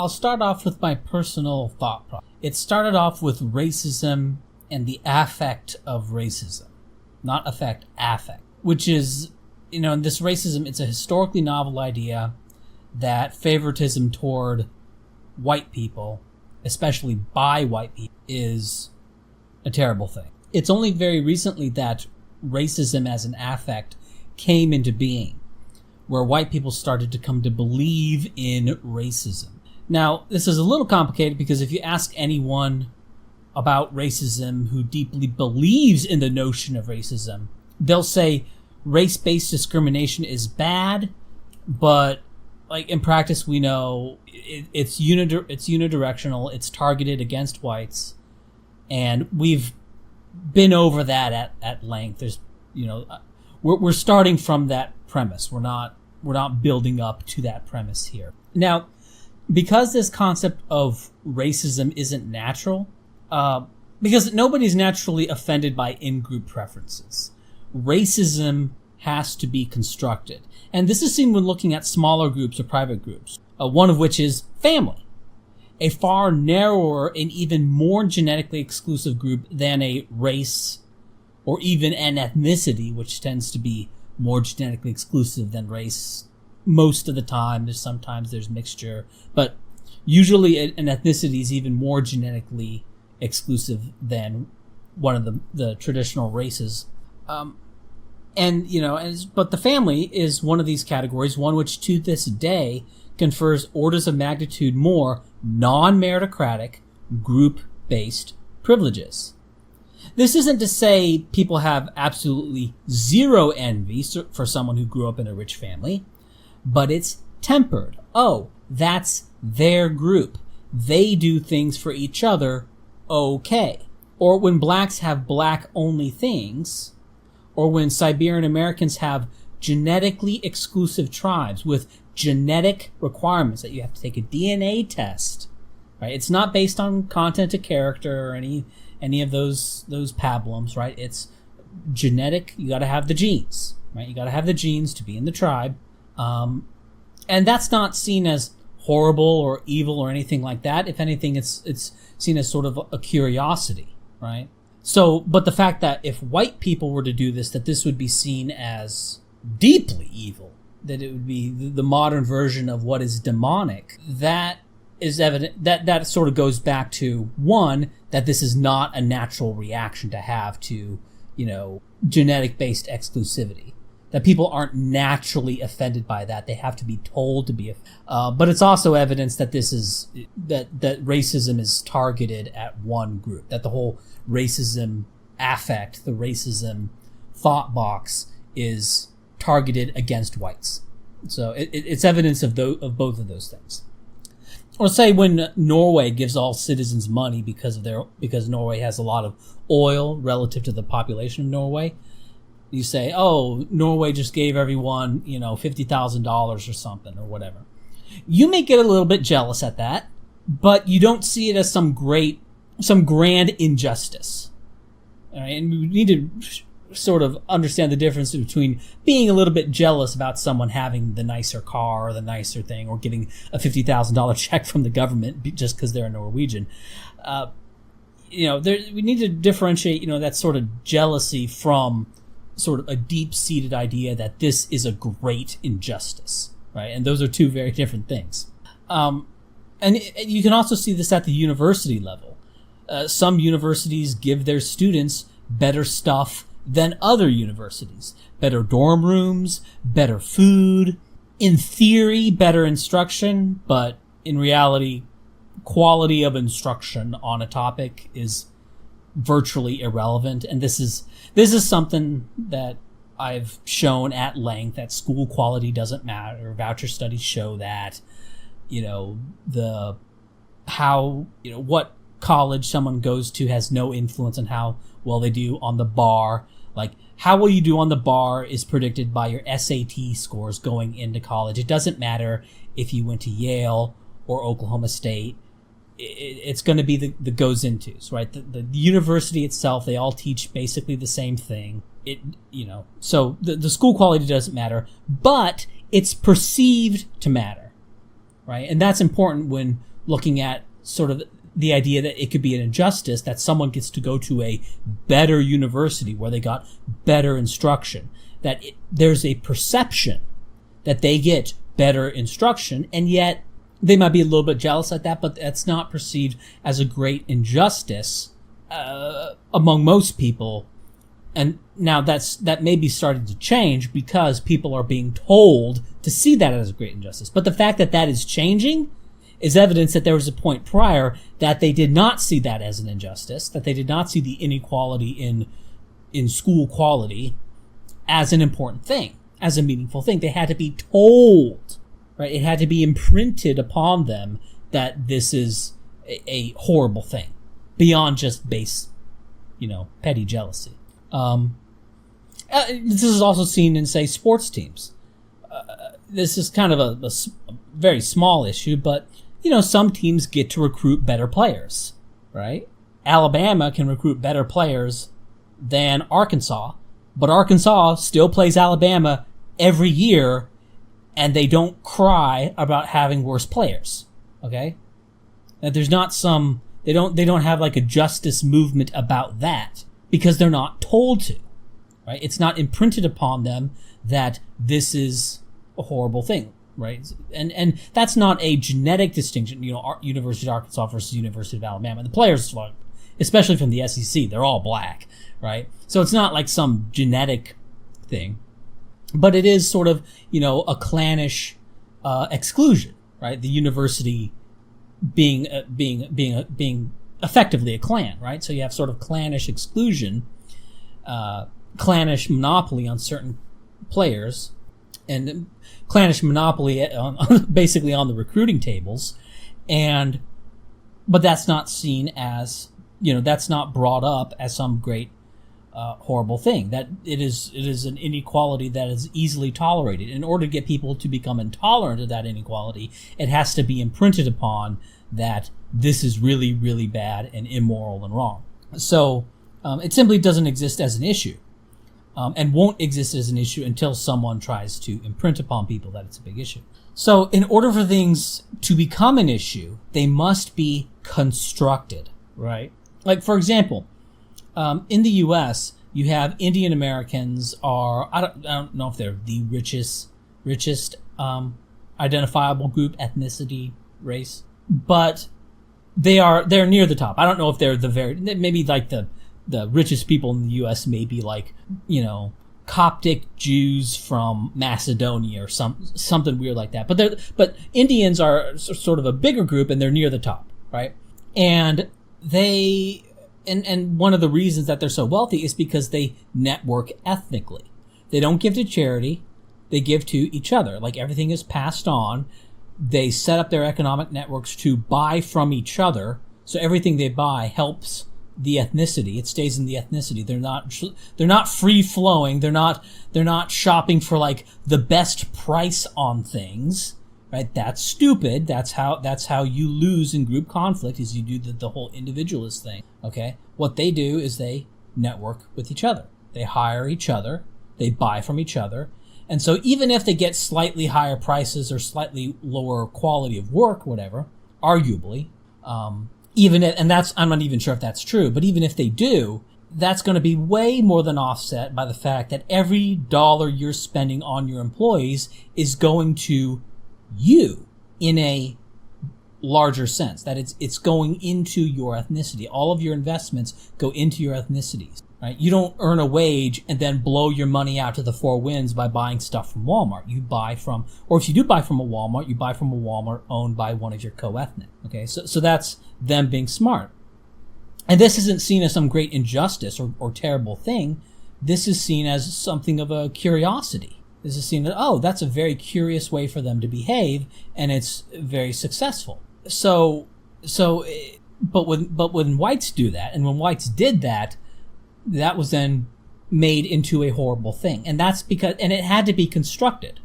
I'll start off with my personal thought process. It started off with racism and the affect of racism. Not affect, affect. Which is, in this racism, it's a historically novel idea that favoritism toward white people, especially by white people, is a terrible thing. It's only very recently that racism as an affect came into being, where white people started to come to believe in racism. Now, this is a little complicated because if you ask anyone about racism who deeply believes in the notion of racism, they'll say race-based discrimination is bad, but in practice we know it's unidirectional, it's targeted against whites, and we've been over that at length. There's, we're starting from that premise. We're not building up to that premise here. Now, because this concept of racism isn't natural, because nobody's naturally offended by in-group preferences, racism has to be constructed. And this is seen when looking at smaller groups or private groups, one of which is family, a far narrower and even more genetically exclusive group than a race or even an ethnicity, which tends to be more genetically exclusive than race most of the time. Sometimes there's mixture, but usually an ethnicity is even more genetically exclusive than one of the traditional races. But the family is one of these categories, one which to this day confers orders of magnitude more non-meritocratic, group-based privileges. This isn't to say people have absolutely zero envy for someone who grew up in a rich family, but it's tempered. Oh, that's their group. They do things for each other, okay. Or when blacks have black-only things, or when Siberian Americans have genetically exclusive tribes with genetic requirements that you have to take a DNA test, right? It's not based on content of character or any of those pablums, right? It's genetic. You got to have the genes, right? You got to have the genes to be in the tribe. And that's not seen as horrible or evil or anything like that. If anything, it's seen as sort of a curiosity, right? So, but the fact that if white people were to do this, that this would be seen as deeply evil, that it would be the modern version of what is demonic, that is evident, that sort of goes back to, one, that this is not a natural reaction to have to, genetic-based exclusivity. That people aren't naturally offended by that. They have to be told to be. But it's also evidence that that racism is targeted at one group. That the whole racism affect, the racism thought box, is targeted against whites. So it's evidence of both of those things. Or say when Norway gives all citizens money because Norway has a lot of oil relative to the population of Norway. You say, oh, Norway just gave everyone, $50,000 or something or whatever. You may get a little bit jealous at that, but you don't see it as some grand injustice. All right? And we need to sort of understand the difference between being a little bit jealous about someone having the nicer car or the nicer thing or getting a $50,000 check from the government just because they're a Norwegian. We need to differentiate, that sort of jealousy from sort of a deep-seated idea that this is a great injustice, right? And those are two very different things. And you can also see this at the university level. Some universities give their students better stuff than other universities. Better dorm rooms, better food, in theory, better instruction, but in reality, quality of instruction on a topic is virtually irrelevant. And this is something that I've shown at length, that school quality doesn't matter. Voucher studies show that, what college someone goes to has no influence on how well they do on the bar. Like, how well you do on the bar is predicted by your SAT scores going into college. It doesn't matter if you went to Yale or Oklahoma State. It's going to be the goes intos, right? The university itself, they all teach basically the same thing. So the school quality doesn't matter, but it's perceived to matter, right? And that's important when looking at sort of the idea that it could be an injustice that someone gets to go to a better university where they got better instruction, that there's a perception that they get better instruction, and yet they might be a little bit jealous at that, but that's not perceived as a great injustice among most people. And now that may be starting to change because people are being told to see that as a great injustice. But the fact that that is changing is evidence that there was a point prior that they did not see that as an injustice, that they did not see the inequality in school quality as an important thing, as a meaningful thing. They had to be told, right? It had to be imprinted upon them that this is a horrible thing beyond just base, petty jealousy. This is also seen in, say, sports teams. This is kind of a very small issue, but, some teams get to recruit better players, right? Alabama can recruit better players than Arkansas, but Arkansas still plays Alabama every year, and they don't cry about having worse players, okay? That there's not they don't have like a justice movement about that because they're not told to, right? It's not imprinted upon them that this is a horrible thing, right? And that's not a genetic distinction, University of Arkansas versus University of Alabama. The players, especially from the SEC, they're all black, right? So it's not like some genetic thing, but it is sort of, a clannish exclusion, right? The university being effectively a clan, right? So you have sort of clannish exclusion, clannish monopoly on certain players, and clannish monopoly basically on the recruiting tables, but that's not seen as, that's not brought up as some great horrible thing. That it is an inequality that is easily tolerated. In order to get people to become intolerant of that inequality, it has to be imprinted upon that this is really, really bad and immoral and wrong. So it simply doesn't exist as an issue, and won't exist as an issue until someone tries to imprint upon people that it's a big issue. So in order for things to become an issue, they must be constructed, right? Like, for example, in the U.S., you have Indian Americans I don't know if they're the richest identifiable group, ethnicity, race, but they're near the top. I don't know if they're maybe like the richest people in the U.S. may be like, Coptic Jews from Macedonia or something weird like that. But Indians are sort of a bigger group and they're near the top, right? And and one of the reasons that they're so wealthy is because they network ethnically. They don't give to charity, they give to each other. Like, everything is passed on. They set up their economic networks to buy from each other, so everything they buy helps the ethnicity. It stays in the ethnicity. They're not free flowing. They're not shopping for like the best price on things, right? That's stupid. That's how you lose in group conflict, is you do the whole individualist thing. Okay, what they do is they network with each other. They hire each other. They buy from each other. And so even if they get slightly higher prices or slightly lower quality of work, whatever, arguably, I'm not even sure if that's true, but even if they do, that's going to be way more than offset by the fact that every dollar you're spending on your employees is going to you in a larger sense, that it's going into your ethnicity. All of your investments go into your ethnicities, right? You don't earn a wage and then blow your money out to the four winds by buying stuff from Walmart. You buy from, or if you do buy from a Walmart, you buy from a Walmart owned by one of your co-ethnic. Okay, so that's them being smart. And this isn't seen as some great injustice or terrible thing. This is seen as something of a curiosity. This is seen as, that's a very curious way for them to behave, and it's very successful. But when whites do that, and when whites did that, that was then made into a horrible thing. And that's because, and it had to be constructed,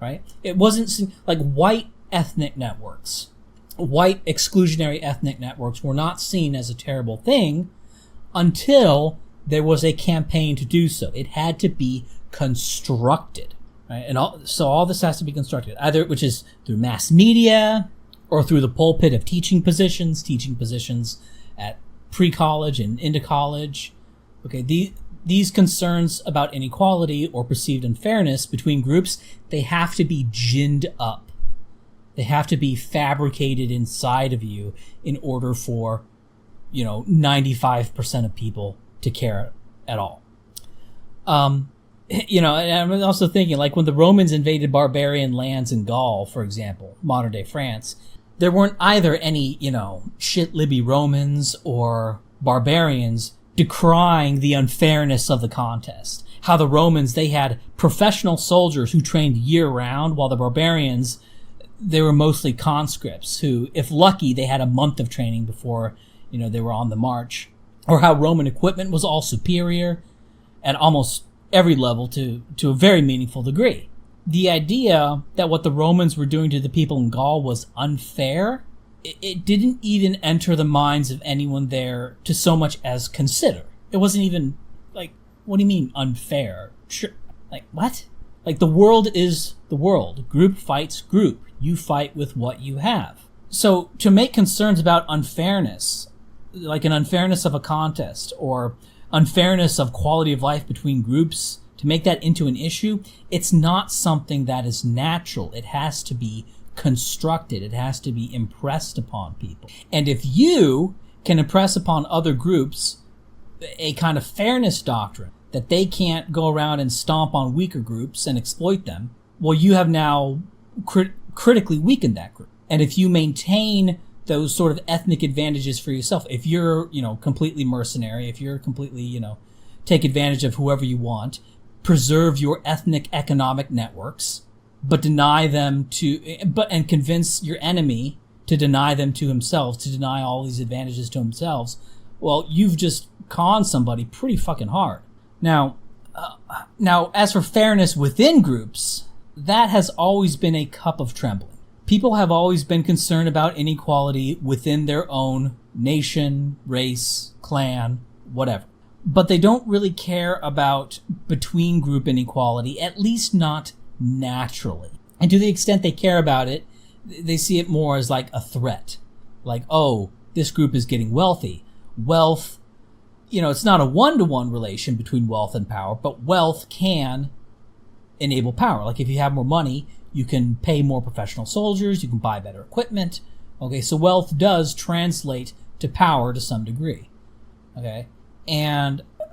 right? It wasn't like white ethnic networks, white exclusionary ethnic networks were not seen as a terrible thing until there was a campaign to do so. It had to be constructed, right? And so all this has to be constructed, either which is through mass media, or through the pulpit of teaching positions at pre-college and into college. Okay, these concerns about inequality or perceived unfairness between groups, they have to be ginned up. They have to be fabricated inside of you in order for, 95% of people to care at all. And I'm also thinking, like, when the Romans invaded barbarian lands in Gaul, for example, modern day France, there weren't either any, shit Libby Romans or barbarians decrying the unfairness of the contest. How the Romans, they had professional soldiers who trained year round, while the barbarians, they were mostly conscripts who, if lucky, they had a month of training before, they were on the march. Or how Roman equipment was all superior at almost every level to a very meaningful degree. The idea that what the Romans were doing to the people in Gaul was unfair, it didn't even enter the minds of anyone there to so much as consider. It wasn't even like, what do you mean unfair? Sure. Like, what? Like, the world is the world. Group fights group. You fight with what you have. So to make concerns about unfairness, like an unfairness of a contest or unfairness of quality of life between groups, to make that into an issue, it's not something that is natural. It has to be constructed. It has to be impressed upon people. And if you can impress upon other groups a kind of fairness doctrine that they can't go around and stomp on weaker groups and exploit them, well, you have now critically weakened that group. And if you maintain those sort of ethnic advantages for yourself, if you're, completely mercenary, if you're completely, take advantage of whoever you want, preserve your ethnic economic networks, but deny them and convince your enemy to deny them to himself, to deny all these advantages to themselves, well, you've just conned somebody pretty fucking hard. Now, as for fairness within groups, that has always been a cup of trembling. People have always been concerned about inequality within their own nation, race, clan, whatever. But they don't really care about between group inequality, at least not naturally. And to the extent they care about it, they see it more as like a threat. Like, oh, this group is getting wealthy. Wealth, it's not a one-to-one relation between wealth and power, but wealth can enable power. Like, if you have more money, you can pay more professional soldiers, you can buy better equipment. Okay, so wealth does translate to power to some degree. Okay?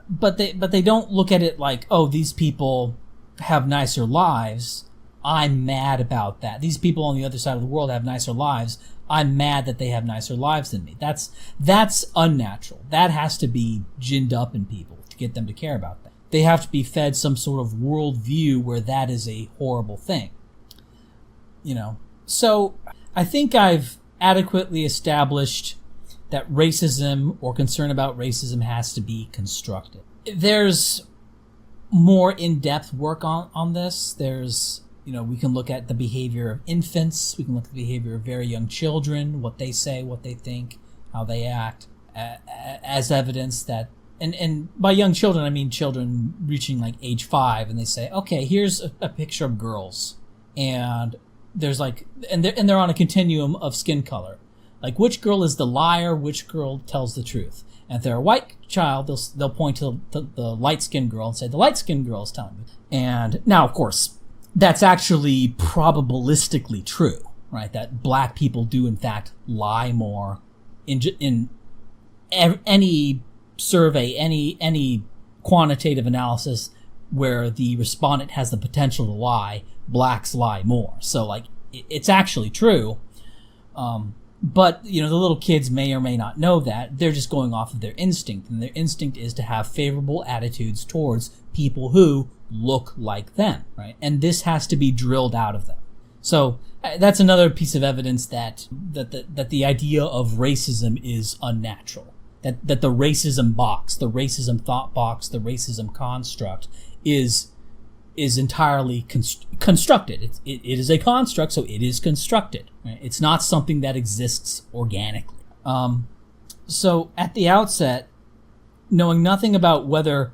But they don't look at it like, oh, these people have nicer lives. I'm mad about that. These people on the other side of the world have nicer lives. I'm mad that they have nicer lives than me. That's unnatural. That has to be ginned up in people to get them to care about that. They have to be fed some sort of worldview where that is a horrible thing. So I think I've adequately established that racism or concern about racism has to be constructed. There's more in-depth work on this. There's, we can look at the behavior of infants. We can look at the behavior of very young children, what they say, what they think, how they act, as evidence that, and by young children, I mean children reaching like age 5, and they say, okay, here's a picture of girls. And there's like, and they're on a continuum of skin color. Like, which girl is the liar? Which girl tells the truth? And if they're a white child, they'll point to the light-skinned girl and say, the light-skinned girl is telling me. And now, of course, that's actually probabilistically true, right? That black people do, in fact, lie more in any survey, any quantitative analysis where the respondent has the potential to lie, blacks lie more. So, like, it's actually true. But, the little kids may or may not know that. They're just going off of their instinct. And their instinct is to have favorable attitudes towards people who look like them, right? And this has to be drilled out of them. So that's another piece of evidence that the idea of racism is unnatural. That the racism box, the racism thought box, the racism construct is entirely constructed. It is a construct, so it is constructed. Right? It's not something that exists organically. So at the outset, knowing nothing about whether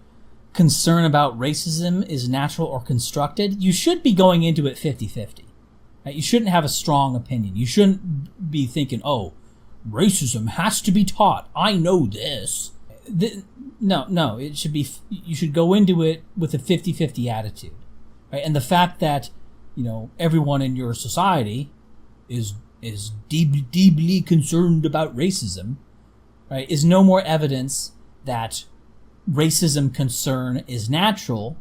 concern about racism is natural or constructed, you should be going into it 50-50. Right? You shouldn't have a strong opinion. You shouldn't be thinking, oh, racism has to be taught. I know this. No. It should be. You should go into it with a 50-50 attitude, right? And the fact that everyone in your society is deeply concerned about racism, right, is no more evidence that racism concern is natural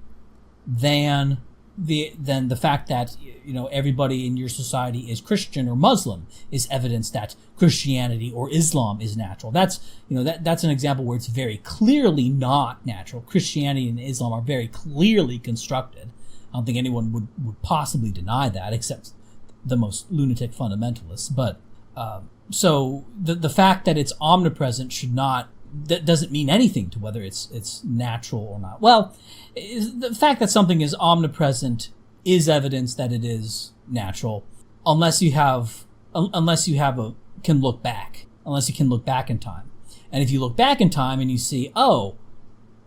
than the fact that everybody in your society is Christian or Muslim is evidence that Christianity or Islam is natural. That's that's an example where it's very clearly not natural. Christianity and Islam are very clearly constructed. I don't think anyone would possibly deny that, except the most lunatic fundamentalists. But so the fact that it's omnipresent that doesn't mean anything to whether it's natural or not. Well, the fact that something is omnipresent is evidence that it is natural, unless you can look back in time. And if you look back in time and you see, oh,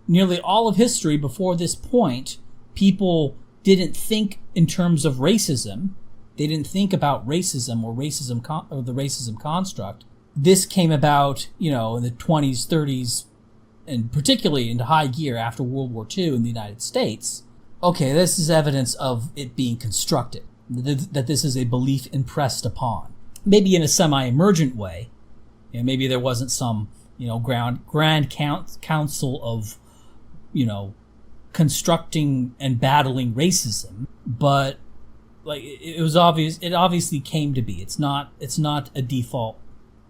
nearly all of history before this point, people didn't think in terms of racism. They didn't think about racism or the racism construct. This came about, in the 20s, 30s, and particularly into high gear after World War II in the United States. Okay, this is evidence of it being constructed, that this is a belief impressed upon. Maybe in a semi-emergent way. Maybe there wasn't some, grand council of, constructing and battling racism, but it was obvious. It obviously came to be. It's not a default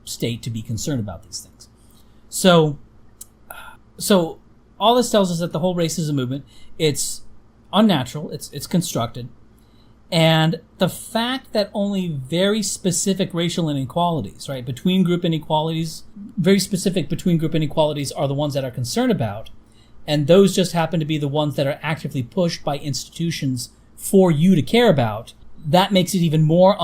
state to be concerned about these things. So all this tells us that the whole racism movement, it's unnatural, it's constructed, and the fact that only very specific racial inequalities, right, very specific between group inequalities are the ones that are concerned about, and those just happen to be the ones that are actively pushed by institutions for you to care about, that makes it even more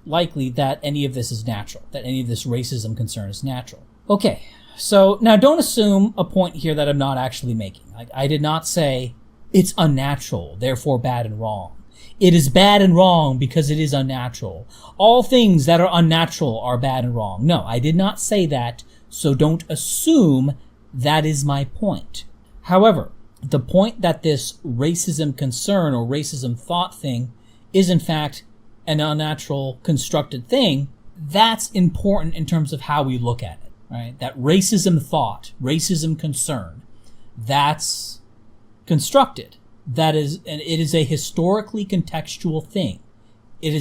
likely that any of this is natural, that any of this racism concern is natural. Okay, so now don't assume a point here that I'm not actually making. I did not say it's unnatural, therefore bad and wrong. It is bad and wrong because it is unnatural. All things that are unnatural are bad and wrong. No, I did not say that, so don't assume that is my point. However, the point that this racism concern or racism thought thing is in fact an unnatural constructed thing, that's important in terms of how we look at it, right? That racism thought, racism concern, that's constructed. That is, and it is a historically contextual thing. It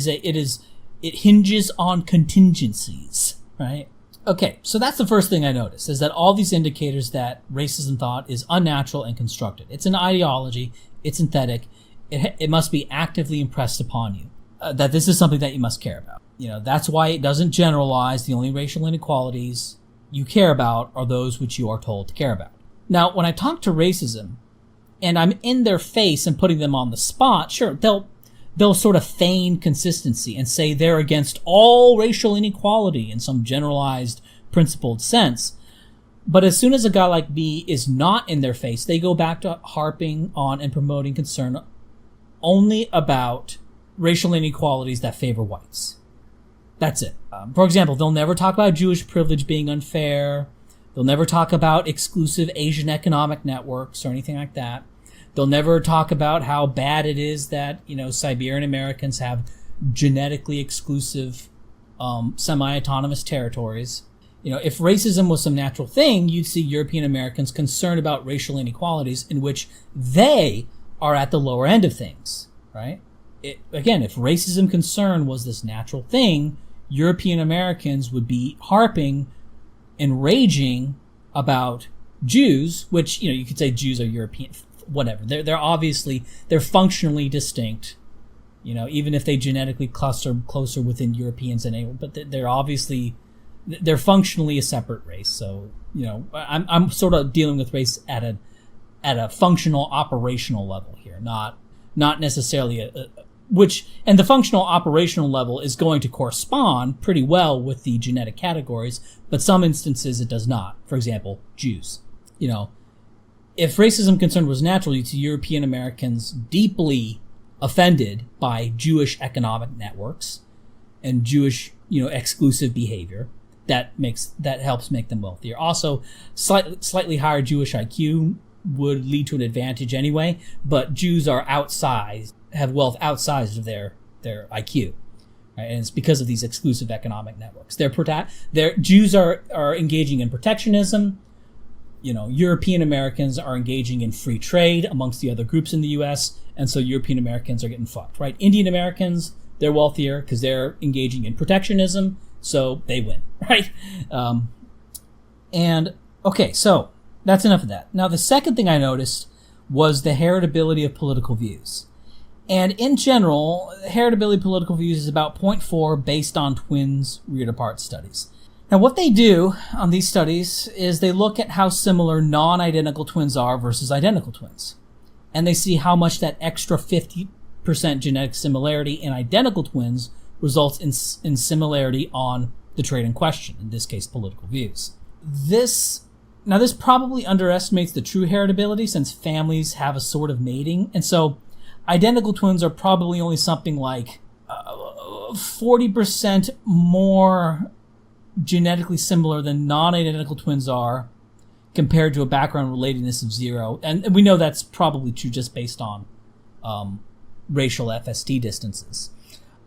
hinges on contingencies, right? Okay, so that's the first thing I noticed, is that all these indicators that racism thought is unnatural and constructed. It's an ideology, it's synthetic, it must be actively impressed upon you, that this is something that you must care about. That's why it doesn't generalize. The only racial inequalities you care about are those which you are told to care about. Now, when I talk to racism, and I'm in their face and putting them on the spot, sure, they'll sort of feign consistency and say they're against all racial inequality in some generalized, principled sense. But as soon as a guy like me is not in their face, they go back to harping on and promoting concern only about racial inequalities that favor whites. That's it. For example, they'll never talk about Jewish privilege being unfair. They'll never talk about exclusive Asian economic networks or anything like that. They'll never talk about how bad it is that, Siberian Americans have genetically exclusive, semi-autonomous territories. If racism was some natural thing, you'd see European Americans concerned about racial inequalities in which they are at the lower end of things, right? Again, if racism concern was this natural thing, European Americans would be harping and raging about Jews, which, you could say Jews are European, whatever. They're functionally distinct, even if they genetically cluster closer within Europeans than anyone, but they're functionally a separate race. So, I'm sort of dealing with race at a functional operational level here, not necessarily and the functional operational level is going to correspond pretty well with the genetic categories, but some instances it does not. For example, Jews. If racism concern was natural, you'd see European Americans deeply offended by Jewish economic networks and Jewish, exclusive behavior that helps make them wealthier. Also, slightly higher Jewish IQ would lead to an advantage anyway, but Jews are have wealth outsized of their IQ. Right? And it's because of these exclusive economic networks. Jews are engaging in protectionism. European Americans are engaging in free trade amongst the other groups in the U.S., and so European Americans are getting fucked, right? Indian Americans, they're wealthier because they're engaging in protectionism, so they win, right? So that's enough of that. Now, the second thing I noticed was the heritability of political views. And in general, heritability of political views is about 0.4 based on twins reared apart studies. Now, what they do on these studies is they look at how similar non-identical twins are versus identical twins. And they see how much that extra 50% genetic similarity in identical twins results in similarity on the trait in question, in this case, political views. This probably underestimates the true heritability since families have a sort of mating. And so identical twins are probably only something like 40% more genetically similar than non-identical twins are compared to a background relatedness of 0. And we know that's probably true just based on racial FST distances.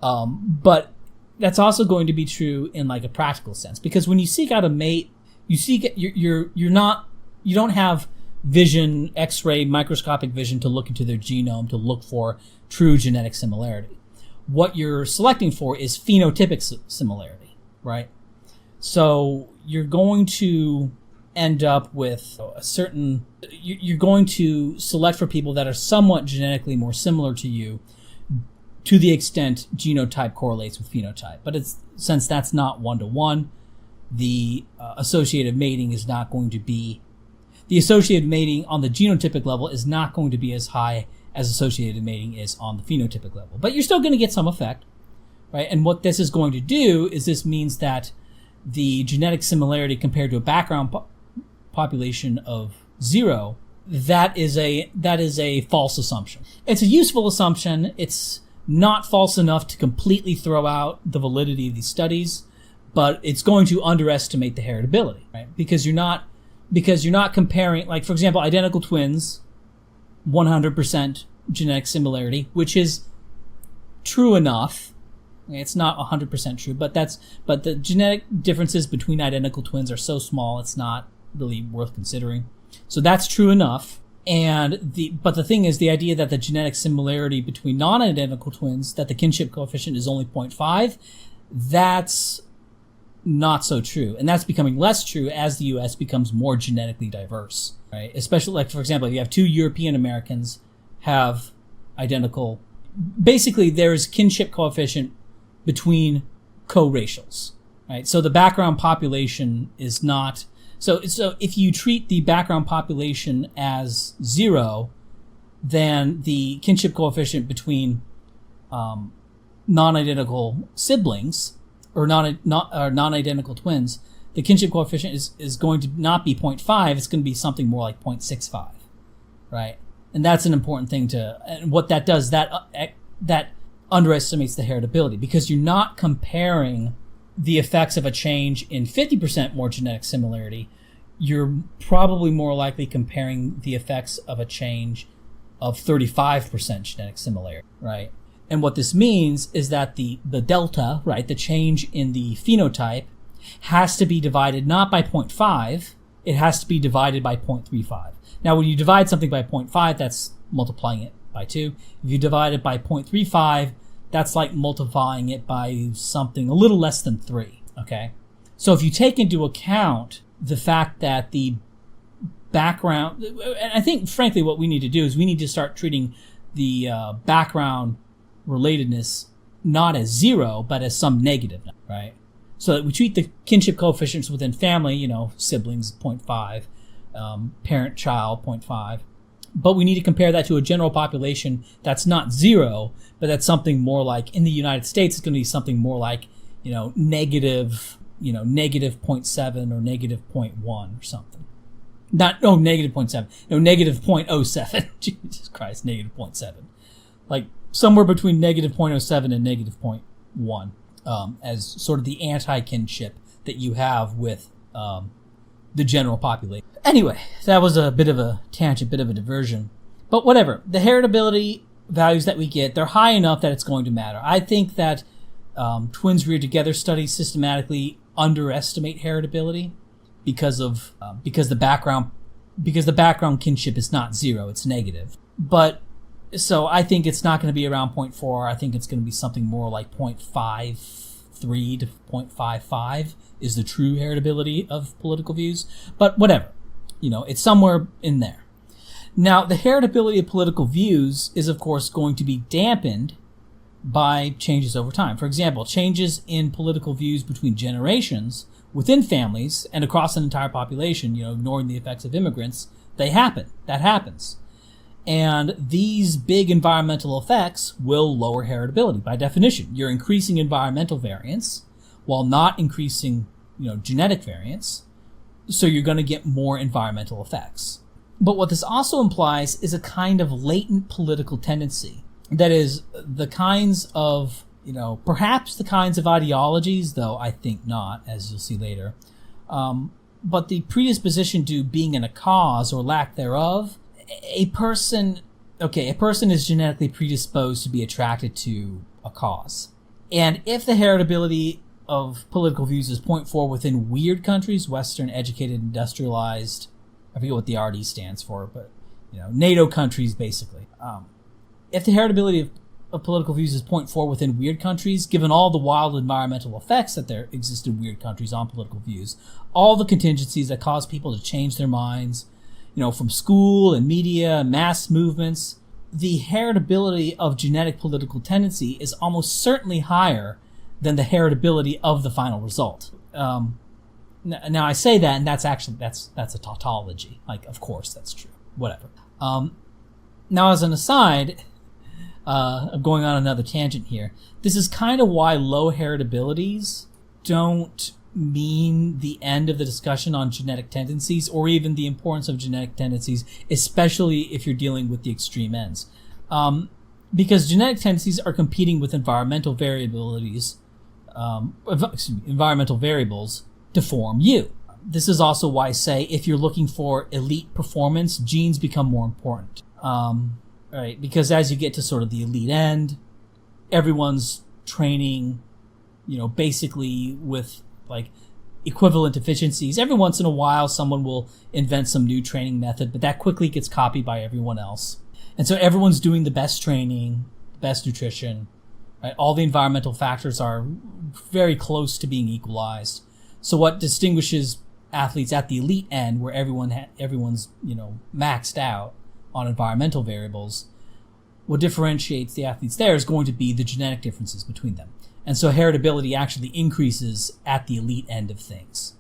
But that's also going to be true in like a practical sense, because when you seek out a mate, you don't have vision, X-ray, microscopic vision to look into their genome to look for true genetic similarity. What you're selecting for is phenotypic similarity, right? So you're going to end up with you're going to select for people that are somewhat genetically more similar to you to the extent genotype correlates with phenotype. But since that's not 1-to-1, the associative mating is not going to be, the associated mating on the genotypic level is not going to be as high as associated mating is on the phenotypic level. But you're still going to get some effect, right? And what this is going to do is this means that the genetic similarity compared to a background population of 0, that is a false assumption. It's a useful assumption. It's not false enough to completely throw out the validity of these studies, but it's going to underestimate the heritability, right? Because you're not comparing, like, for example, identical twins, 100% genetic similarity, which is true enough. It's not 100% true, but the genetic differences between identical twins are so small, it's not really worth considering. So that's true enough. But the thing is, the idea that the genetic similarity between non-identical twins, that the kinship coefficient is only 0.5, that's not so true. And that's becoming less true as the U.S. becomes more genetically diverse, right? Especially, like, for example, if you have 2 European Americans have identical, basically there's kinship coefficient between co-racials, right? So the background population is not, so if you treat the background population as 0, then the kinship coefficient between non-identical siblings or non-identical twins, the kinship coefficient is going to not be 0.5, it's going to be something more like 0.65, right? And that's an important thing and what that does, that underestimates the heritability, because you're not comparing the effects of a change in 50% more genetic similarity. You're probably more likely comparing the effects of a change of 35% genetic similarity, right? And what this means is that the delta, right, the change in the phenotype has to be divided not by 0.5, it has to be divided by 0.35. Now, when you divide something by 0.5, that's multiplying it by 2. If you divide it by 0.35, that's like multiplying it by something a little less than 3, okay? So if you take into account the fact that the background, and I think, frankly, what we need to do is we need to start treating the background relatedness not as 0, but as some negative, right? So that we treat the kinship coefficients within family, siblings, 0.5, parent-child, 0.5. But we need to compare that to a general population that's not 0, but that's something more like, in the United States, it's going to be something more like, negative 0.7 or negative 0.1 or something. Negative 0.7. No, negative 0.07. Jesus Christ, negative 0.7. like somewhere between negative 0.07 and negative 0.1, as sort of the anti-kinship that you have with the general population. Anyway, that was a bit of a tangent, bit of a diversion. But whatever. The heritability values that we get, they're high enough that it's going to matter. I think that twins reared together studies systematically underestimate heritability because the background kinship is not zero, it's negative. But so I think it's not going to be around 0.4. I think it's going to be something more like 0.53 to 0.55 is the true heritability of political views. But whatever, it's somewhere in there. Now, the heritability of political views is, of course, going to be dampened by changes over time. For example, changes in political views between generations within families and across an entire population, ignoring the effects of immigrants, they happen. That happens. And these big environmental effects will lower heritability. By definition, you're increasing environmental variance while not increasing, genetic variance. So you're going to get more environmental effects. But what this also implies is a kind of latent political tendency. That is, the kinds of, perhaps the kinds of ideologies, though I think not, as you'll see later, but the predisposition to being in a cause or lack thereof. A person is genetically predisposed to be attracted to a cause. And if the heritability of political views is 0.4 within weird countries, Western, educated, industrialized, I forget what the RD stands for, but, NATO countries, basically. If the heritability of political views is 0.4 within weird countries, given all the wild environmental effects that there exist in weird countries on political views, all the contingencies that cause people to change their minds, from school and media and mass movements, the heritability of genetic political tendency is almost certainly higher than the heritability of the final result. Now I say that, and that's a tautology. Like, of course, that's true. Whatever. Now, as an aside, I'm going on another tangent here. This is kind of why low heritabilities don't mean the end of the discussion on genetic tendencies, or even the importance of genetic tendencies, especially if you're dealing with the extreme ends. Because genetic tendencies are competing with environmental variabilities, environmental variables to form you. This is also why, say, if you're looking for elite performance, genes become more important. Right? Because as you get to sort of the elite end, everyone's training, basically with like equivalent efficiencies. Every once in a while, someone will invent some new training method, but that quickly gets copied by everyone else. And so everyone's doing the best training, best nutrition, right? All the environmental factors are very close to being equalized. So what distinguishes athletes at the elite end, where everyone's maxed out on environmental variables, what differentiates the athletes there is going to be the genetic differences between them. And so heritability actually increases at the elite end of things,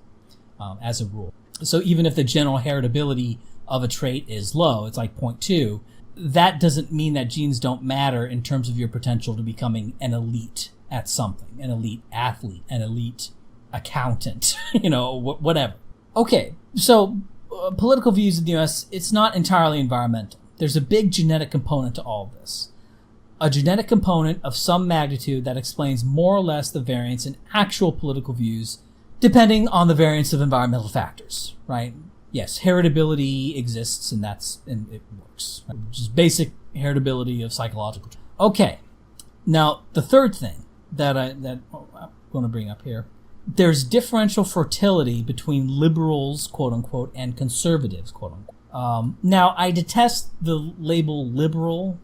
as a rule. So even if the general heritability of a trait is low, it's like 0.2, that doesn't mean that genes don't matter in terms of your potential to becoming an elite at something, an elite athlete, an elite accountant, whatever. Okay, so political views in the US, it's not entirely environmental. There's a big genetic component to all of this. A genetic component of some magnitude that explains more or less the variance in actual political views, depending on the variance of environmental factors, right? Yes, heritability exists, and it works. Right? Just basic heritability of psychological. Okay, now the third thing that I'm going to bring up here, there's differential fertility between liberals, quote unquote, and conservatives, quote unquote. Now, I detest the label liberal.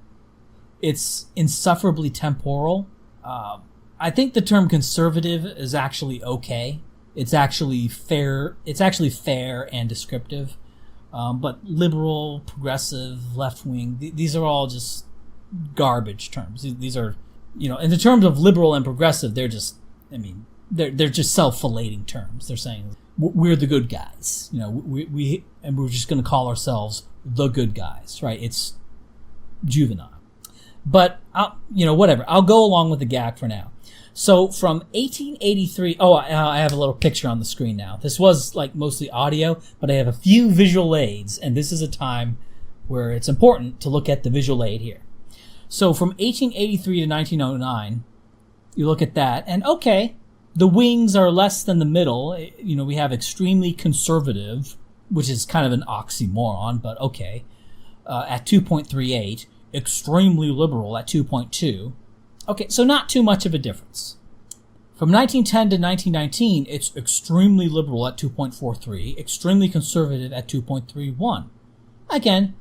It's insufferably temporal. I think the term conservative is actually okay. It's actually fair. It's actually fair and descriptive. But liberal, progressive, left-wing, these are all just garbage terms. These are, in the terms of liberal and progressive, they're just, they're just self-flating terms. They're saying we're the good guys. We're just going to call ourselves the good guys, right? It's juvenile. But, whatever. I'll go along with the gag for now. So from 1883, I have a little picture on the screen now. This was like mostly audio, but I have a few visual aids, and this is a time where it's important to look at the visual aid here. So from 1883 to 1909, you look at that, and okay, the wings are less than the middle. You know, we have extremely conservative, which is kind of an oxymoron, but okay, at 2.38, extremely liberal at 2.2. Okay, so not too much of a difference. From 1910 to 1919, it's extremely liberal at 2.43, extremely conservative at 2.31. Again,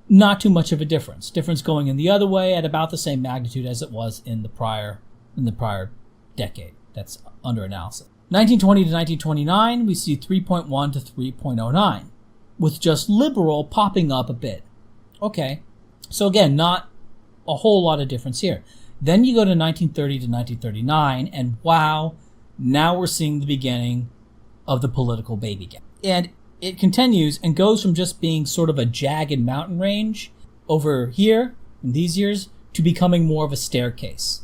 not too much of a difference. Difference going in the other way at about the same magnitude as it was in the prior decade. That's under analysis. 1920 to 1929, we see 3.1 to 3.09, with just liberal popping up a bit. Okay, so again, not a whole lot of difference here. Then you go to 1930 to 1939, and wow, now we're seeing the beginning of the political baby gap. And it continues and goes from just being sort of a jagged mountain range over here in these years to becoming more of a staircase.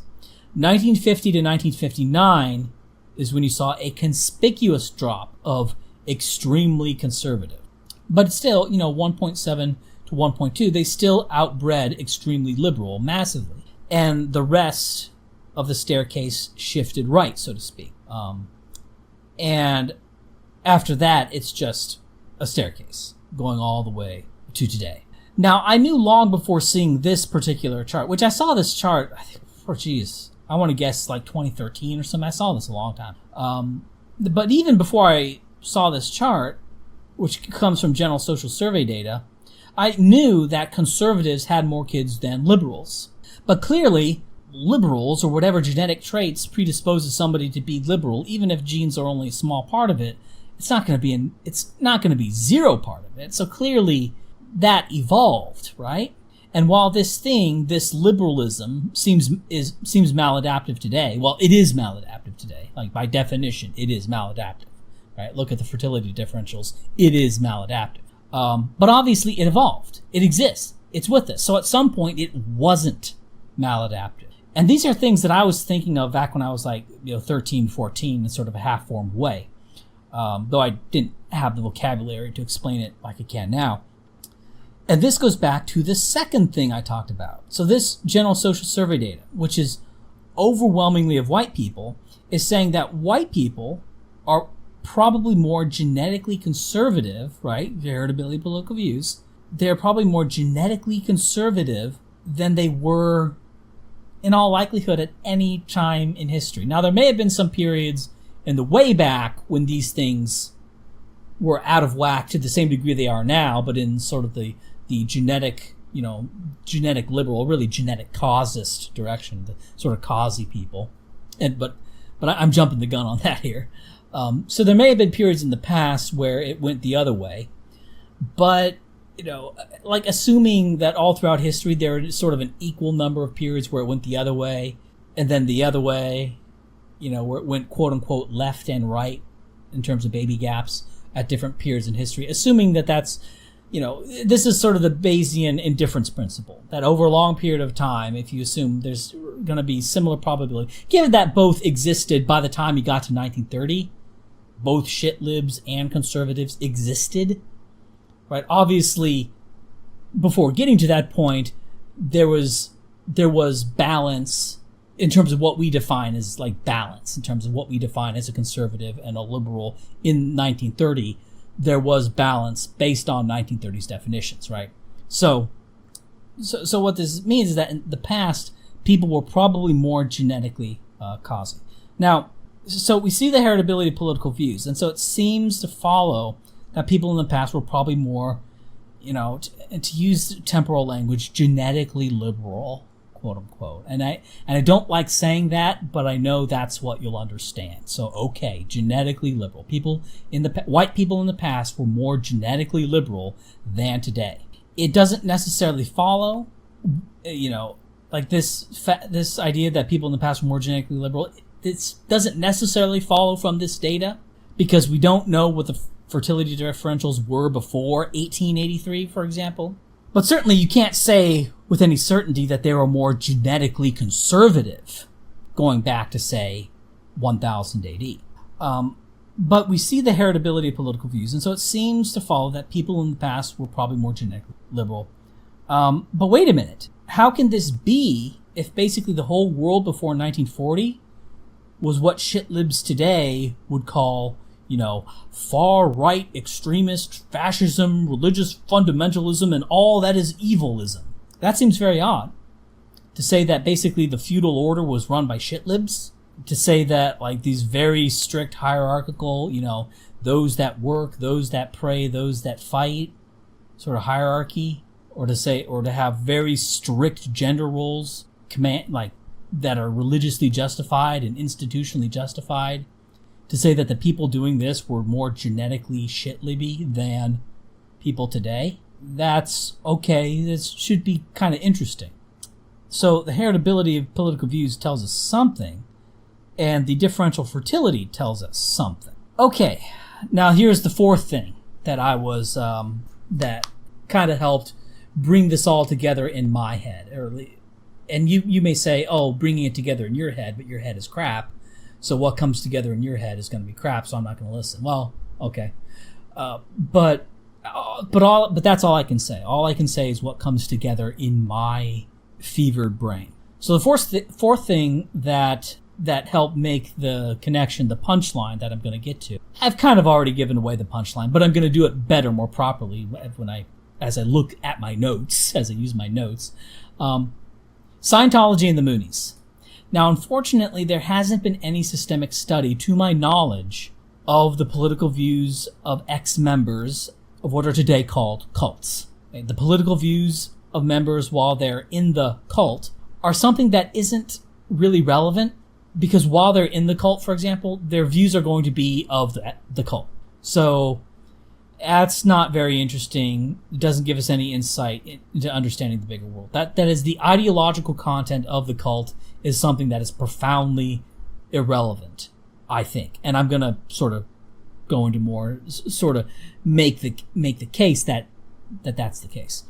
1950 to 1959 is when you saw a conspicuous drop of extremely conservative. But still, 1.7 to 1.2, they still outbred extremely liberal massively. And the rest of the staircase shifted right, so to speak. And after that, it's just a staircase going all the way to today. Now, I knew long before seeing this particular chart, which I saw this chart, I want to guess like 2013 or something. I saw this a long time. But even before I saw this chart, which comes from General Social Survey data, I knew that conservatives had more kids than liberals. But clearly, liberals, or whatever genetic traits predisposes somebody to be liberal, even if genes are only a small part of it, it's not going to be zero part of it. So clearly, that evolved, right? And while this liberalism seems maladaptive today, well, it is maladaptive today. Like by definition, it is maladaptive, right? Look at the fertility differentials. It is maladaptive. But obviously, it evolved. It exists. It's with us. So at some point, it wasn't maladaptive. And these are things that I was thinking of back when I was like 13, 14 in sort of a half-formed way. Though I didn't have the vocabulary to explain it like I can now. And this goes back to the second thing I talked about. So this General Social Survey data, which is overwhelmingly of white people, is saying that white people are probably more genetically conservative, right? Heritability political views. They're probably more genetically conservative than they were in all likelihood at any time in history. Now, there may have been some periods in the way back when these things were out of whack to the same degree they are now, but in sort of the genetic, genetic liberal, really genetic causist direction, the sort of causy people. But I'm jumping the gun on that here. So there may have been periods in the past where it went the other way, but like assuming that all throughout history there is sort of an equal number of periods where it went the other way, and then the other way, where it went quote unquote left and right in terms of baby gaps at different periods in history, assuming that that's, this is sort of the Bayesian indifference principle, that over a long period of time, if you assume there's going to be similar probability, given that both existed by the time you got to 1930, both shit-libs and conservatives existed, right? Obviously, before getting to that point, there was balance in terms of what we define as like balance, in terms of what we define as a conservative and a liberal in 1930. There was balance based on 1930s definitions, right? So what this means is that in the past, people were probably more genetically causing. Now, so we see the heritability of political views, and so it seems to follow that people in the past were probably more, to use temporal language, genetically liberal, quote unquote. And I don't like saying that, but I know that's what you'll understand. So okay, genetically liberal. White people in the past were more genetically liberal than today. It doesn't necessarily follow, like this idea that people in the past were more genetically liberal. It doesn't necessarily follow from this data because we don't know what the fertility differentials were before 1883, for example. But certainly you can't say with any certainty that they were more genetically conservative going back to, say, 1000 AD. But we see the heritability of political views, and so it seems to follow that people in the past were probably more genetically liberal. But wait a minute. how can this be if basically the whole world before 1940 was what shitlibs today would call, far-right extremist fascism, religious fundamentalism, and all that is evilism? That seems very odd. To say that basically the feudal order was run by shitlibs, to say that like these very strict hierarchical, those that work, those that pray, those that fight, sort of hierarchy, or to have very strict gender roles, that are religiously justified and institutionally justified, to say that the people doing this were more genetically shitlibby than people today, that's okay. This should be kind of interesting. So the heritability of political views tells us something, and the differential fertility tells us something. Okay, now here's the fourth thing that I was, that kind of helped bring this all together in my head. And you may say, oh, bringing it together in your head, but your head is crap. So what comes together in your head is going to be crap, so I'm not going to listen. Well, okay. But that's all I can say. All I can say is what comes together in my fevered brain. So the fourth thing that helped make the connection, the punchline that I'm going to get to, I've kind of already given away the punchline, but I'm going to do it better, more properly as I look at my notes, as I use my notes. Scientology and the Moonies. Now, unfortunately, there hasn't been any systemic study, to my knowledge, of the political views of ex-members of what are today called cults. The political views of members while they're in the cult are something that isn't really relevant, because while they're in the cult, for example, their views are going to be of the cult. So that's not very interesting. It doesn't give us any insight into understanding the bigger world. That is, the ideological content of the cult is something that is profoundly irrelevant, I think. And I'm going to sort of go into more, sort of make the case that's the case.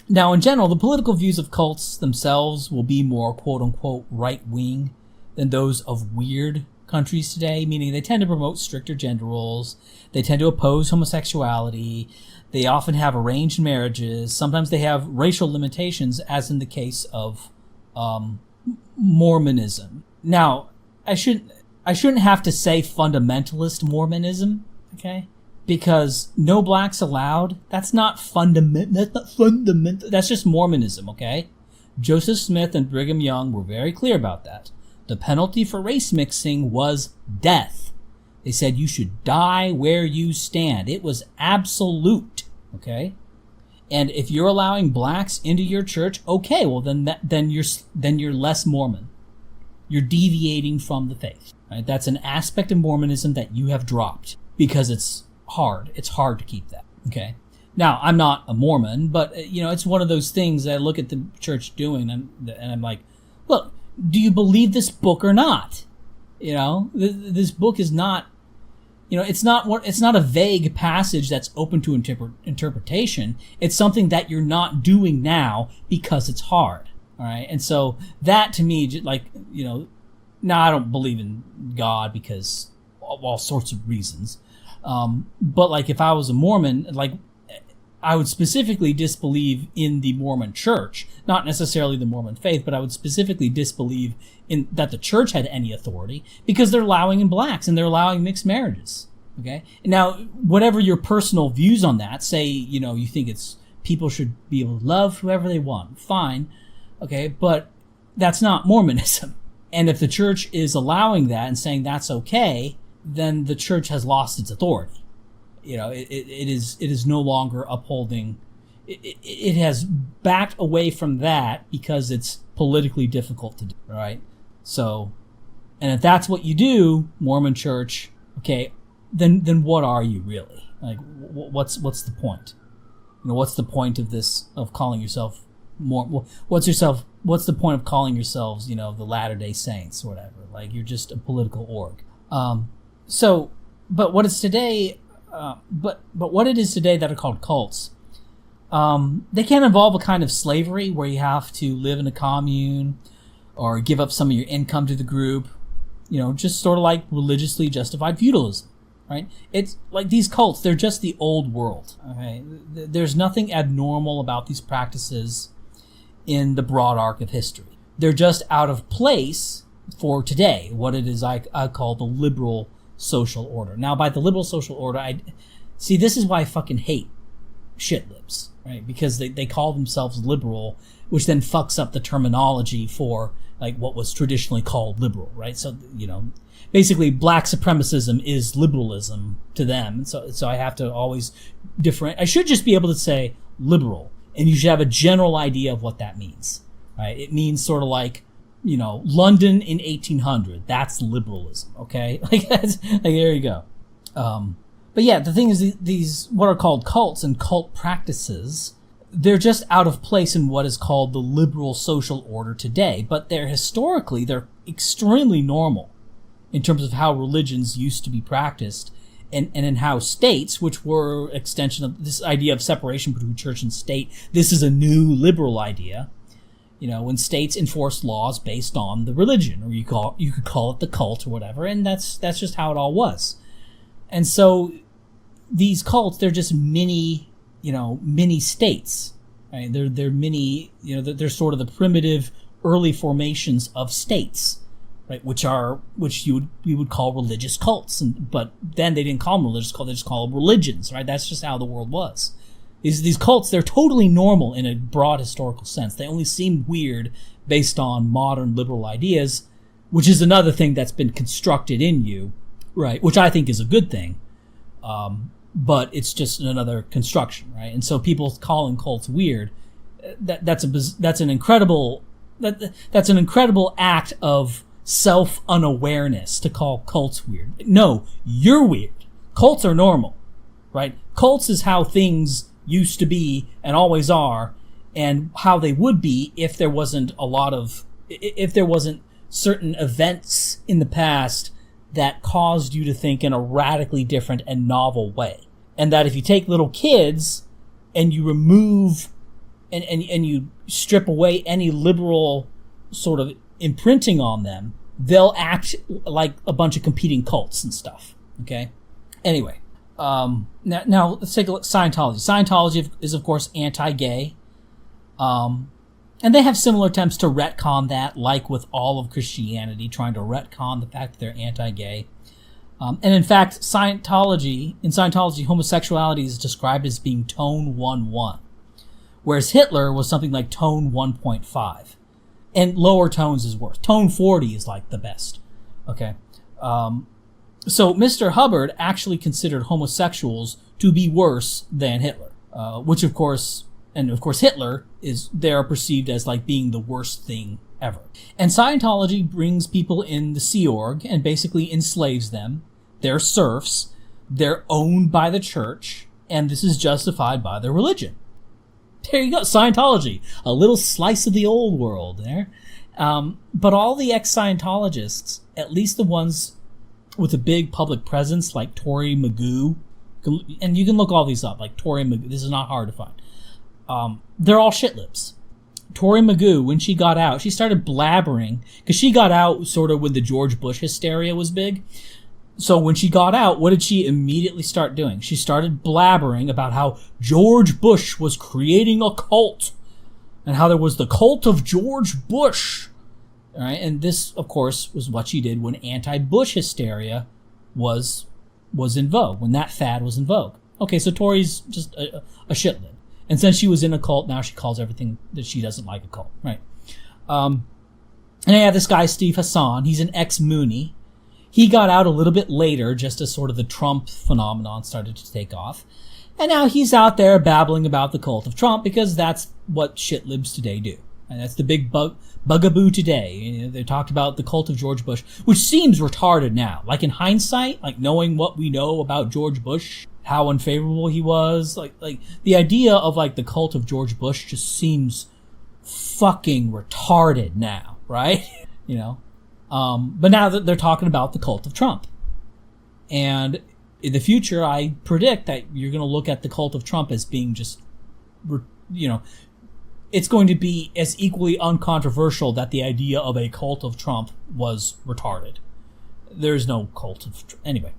Now, in general, the political views of cults themselves will be more quote-unquote right-wing than those of weird countries today, meaning they tend to promote stricter gender roles, they tend to oppose homosexuality, they often have arranged marriages, sometimes they have racial limitations, as in the case of Mormonism. Now, I shouldn't have to say fundamentalist Mormonism, okay? Because no blacks allowed, that's not fundamental, that's just Mormonism, okay? Joseph Smith and Brigham Young were very clear about that. The penalty for race mixing was death. They said you should die where you stand. It was absolute, okay? And if you're allowing blacks into your church, okay, well then you're less Mormon. You're deviating from the faith. Right? That's an aspect of Mormonism that you have dropped because it's hard. It's hard to keep that, okay? Now, I'm not a Mormon, but it's one of those things that I look at the church doing and I'm like, look, do you believe this book or not? This book is not, it's not a vague passage that's open to interpretation. It's something that you're not doing now because it's hard. All right. And so that to me, now I don't believe in God because of all sorts of reasons. But if I was a Mormon, I would specifically disbelieve in the Mormon church, not necessarily the Mormon faith, but I would specifically disbelieve in that the church had any authority because they're allowing in blacks and they're allowing mixed marriages. Okay. Now, whatever your personal views on that, say, you think it's people should be able to love whoever they want. Fine. Okay. But that's not Mormonism. And if the church is allowing that and saying that's okay, then the church has lost its authority. It is no longer upholding. It has backed away from that because it's politically difficult to do. Right. So, and if that's what you do, Mormon church, okay, then what are you really? What's the point? What's the point of this, of calling yourself what's the point of calling yourselves, the Latter-day Saints or whatever? You're just a political org. But what it's today, but what it is today that are called cults, they can involve a kind of slavery where you have to live in a commune or give up some of your income to the group, just sort of like religiously justified feudalism, right? It's like these cults, they're just the old world, okay? There's nothing abnormal about these practices. in the broad arc of history. They're just out of place for today, what it is I call the liberal social order. Now, by the liberal social order, this is why I fucking hate shitlibs, right? Because they call themselves liberal, which then fucks up the terminology for like what was traditionally called liberal, right? So, basically black supremacism is liberalism to them. So I have to always I should just be able to say liberal, and you should have a general idea of what that means, right? It means sort of like, London in 1800. That's liberalism, okay? There you go. But yeah, the thing is, these what are called cults and cult practices, they're just out of place in what is called the liberal social order today. But they're extremely normal in terms of how religions used to be practiced, and in how states, which were extension of this idea of separation between church and state, this is a new liberal idea. When states enforce laws based on the religion, or you could call it the cult or whatever, and that's just how it all was. And so these cults, they're just mini states, right? They're mini, they're sort of the primitive early formations of states, right? Which we would call religious cults, but then they didn't call them religious cults; they just call them religions, right? That's just how the world was. These cults, they're totally normal in a broad historical sense. They only seem weird based on modern liberal ideas, which is another thing that's been constructed in you, right? Which I think is a good thing, but it's just another construction, right? And so people calling cults weird, that's an incredible act of self-unawareness to call cults weird. No, you're weird. Cults are normal, right? Cults is how things used to be and always are, and how they would be if there wasn't certain events in the past that caused you to think in a radically different and novel way. And that if you take little kids and you remove and you strip away any liberal sort of imprinting on them, they'll act like a bunch of competing cults and stuff. Okay? Anyway. Now let's take a look at Scientology. Scientology is, of course, anti-gay. And they have similar attempts to retcon that, like with all of Christianity, trying to retcon the fact that they're anti-gay. And in fact, in Scientology, homosexuality is described as being tone 1-1, whereas Hitler was something like tone 1.5. And lower tones is worse. Tone 40 is like the best. Okay. So Mr. Hubbard actually considered homosexuals to be worse than Hitler, which of course Hitler they are perceived as like being the worst thing ever. And Scientology brings people in the Sea Org and basically enslaves them. They're serfs. They're owned by the church, and this is justified by their religion. There you go, Scientology, a little slice of the old world there. But all the ex-Scientologists, at least the ones with a big public presence like Tori Magoo, and you can look all these up, like Tori Magoo, this is not hard to find. They're all shitlibs. Tori Magoo, when she got out, she started blabbering, because she got out sort of when the George Bush hysteria was big. So when she got out, what did she immediately start doing? She started blabbering about how George Bush was creating a cult, and how there was the cult of George Bush. All right, and this, of course, was what she did when anti-Bush hysteria was in vogue, when that fad was in vogue. Okay, so Tori's just a shitlib. And since she was in a cult, now she calls everything that she doesn't like a cult, right? And I have this guy, Steve Hassan. He's an ex-Moonie. He got out a little bit later, just as sort of the Trump phenomenon started to take off. And now he's out there babbling about the cult of Trump, because that's what shitlibs today do. And that's the big bugaboo today. They talked about the cult of George Bush, which seems retarded now. Like in hindsight, like knowing what we know about George Bush, how unfavorable he was, like the idea of like the cult of George Bush just seems fucking retarded now, right? But now that they're talking about the cult of Trump. And in the future, I predict that you're going to look at the cult of Trump as being just, it's going to be as equally uncontroversial that the idea of a cult of Trump was retarded. There's no cult of Trump. Anyway.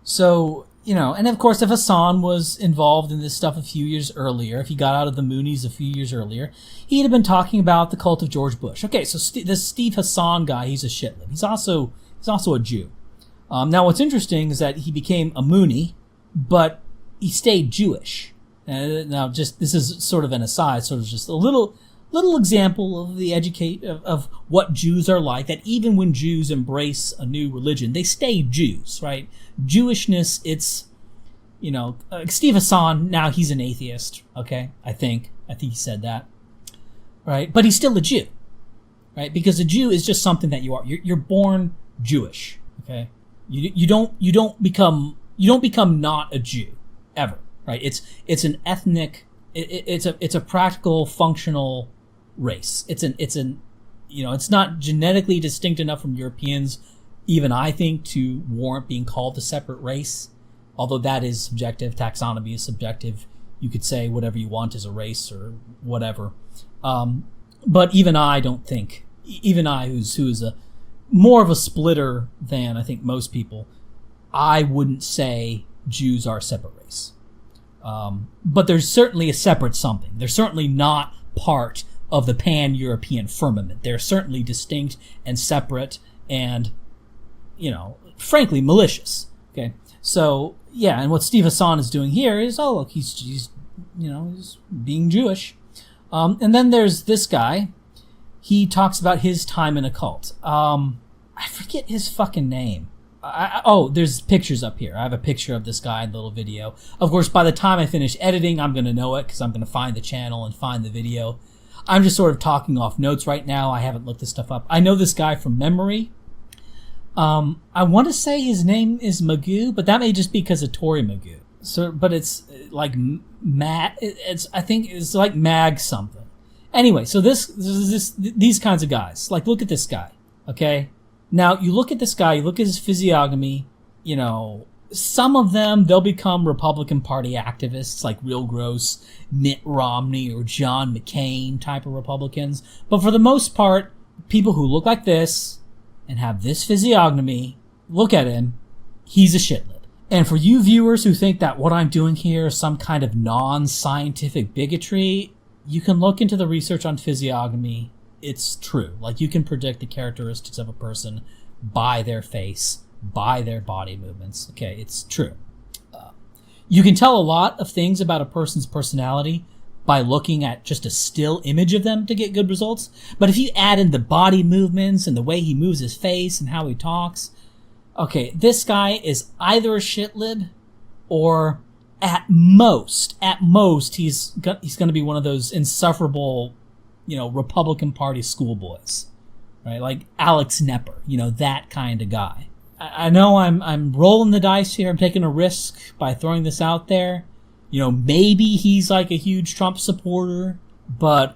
So and of course, if Hassan was involved in this stuff a few years earlier, if he got out of the Moonies a few years earlier, he'd have been talking about the cult of George Bush. Okay, so this Steve Hassan guy, he's a shitlib. He's also a Jew. Now, what's interesting is that he became a Moonie, but he stayed Jewish. Now, this is sort of an aside, sort of just a little example of the of what Jews are like. That even when Jews embrace a new religion, they stay Jews, right? Jewishness, it's Steve Hassan. Now he's an atheist. Okay, I think he said that, right? But he's still a Jew, right? Because a Jew is just something that you are. You're born Jewish. Okay, you don't become not a Jew ever. Right? It's an ethnic. It's a practical, functional race. It's not genetically distinct enough from Europeans, even I think, to warrant being called a separate race. Although that is subjective. Taxonomy is subjective. You could say whatever you want as a race or whatever. But even I don't think. Even I, who's a more of a splitter than I think most people, I wouldn't say Jews are a separate race. But there's certainly a separate something. They're certainly not part of the pan-European firmament. They're certainly distinct and separate and, frankly, malicious. Okay? So, yeah, and what Steve Hassan is doing here is, oh, look, he's being Jewish. And then there's this guy. He talks about his time in a cult. I forget his fucking name. There's pictures up here. I have a picture of this guy in the little video. Of course, by the time I finish editing, I'm going to know it because I'm going to find the channel and find the video. I'm just sort of talking off notes right now. I haven't looked this stuff up. I know this guy from memory. I want to say his name is Magoo, but that may just be because of Tori Magoo. So, but it's like I think it's like Mag something. Anyway, so these kinds of guys. Like, look at this guy. Okay. Now, you look at this guy, you look at his physiognomy, some of them, they'll become Republican Party activists, like real gross Mitt Romney or John McCain type of Republicans. But for the most part, people who look like this and have this physiognomy, look at him, he's a shitlib. And for you viewers who think that what I'm doing here is some kind of non-scientific bigotry, you can look into the research on physiognomy. It's true. Like, you can predict the characteristics of a person by their face, by their body movements. Okay, it's true. You can tell a lot of things about a person's personality by looking at just a still image of them to get good results. But if you add in the body movements and the way he moves his face and how he talks, okay, this guy is either a shitlib or at most he's going to be one of those insufferable Republican Party schoolboys, right? Like Alex Nepper, that kind of guy. I know I'm rolling the dice here. I'm taking a risk by throwing this out there. Maybe he's like a huge Trump supporter, but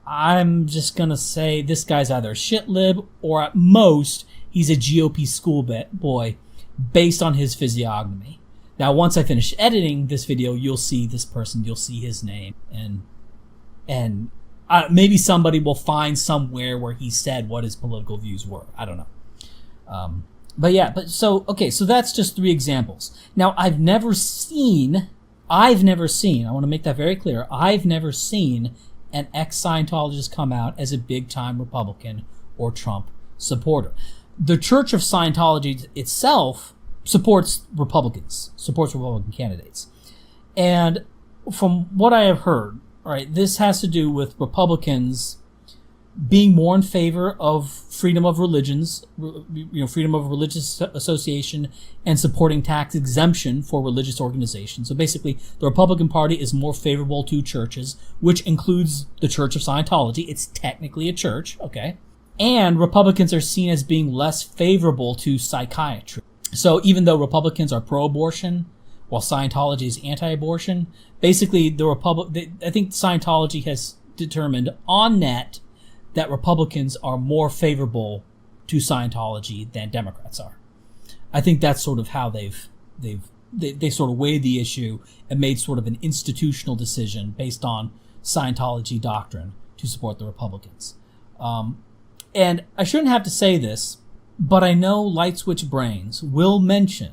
I'm just gonna say this guy's either a shitlib or at most he's a GOP schoolboy based on his physiognomy. Now, once I finish editing this video, you'll see this person, you'll see his name, and maybe somebody will find somewhere where he said what his political views were. I don't know. So that's just 3 examples. Now, I've never seen, I want to make that very clear, I've never seen an ex-Scientologist come out as a big-time Republican or Trump supporter. The Church of Scientology itself supports Republican candidates. And from what I have heard, right, this has to do with Republicans being more in favor of freedom of religions, freedom of religious association, and supporting tax exemption for religious organizations. So basically, the Republican Party is more favorable to churches, which includes the Church of Scientology. It's technically a church, okay? And Republicans are seen as being less favorable to psychiatry. So even though Republicans are pro-abortion, while Scientology is anti-abortion, basically I think Scientology has determined on net that Republicans are more favorable to Scientology than Democrats are. I think that's sort of how they sort of weighed the issue and made sort of an institutional decision based on Scientology doctrine to support the Republicans. And I shouldn't have to say this, but I know Light Switch Brains will mention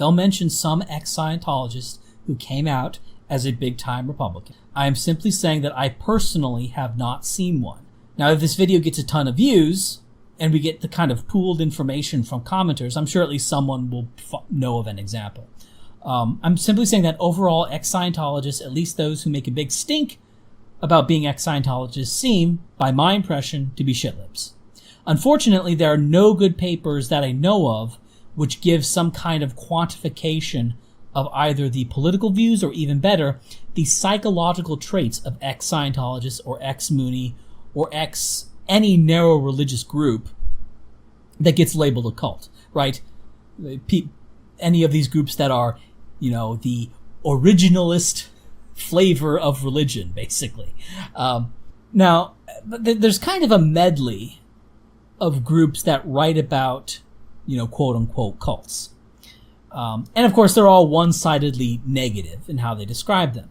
they'll mention some ex-Scientologists who came out as a big-time Republican. I am simply saying that I personally have not seen one. Now, if this video gets a ton of views, and we get the kind of pooled information from commenters, I'm sure at least someone will know of an example. I'm simply saying that overall, ex-Scientologists, at least those who make a big stink about being ex-Scientologists, seem, by my impression, to be shitlibs. Unfortunately, there are no good papers that I know of which give some kind of quantification of either the political views or, even better, the psychological traits of ex-Scientologists or ex-Mooney or any narrow religious group that gets labeled a cult, right? Any of these groups that are, the originalist flavor of religion, basically. Now, there's kind of a medley of groups that write about, quote-unquote cults. And of course, they're all one-sidedly negative in how they describe them.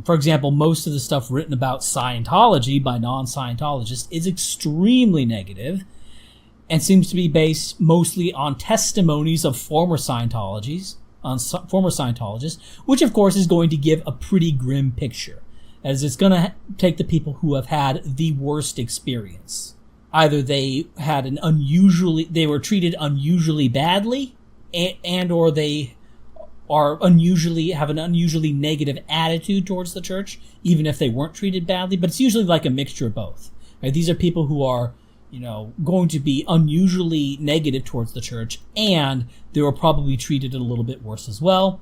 For example, most of the stuff written about Scientology by non-Scientologists is extremely negative and seems to be based mostly on testimonies of former Scientologists, which of course is going to give a pretty grim picture, as it's going to take the people who have had the worst experience. Either they had they were treated unusually badly, and or they have an unusually negative attitude towards the church, even if they weren't treated badly. But it's usually like a mixture of both. Right? These are people who are, going to be unusually negative towards the church, and they were probably treated a little bit worse as well.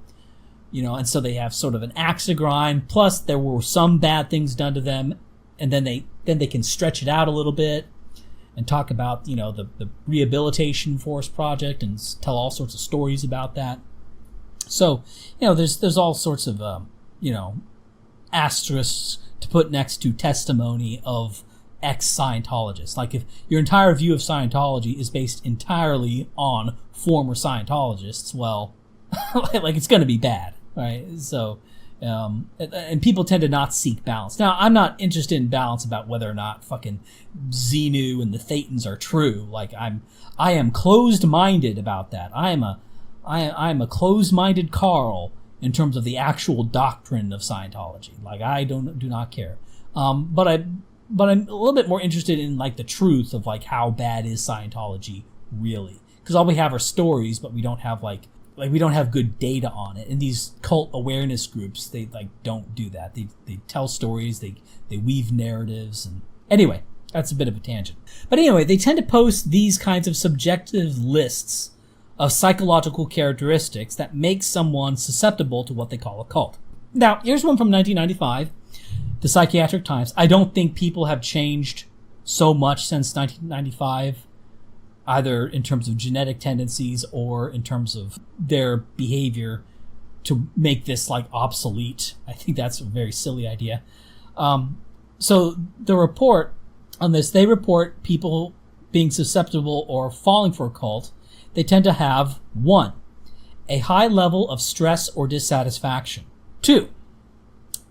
And so they have sort of an axe to grind. Plus, there were some bad things done to them, and then they can stretch it out a little bit and talk about, the Rehabilitation Force Project and tell all sorts of stories about that. So, there's all sorts of, asterisks to put next to testimony of ex-Scientologists. Like, if your entire view of Scientology is based entirely on former Scientologists, well, like, it's going to be bad, right? So, and people tend to not seek balance. Now, I'm not interested in balance about whether or not fucking Xenu and the Thetans are true. Like, I am closed-minded about that. I am a closed-minded Carl in terms of the actual doctrine of Scientology. Like, I do not care. But I'm a little bit more interested in, like, the truth of, like, how bad is Scientology really? Because all we have are stories, but we don't have we don't have good data on it. And these cult awareness groups, they don't do that. They tell stories, they weave narratives, and anyway, that's a bit of a tangent. But anyway, they tend to post these kinds of subjective lists of psychological characteristics that make someone susceptible to what they call a cult. Now, here's one from 1995, the Psychiatric Times. I don't think people have changed so much since 1995, either in terms of genetic tendencies or in terms of their behavior, to make this, like, obsolete. I think that's a very silly idea. So the report on this, they report people being susceptible or falling for a cult. They tend to have 1, a high level of stress or dissatisfaction. 2,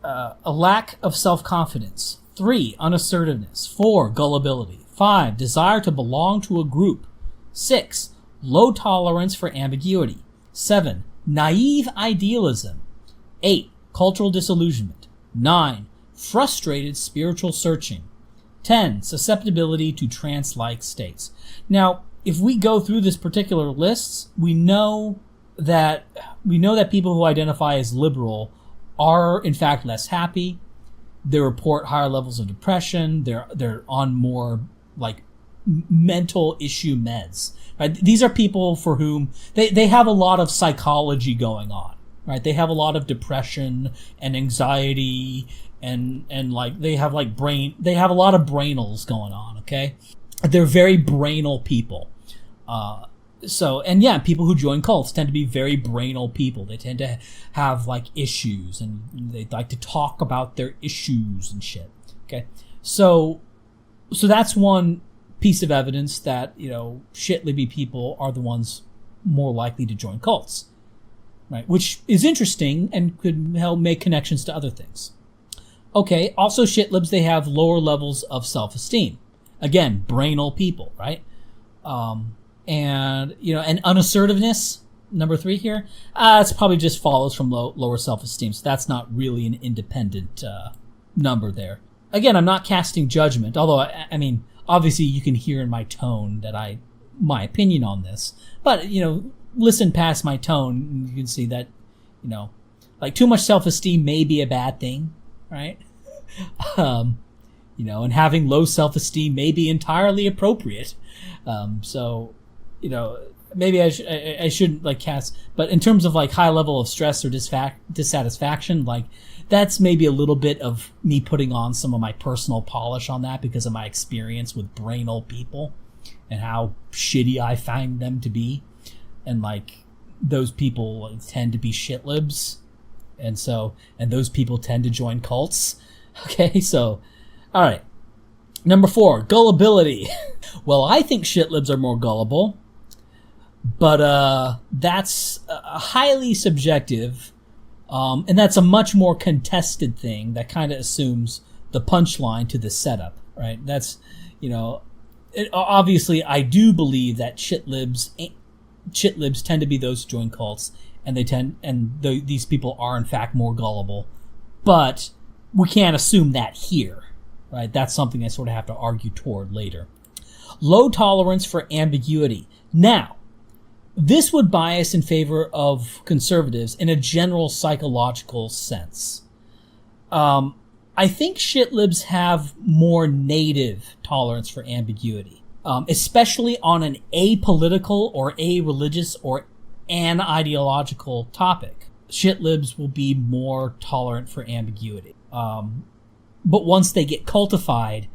a lack of self-confidence. 3, unassertiveness. 4, gullibility. 5, desire to belong to a group. 6, low tolerance for ambiguity. 7, naive idealism. 8, cultural disillusionment. 9, frustrated spiritual searching. 10, susceptibility to trance-like states. Now, if we go through this particular lists, we know that people who identify as liberal are in fact less happy. They report higher levels of depression. They're on more, like, mental issue meds. Right? These are people for whom they have a lot of psychology going on. Right? They have a lot of depression and anxiety and like they have a lot of brainals going on. Okay, they're very brainal people. People who join cults tend to be very brainal people. They tend to have, like, issues, and they like to talk about their issues and shit. Okay, so that's one piece of evidence that, shit-libby people are the ones more likely to join cults, right? Which is interesting and could help make connections to other things. Okay, also shit-libs, they have lower levels of self-esteem. Again, brainal people, right? And unassertiveness, number 3 here, it's probably just follows from lower self-esteem. So that's not really an independent number there. Again, I'm not casting judgment, although, I mean, obviously you can hear in my tone that my opinion on this. But, listen past my tone, and you can see that, like too much self-esteem may be a bad thing, right? And having low self-esteem may be entirely appropriate. So, maybe I shouldn't like cast, but in terms of like high level of stress or dissatisfaction, like that's maybe a little bit of me putting on some of my personal polish on that because of my experience with brain old people and how shitty I find them to be. And like those people tend to be shit libs. And those people tend to join cults. Okay, so, all right. Number 4, gullibility. Well, I think shit libs are more gullible, but that's highly subjective, and that's a much more contested thing that kind of assumes the punchline to the setup, right? That's, obviously I do believe that shit libs tend to be those who join cults, and these people are in fact more gullible, but we can't assume that here, right? That's something I sort of have to argue toward later. Low tolerance for ambiguity. Now, this would bias in favor of conservatives in a general psychological sense. I think shit libs have more native tolerance for ambiguity, especially on an apolitical or a-religious or an ideological topic. Shit libs will be more tolerant for ambiguity. But once they get cultified,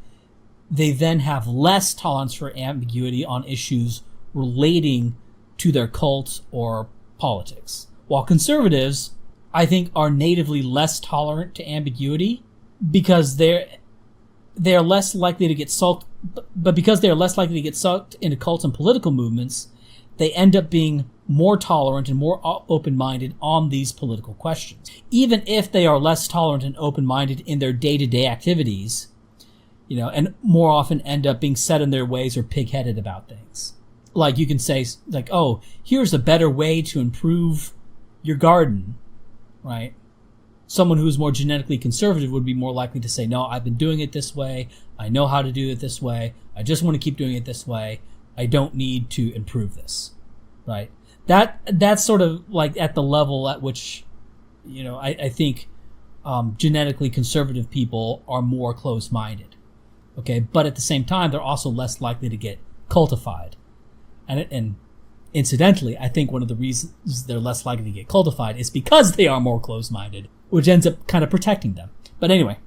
they then have less tolerance for ambiguity on issues relating to their cult or politics. While conservatives, I think, are natively less tolerant to ambiguity because they're less likely to get sucked, but because they're less likely to get sucked into cults and political movements, they end up being more tolerant and more open-minded on these political questions. Even if they are less tolerant and open-minded in their day-to-day activities, and more often end up being set in their ways or pig-headed about things. Like you can say, like, oh, here's a better way to improve your garden, right? Someone who's more genetically conservative would be more likely to say, no, I've been doing it this way. I know how to do it this way. I just want to keep doing it this way. I don't need to improve this, right? That's sort of like at the level at which, I think genetically conservative people are more closed-minded, okay? But at the same time, they're also less likely to get cultified. And incidentally, I think one of the reasons they're less likely to get cultified is because they are more closed-minded, which ends up kind of protecting them. But anyway,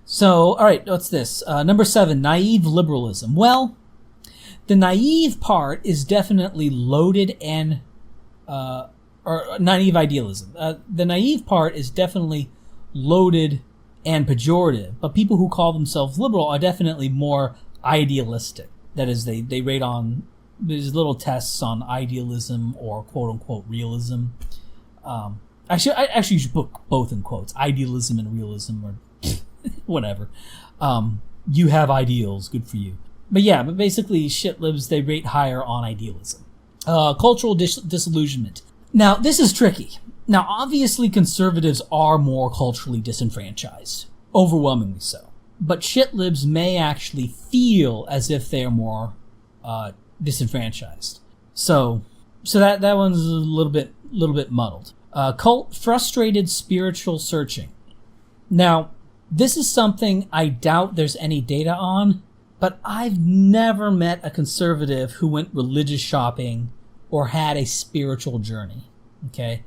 so, all right, what's this? Number 7, naive liberalism. Well, the naive part is definitely loaded and, or naive idealism. The naive part is definitely loaded and pejorative, but people who call themselves liberal are definitely more idealistic. That is, they rate on these little tests on idealism or quote unquote realism. I actually should put both in quotes, idealism and realism or whatever. You have ideals, good for you. But basically shit libs, they rate higher on idealism. Cultural disillusionment. Now, this is tricky. Now, obviously conservatives are more culturally disenfranchised, overwhelmingly so. But shit libs may actually feel as if they are more disenfranchised. So that one's a little bit muddled. Frustrated spiritual searching. Now, this is something I doubt there's any data on, but I've never met a conservative who went religious shopping or had a spiritual journey. Okay?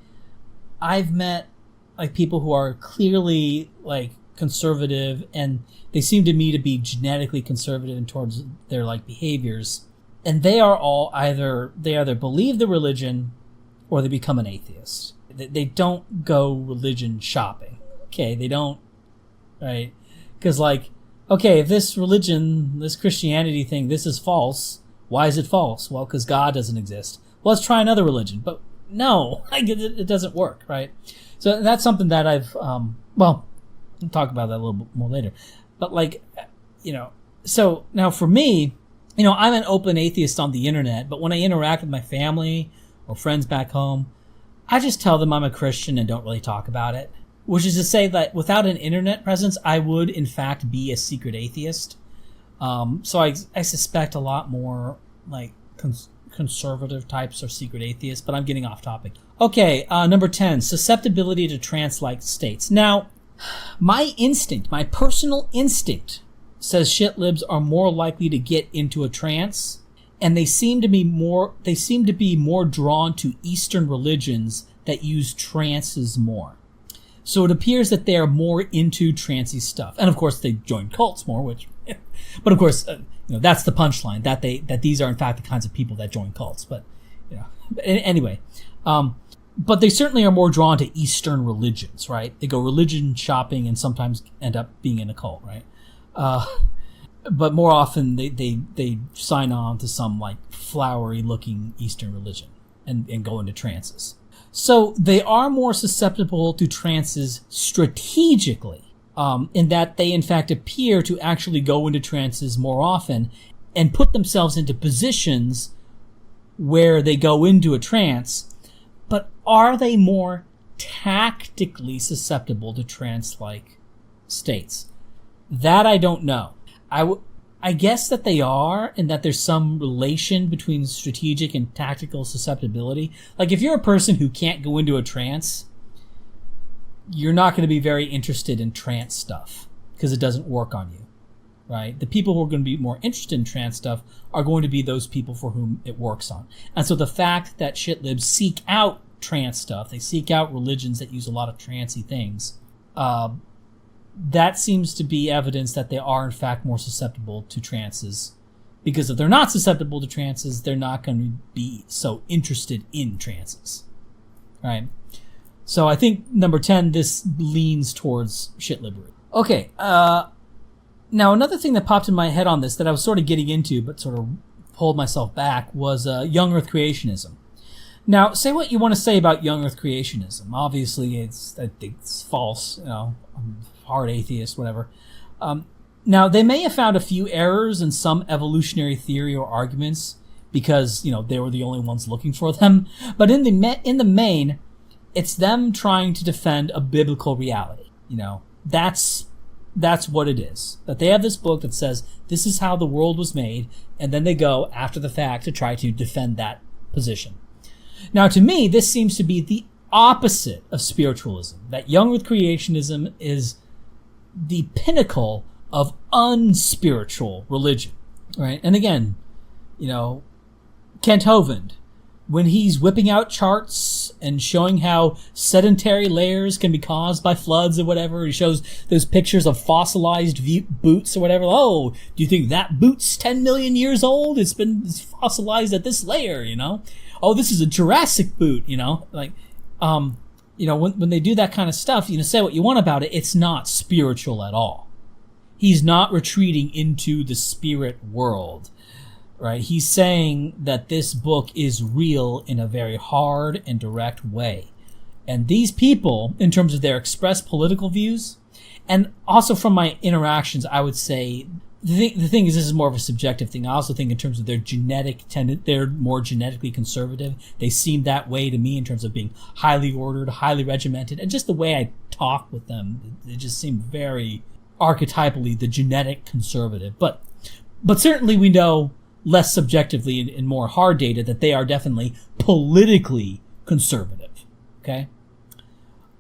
I've met like people who are clearly like conservative, and they seem to me to be genetically conservative in towards their like behaviors, and they are all either believe the religion or they become an atheist. They don't go religion shopping. Okay, they don't, right? Because like, okay, if this religion, this Christianity thing, this is false, why is it false? Well, because God doesn't exist. Well, let's try another religion. But no, it doesn't work, right? So that's something that I've, we'll talk about that a little bit more later. But like, so now for me, I'm an open atheist on the internet, but when I interact with my family or friends back home, I just tell them I'm a Christian and don't really talk about it. Which is to say that without an internet presence, I would, in fact, be a secret atheist. So I suspect a lot more like conservative types are secret atheists, but I'm getting off topic. Okay, number 10, susceptibility to trance-like states. Now, my personal instinct, says shitlibs are more likely to get into a trance, and they seem to be more drawn to Eastern religions that use trances more. So it appears that they are more into trancey stuff, and of course they join cults more. But of course, that's the punchline, that these are in fact the kinds of people that join cults. But anyway, but they certainly are more drawn to Eastern religions, right? They go religion shopping and sometimes end up being in a cult, right? But more often they sign on to some like flowery looking Eastern religion and go into trances. So they are more susceptible to trances strategically, in that they in fact appear to actually go into trances more often and put themselves into positions where they go into a trance. But are they more tactically susceptible to trance-like states? That I don't know. I guess that they are, and that there's some relation between strategic and tactical susceptibility. Like, if you're a person who can't go into a trance, you're not going to be very interested in trance stuff because it doesn't work on you, right? The people who are going to be more interested in trance stuff are going to be those people for whom it works on. And so the fact that shitlibs seek out trance stuff, they seek out religions that use a lot of trancey things, that seems to be evidence that they are in fact more susceptible to trances, because if they're not susceptible to trances, they're not going to be so interested in trances, right? So I think number 10, this leans towards shitlibbery. Okay, now another thing that popped in my head on this that I was sort of getting into but sort of pulled myself back was young earth creationism. Now, say what you want to say about young earth creationism. Obviously, I think it's false, I'm a hard atheist, whatever. Now, they may have found a few errors in some evolutionary theory or arguments because, they were the only ones looking for them. But in the main, it's them trying to defend a biblical reality. That's what it is. That they have this book that says this is how the world was made, and then they go after the fact to try to defend that position. Now, to me, this seems to be the opposite of spiritualism. That young earth creationism is the pinnacle of unspiritual religion, right? And again, Kent Hovind, when he's whipping out charts and showing how sedentary layers can be caused by floods or whatever, he shows those pictures of fossilized boots or whatever. Oh, do you think that boot's 10 million years old? It's fossilized at this layer, Oh, this is a Jurassic boot, when they do that kind of stuff, say what you want about it, it's not spiritual at all. He's not retreating into the spirit world, right? He's saying that this book is real in a very hard and direct way. And these people, in terms of their expressed political views, and also from my interactions, I would say the thing is, this is more of a subjective thing. I also think in terms of their they're more genetically conservative. They seem that way to me in terms of being highly ordered, highly regimented, and just the way I talk with them, they just seem very archetypally the genetic conservative. But certainly we know less subjectively and more hard data that they are definitely politically conservative. Okay?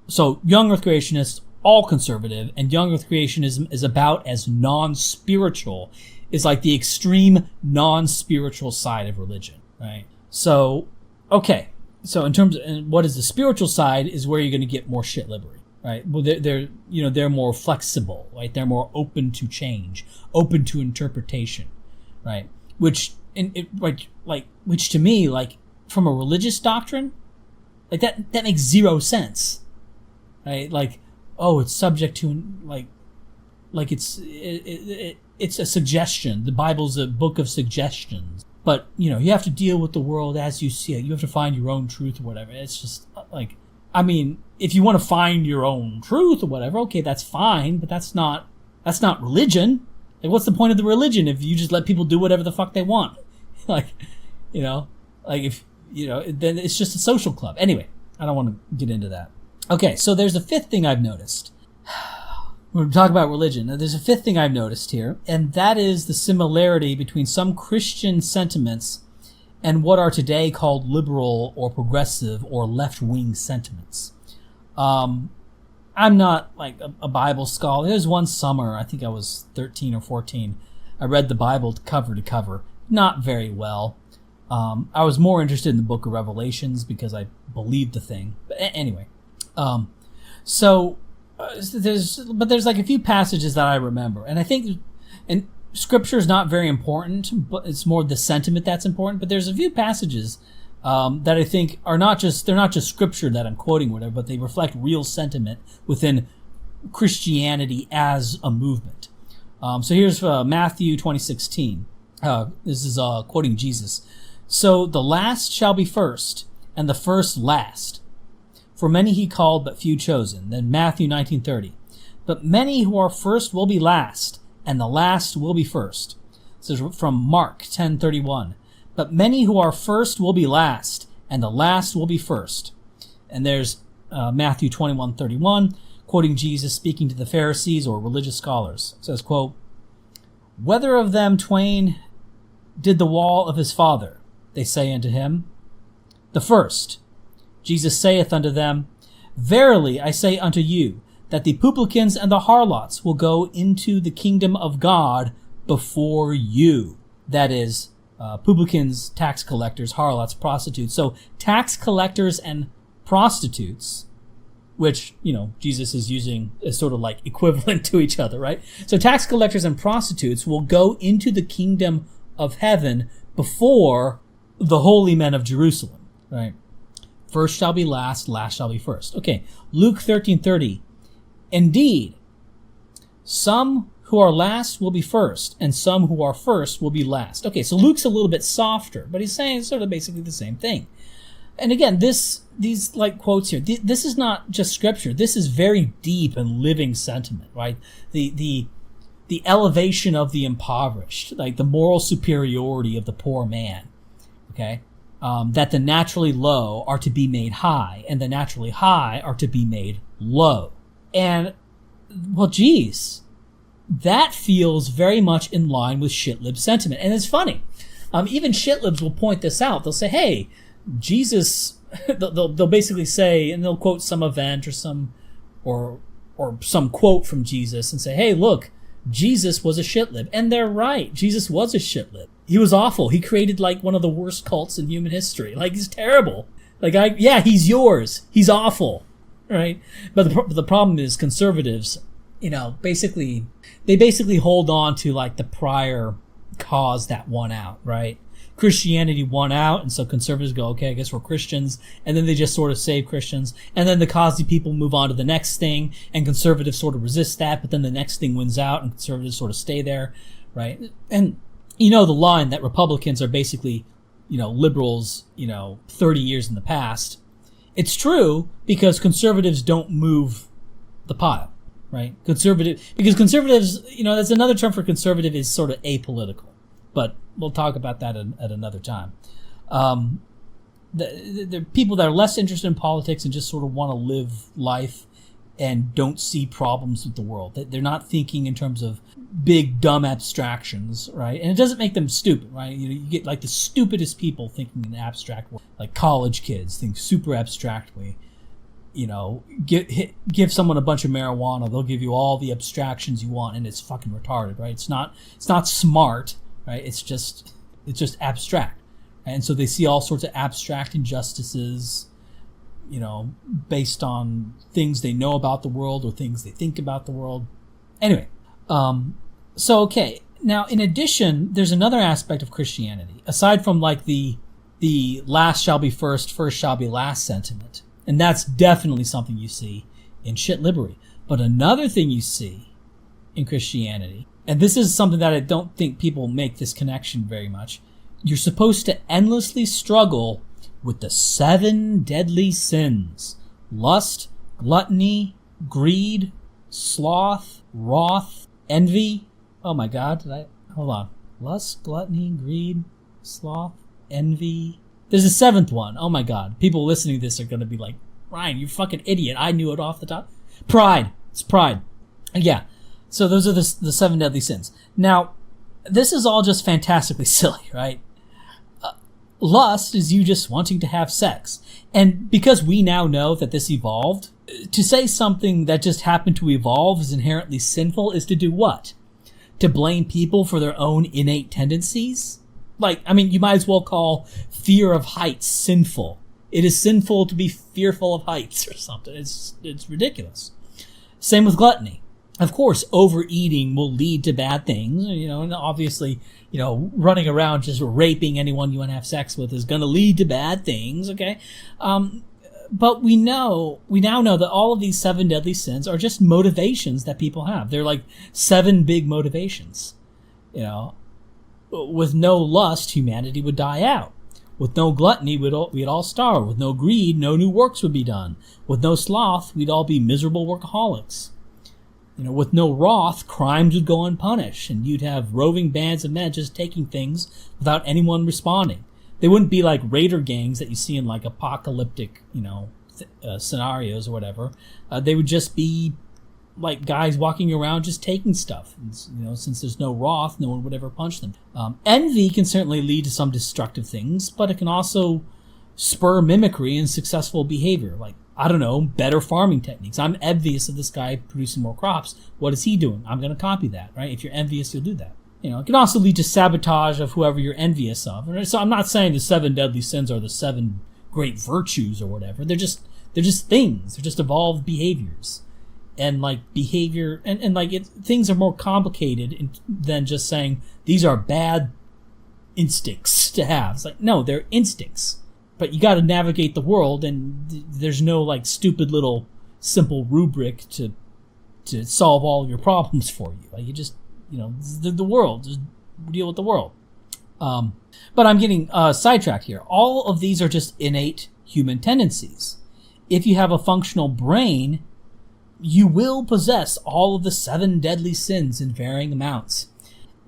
So young earth creationists, all conservative, and young earth creationism is about as non-spiritual, is like the extreme non-spiritual side of religion, right? So, okay. So in terms of what is the spiritual side is where you're going to get more shitlibbery, right? Well, they're more flexible, right? They're more open to change, open to interpretation, right? Which to me, like from a religious doctrine, like that makes zero sense, right? Like, oh, it's subject to it's a suggestion. The Bible's a book of suggestions, but you have to deal with the world as you see it. You have to find your own truth or whatever. It's just like, I mean, if you want to find your own truth or whatever, okay, that's fine, but that's not religion. Like, what's the point of the religion if you just let people do whatever the fuck they want? Like, like if then it's just a social club. Anyway, I don't want to get into that. Okay, so there's a fifth thing I've noticed. We're talking about religion. Now, there's a fifth thing I've noticed here, and that is the similarity between some Christian sentiments and what are today called liberal or progressive or left-wing sentiments. I'm not like a Bible scholar. There's one summer, I think I was 13 or 14, I read the Bible cover to cover. Not very well. I was more interested in the book of Revelations because I believed the thing. But anyway, there's like a few passages that I remember, and I think, and Scripture is not very important, but it's more the sentiment that's important. But there's a few passages that I think are they're not just Scripture that I'm quoting, whatever, but they reflect real sentiment within Christianity as a movement. So here's Matthew 20:16. This is quoting Jesus. So the last shall be first, and the first last. For many he called, but few chosen. Then Matthew 19:30. But many who are first will be last, and the last will be first. This is from Mark 10:31. But many who are first will be last, and the last will be first. And there's Matthew 21:31, quoting Jesus speaking to the Pharisees or religious scholars. It says, quote, Whether of them twain did the wall of his father? They say unto him, The first. Jesus saith unto them, Verily I say unto you, that the publicans and the harlots will go into the kingdom of God before you. That is, publicans, tax collectors, harlots, prostitutes. So tax collectors and prostitutes, which, Jesus is using as sort of like equivalent to each other, right? So tax collectors and prostitutes will go into the kingdom of heaven before the holy men of Jerusalem, right? First shall be last, last shall be first. Okay, Luke 13:30. Indeed, some who are last will be first, and some who are first will be last. Okay, so Luke's a little bit softer, but he's saying sort of basically the same thing. And again, these like quotes here, this is not just Scripture. This is very deep and living sentiment, right? The elevation of the impoverished, like the moral superiority of the poor man, okay? That the naturally low are to be made high, and the naturally high are to be made low. And, well, geez, that feels very much in line with shitlib sentiment. And it's funny. Even shitlibs will point this out. They'll say, hey, Jesus, they'll basically say, and they'll quote some event or some quote from Jesus and say, hey, look, Jesus was a shitlib. And they're right. Jesus was a shitlib. He was awful. He created like one of the worst cults in human history. Like, he's terrible. Like, he's yours. He's awful. Right? But the problem is conservatives, basically hold on to like the prior cause that won out, right? Christianity won out, and so conservatives go, okay, I guess we're Christians, and then they just sort of save Christians, and then the Causiness people move on to the next thing, and conservatives sort of resist that, but then the next thing wins out, and conservatives sort of stay there, right? And the line that Republicans are basically, liberals, 30 years in the past. It's true because conservatives don't move the pile, right? Because conservatives, that's another term for conservative, is sort of apolitical. But we'll talk about that at another time. The people that are less interested in politics and just sort of want to live life and don't see problems with the world. They're not thinking in terms of big, dumb abstractions, right? And it doesn't make them stupid, right? You get like the stupidest people thinking in abstract, like college kids think super abstractly. Give someone a bunch of marijuana, they'll give you all the abstractions you want, and it's fucking retarded, right? It's not smart, right? It's just abstract. And so they see all sorts of abstract injustices, based on things they know about the world or things they think about the world. Anyway, okay. Now, in addition, there's another aspect of Christianity, aside from like the last shall be first, first shall be last sentiment. And that's definitely something you see in shitlibbery. But another thing you see in Christianity, and this is something that I don't think people make this connection very much, you're supposed to endlessly struggle with the 7 deadly sins: lust, gluttony, greed, sloth, wrath, envy. Oh my God, hold on. Lust, gluttony, greed, sloth, envy. There's a seventh one. Oh my God. People listening to this are going to be like, Ryan, you fucking idiot. I knew it off the top. Pride. It's pride. Yeah. So those are the seven deadly sins. Now, this is all just fantastically silly, right? Lust is you just wanting to have sex. And because we now know that this evolved, to say something that just happened to evolve is inherently sinful is to do what? To blame people for their own innate tendencies? Like, I mean, you might as well call fear of heights sinful. It is sinful to be fearful of heights or something. It's ridiculous. Same with gluttony. Of course, overeating will lead to bad things, and obviously, running around just raping anyone you want to have sex with is going to lead to bad things, okay? But we now know that all of these seven deadly sins are just motivations that people have. They're like seven big motivations. With no lust, humanity would die out. With no gluttony, we'd all starve. With no greed, no new works would be done. With no sloth, we'd all be miserable workaholics. With no wrath, crimes would go unpunished, and you'd have roving bands of men just taking things without anyone responding. They wouldn't be like raider gangs that you see in like apocalyptic, scenarios or whatever. They would just be like guys walking around just taking stuff. And, since there's no wrath, no one would ever punch them. Envy can certainly lead to some destructive things, but it can also spur mimicry and successful behavior. Like, I don't know, better farming techniques. I'm envious of this guy producing more crops. What is he doing? I'm going to copy that, right? If you're envious, you'll do that. It can also lead to sabotage of whoever you're envious of. So I'm not saying the seven deadly sins are the seven great virtues or whatever. They're just things. They're just evolved behaviors. And like behavior and like things are more complicated than just saying these are bad instincts to have. It's like, no, they're instincts. But you got to navigate the world, and there's no like stupid little simple rubric to solve all of your problems for you. Like you just, the world, just deal with the world. But I'm getting sidetracked here. All of these are just innate human tendencies. If you have a functional brain, you will possess all of the seven deadly sins in varying amounts.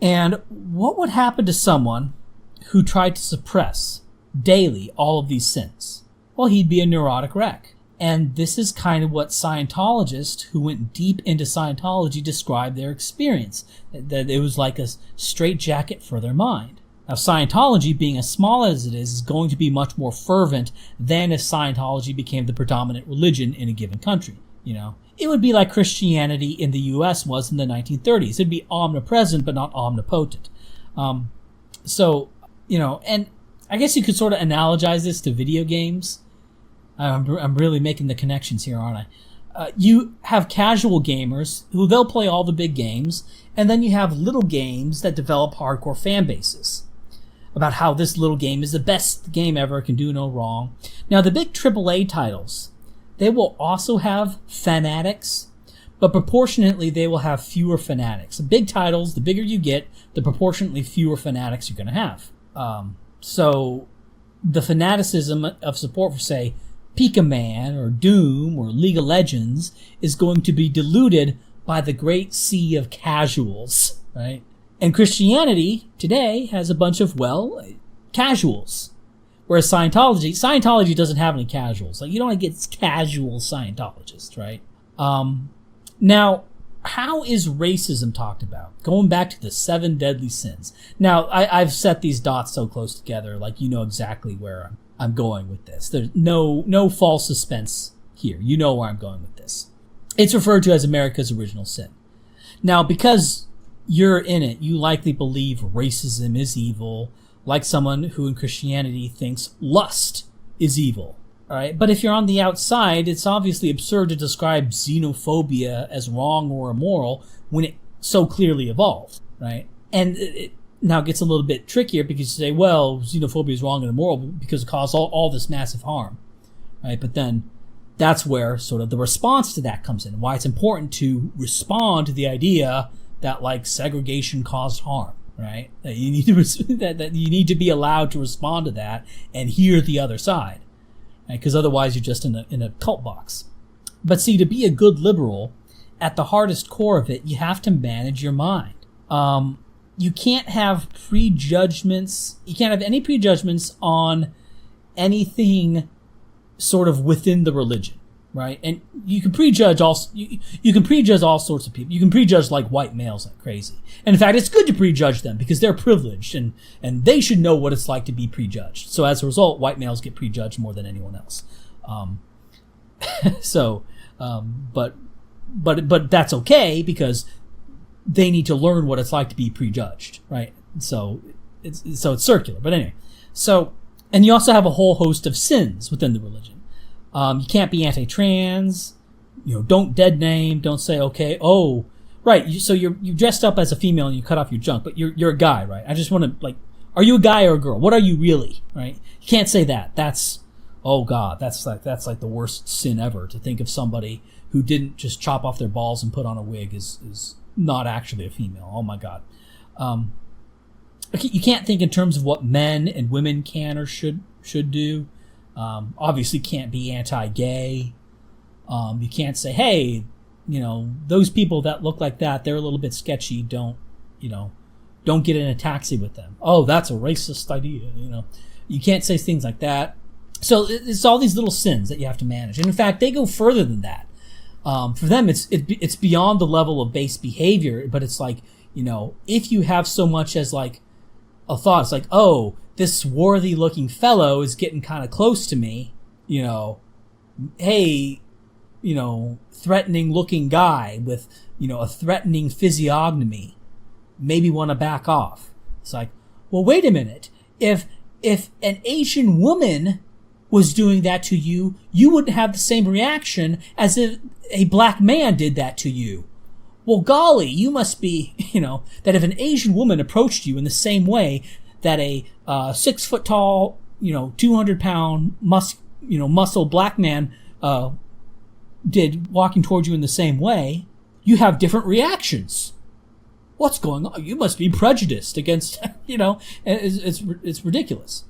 And what would happen to someone who tried to suppress daily all of these sins? Well, he'd be a neurotic wreck. And this is kind of what Scientologists who went deep into Scientology described their experience, that it was like a straitjacket for their mind. Now, Scientology, being as small as it is going to be much more fervent than if Scientology became the predominant religion in a given country. It would be like Christianity in the U.S. was in the 1930s. It'd be omnipresent, but not omnipotent. And I guess you could sort of analogize this to video games. I'm really making the connections here, aren't I? You have casual gamers who they'll play all the big games, and then you have little games that develop hardcore fan bases about how this little game is the best game ever, can do no wrong. Now, the big AAA titles, they will also have fanatics, but proportionately they will have fewer fanatics. The big titles, the bigger you get, the proportionately fewer fanatics you're going to have. So the fanaticism of support for, say, Pika Man or Doom or League of Legends is going to be diluted by the great sea of casuals, right? And Christianity today has a bunch of, casuals. Whereas Scientology doesn't have any casuals. Like, you don't get casual Scientologists, right? Now, how is racism talked about? Going back to the seven deadly sins. Now, I've set these dots so close together, like you know exactly where I'm going with this. There's no false suspense here. You know where I'm going with this. It's referred to as America's original sin. Now, because you're in it, you likely believe racism is evil, like someone who in Christianity thinks lust is evil. All right, but if you're on the outside, it's obviously absurd to describe xenophobia as wrong or immoral when it so clearly evolved, right? And it now gets a little bit trickier because you say, well, xenophobia is wrong and immoral because it caused all this massive harm, right? But then that's where sort of the response to that comes in, why it's important to respond to the idea that like segregation caused harm, right? That you need to that you need to be allowed to respond to that and hear the other side. Because otherwise you're just in a cult box. But see, to be a good liberal, at the hardest core of it, you have to manage your mind. You can't have prejudgments. You can't have any prejudgments on anything sort of within the religion, right? And you can prejudge you can prejudge all sorts of people. You can prejudge like white males like crazy. And in fact, it's good to prejudge them because they're privileged and they should know what it's like to be prejudged. So as a result, white males get prejudged more than anyone else. But that's okay because they need to learn what it's like to be prejudged, right? So it's circular. But anyway, and you also have a whole host of sins within the religion. You can't be anti-trans. Don't dead name. Don't say okay. Oh, right. So you dressed up as a female and you cut off your junk, but you're a guy, right? I just want to are you a guy or a girl? What are you really, right? You can't say that. That's, oh God, that's like the worst sin ever, to think of somebody who didn't just chop off their balls and put on a wig is not actually a female. Oh my God. You can't think in terms of what men and women can or should do. Obviously can't be anti-gay. You can't say, hey, those people that look like that, they're a little bit sketchy. Don't get in a taxi with them. Oh, that's a racist idea. You can't say things like that. So it's all these little sins that you have to manage. And in fact, they go further than that. For them, it's beyond the level of base behavior, but it's like, if you have so much as like a thought, it's like, oh, this swarthy looking fellow is getting kind of close to me, hey, threatening looking guy with, a threatening physiognomy, maybe want to back off. It's like, well, wait a minute. If an Asian woman was doing that to you, you wouldn't have the same reaction as if a black man did that to you. Well, golly, you must be, that if an Asian woman approached you in the same way that a 6 foot tall, 200 pound muscle black man did walking towards you in the same way, you have different reactions. What's going on? You must be prejudiced against, it's ridiculous.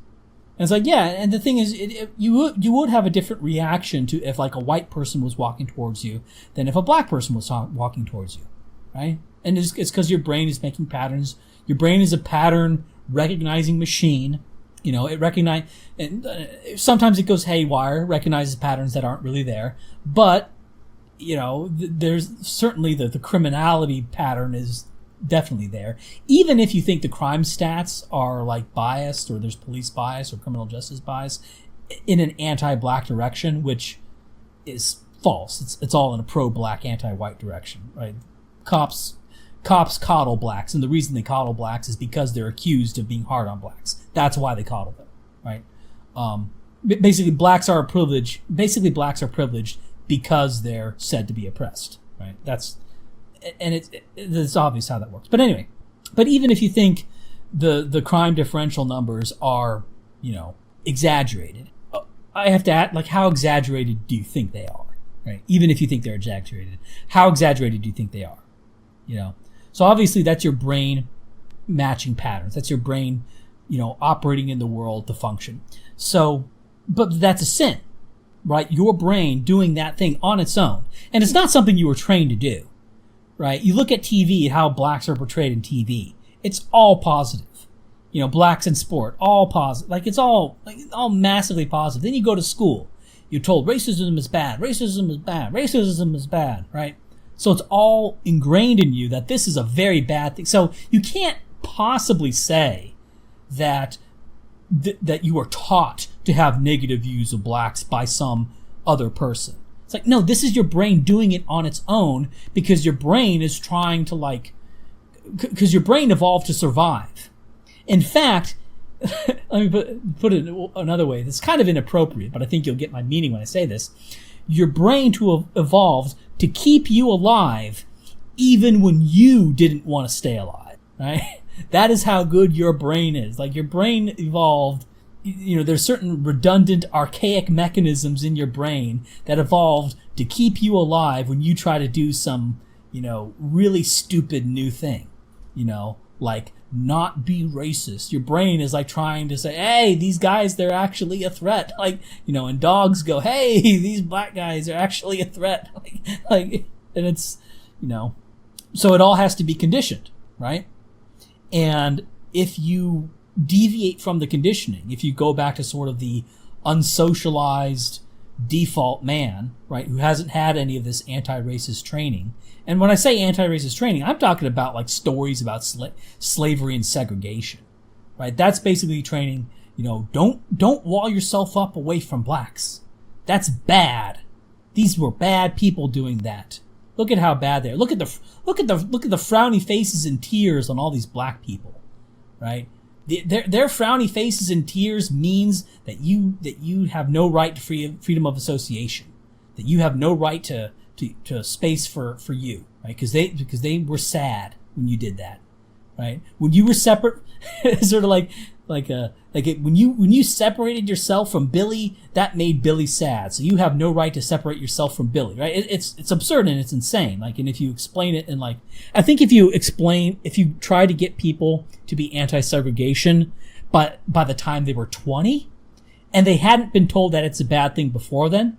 And it's like, yeah, and the thing is, you would have a different reaction to if like a white person was walking towards you than if a black person was walking towards you, right? And it's because your brain is making patterns. Your brain is a pattern recognizing machine. It sometimes it goes haywire, recognizes patterns that aren't really there. But, there's certainly the criminality pattern is definitely there. Even if you think the crime stats are like biased, or there's police bias or criminal justice bias in an anti-black direction, which is false. It's all in a pro-black, anti-white direction, right? Cops coddle blacks, and the reason they coddle blacks is because they're accused of being hard on blacks. That's why they coddle them, right? Basically, blacks are privileged because they're said to be oppressed, right? It's obvious how that works. But anyway, even if you think the crime differential numbers are, exaggerated, I have to ask, like, how exaggerated do you think they are, right? Even if you think they're exaggerated, how exaggerated do you think they are? So obviously that's your brain matching patterns. That's your brain, operating in the world to function. So, but that's a sin, right? Your brain doing that thing on its own. And it's not something you were trained to do. Right? You look at TV, how blacks are portrayed in TV. It's all positive. Blacks in sport, all positive. Like, it's all massively positive. Then you go to school. You're told racism is bad, racism is bad, racism is bad, right? So it's all ingrained in you that this is a very bad thing. So you can't possibly say that you are taught to have negative views of blacks by some other person. It's like, no, this is your brain doing it on its own because your brain is trying to because your brain evolved to survive. In fact, let me put it another way. It's kind of inappropriate, but I think you'll get my meaning when I say this. Your brain evolved to keep you alive even when you didn't want to stay alive, right? That is how good your brain is. Like, your brain evolved. There's certain redundant, archaic mechanisms in your brain that evolved to keep you alive when you try to do some, really stupid new thing, like not be racist. Your brain is like trying to say, hey, these guys, they're actually a threat. Like, and dogs go, hey, these black guys are actually a threat. And it's, so it all has to be conditioned, right? And if you deviate from the conditioning, if you go back to sort of the unsocialized default man, right, who hasn't had any of this anti-racist training. And when I say anti-racist training, I'm talking about like stories about slavery and segregation, right? That's basically training. Don't wall yourself up away from blacks. That's bad. These were bad people doing that. Look at how bad they are. Look at the frowny faces and tears on all these black people, right? Their frowny faces and tears means that you have no right to freedom of association, that you have no right to space for you, right? Because they were sad when you did that, right? When you were separate, sort of when you separated yourself from Billy, that made Billy sad. So you have no right to separate yourself from Billy, right? It's absurd and it's insane. Like, and if you explain it, and like, I think if you try to get people to be anti-segregation, but by the time they were 20, and they hadn't been told that it's a bad thing before then,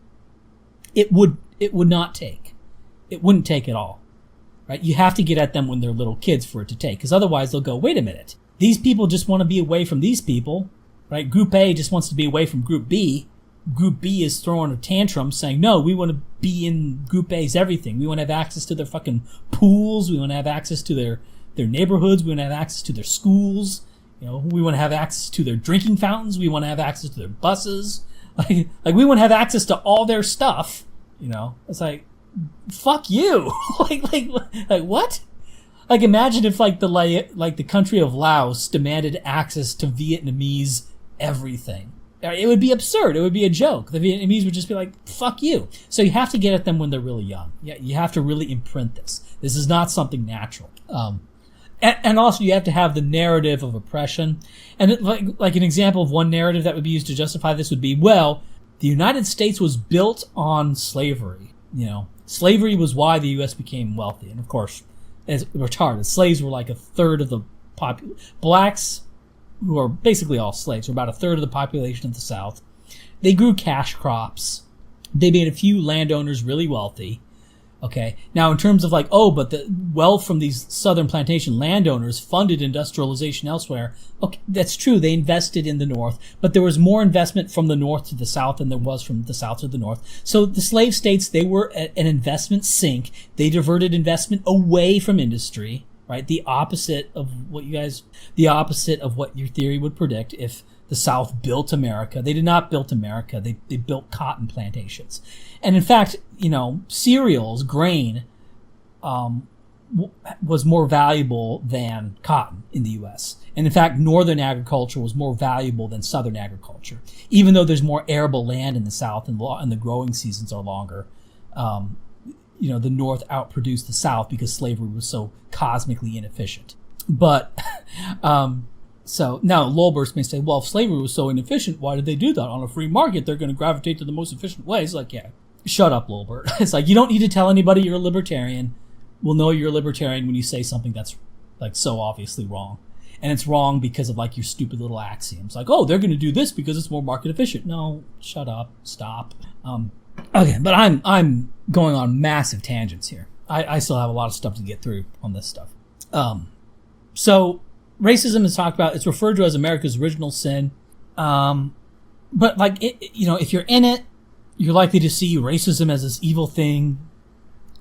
it would not take. It wouldn't take at all, right? You have to get at them when they're little kids for it to take, because otherwise they'll go, wait a minute. These people just want to be away from these people, right? Group A just wants to be away from Group B. Group B is throwing a tantrum saying, no, we want to be in Group A's everything. We want to have access to their fucking pools. We want to have access to their neighborhoods. We want to have access to their schools. We want to have access to their drinking fountains. We want to have access to their buses. Like we want to have access to all their stuff. It's like, fuck you. like what? Like, imagine if the country of Laos demanded access to Vietnamese everything. It would be absurd. It would be a joke. The Vietnamese would just be like, fuck you. So you have to get at them when they're really young. Yeah, you have to really imprint this. This is not something natural. And also you have to have the narrative of oppression. And like an example of one narrative that would be used to justify this would be, well, the United States was built on slavery. Slavery was why the U.S. became wealthy. And of course, as retarded. Slaves were like a third of the blacks, who are basically all slaves, were about a third of the population of the South. They grew cash crops. They made a few landowners really wealthy. Okay. Now, in terms of but the wealth from these southern plantation landowners funded industrialization elsewhere. Okay, that's true. They invested in the North, but there was more investment from the North to the South than there was from the South to the North. So the slave states, they were an investment sink. They diverted investment away from industry, right? The opposite of what your theory would predict if the South built America. They did not build America. They built cotton plantations. And in fact, cereals, grain, was more valuable than cotton in the U.S. And in fact, northern agriculture was more valuable than southern agriculture. Even though there's more arable land in the South and the growing seasons are longer, the North outproduced the South because slavery was so cosmically inefficient. But so now Lolberts may say, well, if slavery was so inefficient, why did they do that? On a free market, they're going to gravitate to the most efficient ways. Like, yeah, shut up, Lolbert. It's like, you don't need to tell anybody you're a libertarian. We'll know you're a libertarian when you say something that's so obviously wrong. And it's wrong because of your stupid little axioms. Like, oh, they're going to do this because it's more market efficient. No, shut up. Stop. Okay, but I'm going on massive tangents here. I still have a lot of stuff to get through on this stuff. So racism is talked about. It's referred to as America's original sin. But if you're in it, you're likely to see racism as this evil thing.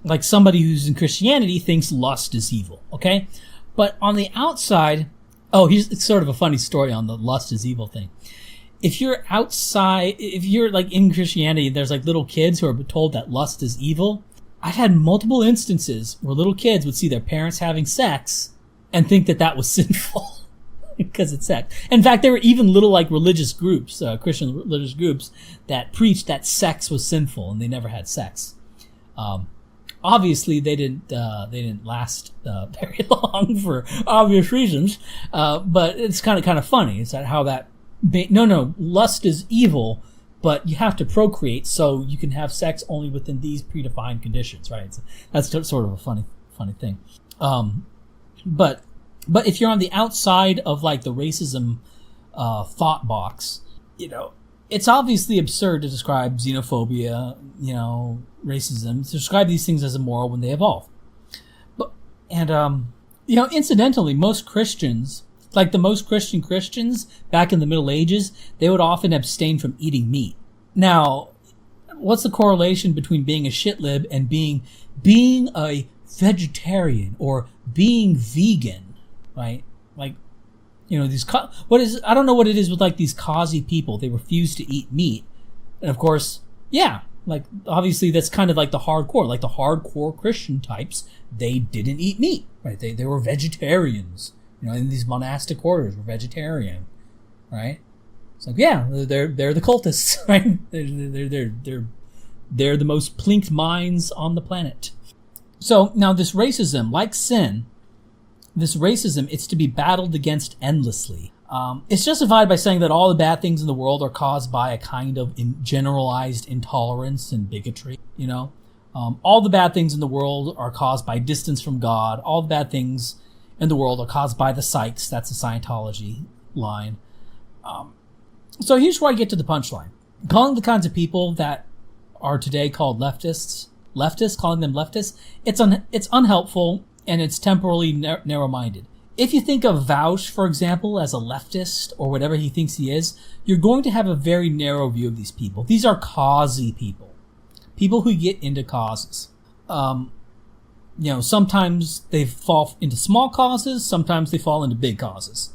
Like somebody who's in Christianity thinks lust is evil. Okay, but on the outside, it's sort of a funny story on the lust is evil thing. If you're outside, if you're in Christianity, there's little kids who are told that lust is evil. I've had multiple instances where little kids would see their parents having sex and think that was sinful because it's sex. In fact, there were even little religious groups, Christian religious groups, that preached that sex was sinful and they never had sex. Obviously, they didn't last very long for obvious reasons. But it's kind of funny. It's how that lust is evil, but you have to procreate, so you can have sex only within these predefined conditions, right? That's sort of a funny thing. But if you're on the outside of the racism thought box, it's obviously absurd to describe xenophobia, racism, to describe these things as immoral when they evolve. Incidentally, most Christians Like the most Christians back in the Middle Ages, they would often abstain from eating meat. Now, what's the correlation between being a shitlib and being a vegetarian or being vegan, right? Like, you know, I don't know what it is with like these causi people. They refuse to eat meat. And of course, yeah, like obviously that's kind of like the hardcore Christian types. They didn't eat meat, right? They were vegetarians. You know, in these monastic orders were vegetarian, right? It's like, yeah, they're the cultists, right? They're the most plinked minds on the planet. So now this racism, like sin, it's to be battled against endlessly. It's justified by saying that all the bad things in the world are caused by a kind of generalized intolerance and bigotry, you know? All the bad things in the world are caused by distance from God. All the bad things in the world are caused by the psychs. That's a Scientology line. So here's where I get to the punchline. Calling the kinds of people that are today called leftists, calling them leftists, it's unhelpful and it's temporally narrow-minded. If you think of Vaush, for example, as a leftist or whatever he thinks he is, you're going to have a very narrow view of these people. These are causey people who get into causes. You know, sometimes they fall into small causes, sometimes they fall into big causes.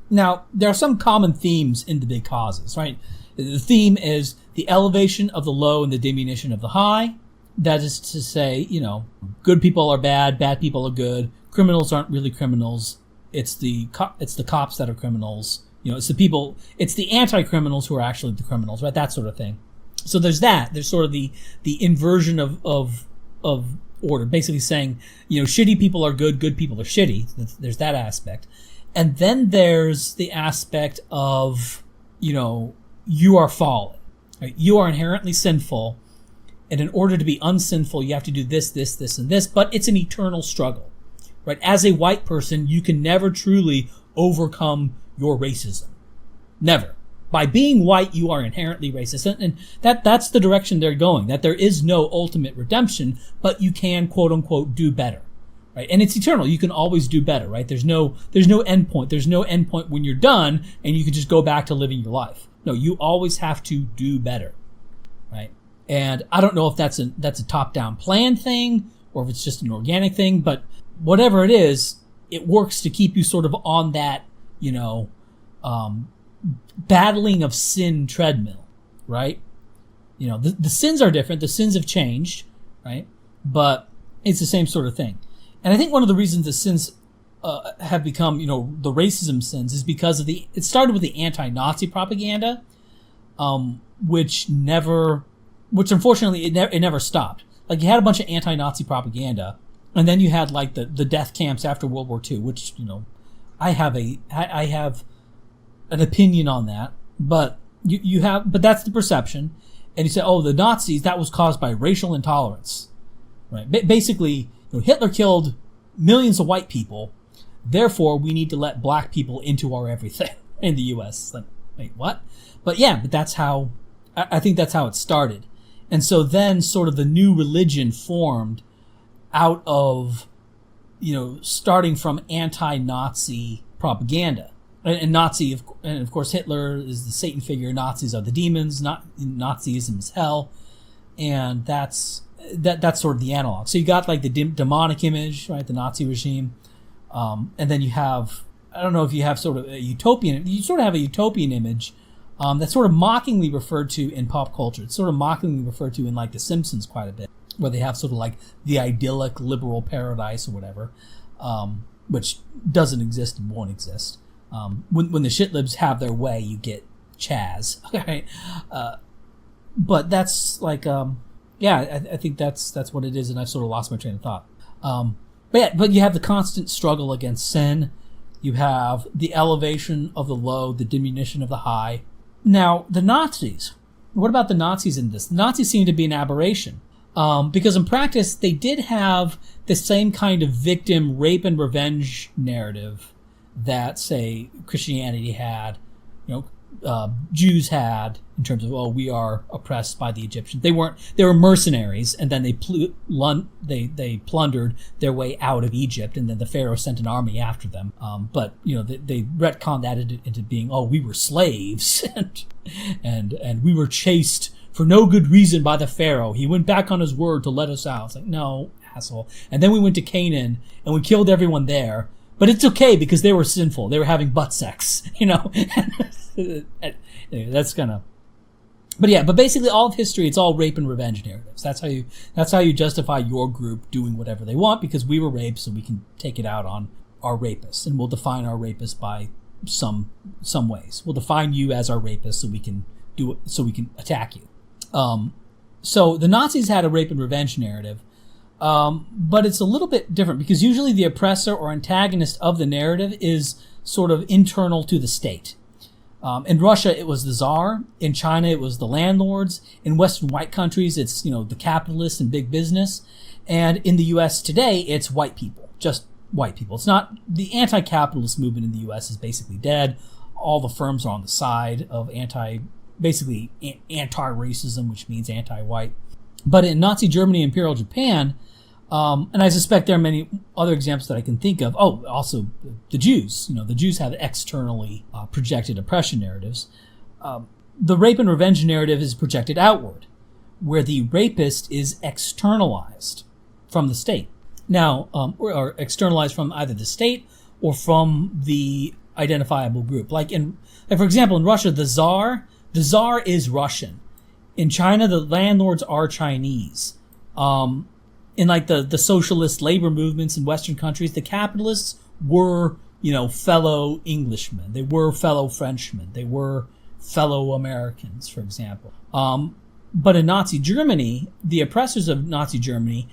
Now, there are some common themes in the big causes, right? The theme is the elevation of the low and the diminution of the high. That is to say, you know, good people are bad people are good, criminals aren't really criminals. It's the cops that are criminals. You know, it's the anti-criminals who are actually the criminals, right? That sort of thing. So there's that. There's sort of the inversion of order, basically saying, you know, shitty people are good people are shitty. There's that aspect. And then there's the aspect of, you know, you are fallen. Right? You are inherently sinful. And in order to be unsinful, you have to do this, and this. But it's an eternal struggle. Right? As a white person, you can never truly overcome your racism. Never. By being white, you are inherently racist. And that's the direction they're going. That there is no ultimate redemption, but you can, quote unquote, do better. Right? And it's eternal. You can always do better, right? There's no end point. There's no end point when you're done and you can just go back to living your life. No, you always have to do better. Right? And I don't know if that's a top-down plan thing or if it's just an organic thing, but whatever it is, it works to keep you sort of on that, you know, battling of sin treadmill, right? You know, the sins are different. The sins have changed, right? But it's the same sort of thing. And I think one of the reasons the sins have become, you know, the racism sins is because of it started with the anti-Nazi propaganda, which unfortunately it never stopped. Like you had a bunch of anti-Nazi propaganda, and then you had like the death camps after World War II, which, you know, I have an opinion on that, but but that's the perception. And you say, oh, the Nazis, that was caused by racial intolerance, right? Basically, you know, Hitler killed millions of white people. Therefore, we need to let black people into our everything in the U.S. Like, wait, what? But yeah, but I think that's how it started. And so then sort of the new religion formed out of, you know, starting from anti-Nazi propaganda. And of course Hitler is the Satan figure. Nazis are the demons. Nazism is hell, and that's sort of the analog. So you got like the demonic image, right? The Nazi regime, and then you have, I don't know if you have sort of a utopian. You sort of have a utopian image that's sort of mockingly referred to in pop culture. It's sort of mockingly referred to in like The Simpsons quite a bit, where they have sort of like the idyllic liberal paradise or whatever, which doesn't exist and won't exist. When the shitlibs have their way, you get Chaz. Okay, but that's like, I think that's what it is, and I've sort of lost my train of thought. But you have the constant struggle against sin. You have the elevation of the low, the diminution of the high. Now, the Nazis. What about the Nazis in this? The Nazis seem to be an aberration. Because in practice, they did have the same kind of victim rape and revenge narrative that, say, Christianity had. You know, Jews had in terms of, oh, we are oppressed by the Egyptians. They weren't. They were mercenaries, and then they plundered their way out of Egypt, and then the Pharaoh sent an army after them. But they retconned that into being, oh, we were slaves, and we were chased for no good reason by the Pharaoh. He went back on his word to let us out. It's like, no, asshole. And then we went to Canaan, and we killed everyone there. But it's okay because they were sinful. They were having butt sex, That's kind of, but basically all of history, it's all rape and revenge narratives. That's how you justify your group doing whatever they want, because we were raped, so we can take it out on our rapists, and we'll define our rapists by some ways. We'll define you as our rapist, so we can do it, so we can attack you. So the Nazis had a rape and revenge narrative. But it's a little bit different, because usually the oppressor or antagonist of the narrative is sort of internal to the state. In Russia, it was the Tsar. In China, it was the landlords. In Western white countries, it's, the capitalists and big business. And in the U.S. today, it's white people, just white people. It's not, the anti-capitalist movement in the U.S. is basically dead. All the firms are on the side of anti-racism, which means anti-white. But in Nazi Germany, Imperial Japan, and I suspect there are many other examples that I can think of. Oh, also the Jews. The Jews have externally projected oppression narratives. The rape and revenge narrative is projected outward, where the rapist is externalized from the state. Now, or externalized from either the state or from the identifiable group. Like for example, in Russia, the Tsar is Russian. In China, the landlords are Chinese. In the socialist labor movements in Western countries, the capitalists were, fellow Englishmen. They were fellow Frenchmen. They were fellow Americans, for example. But in Nazi Germany, the oppressors of Nazi Germany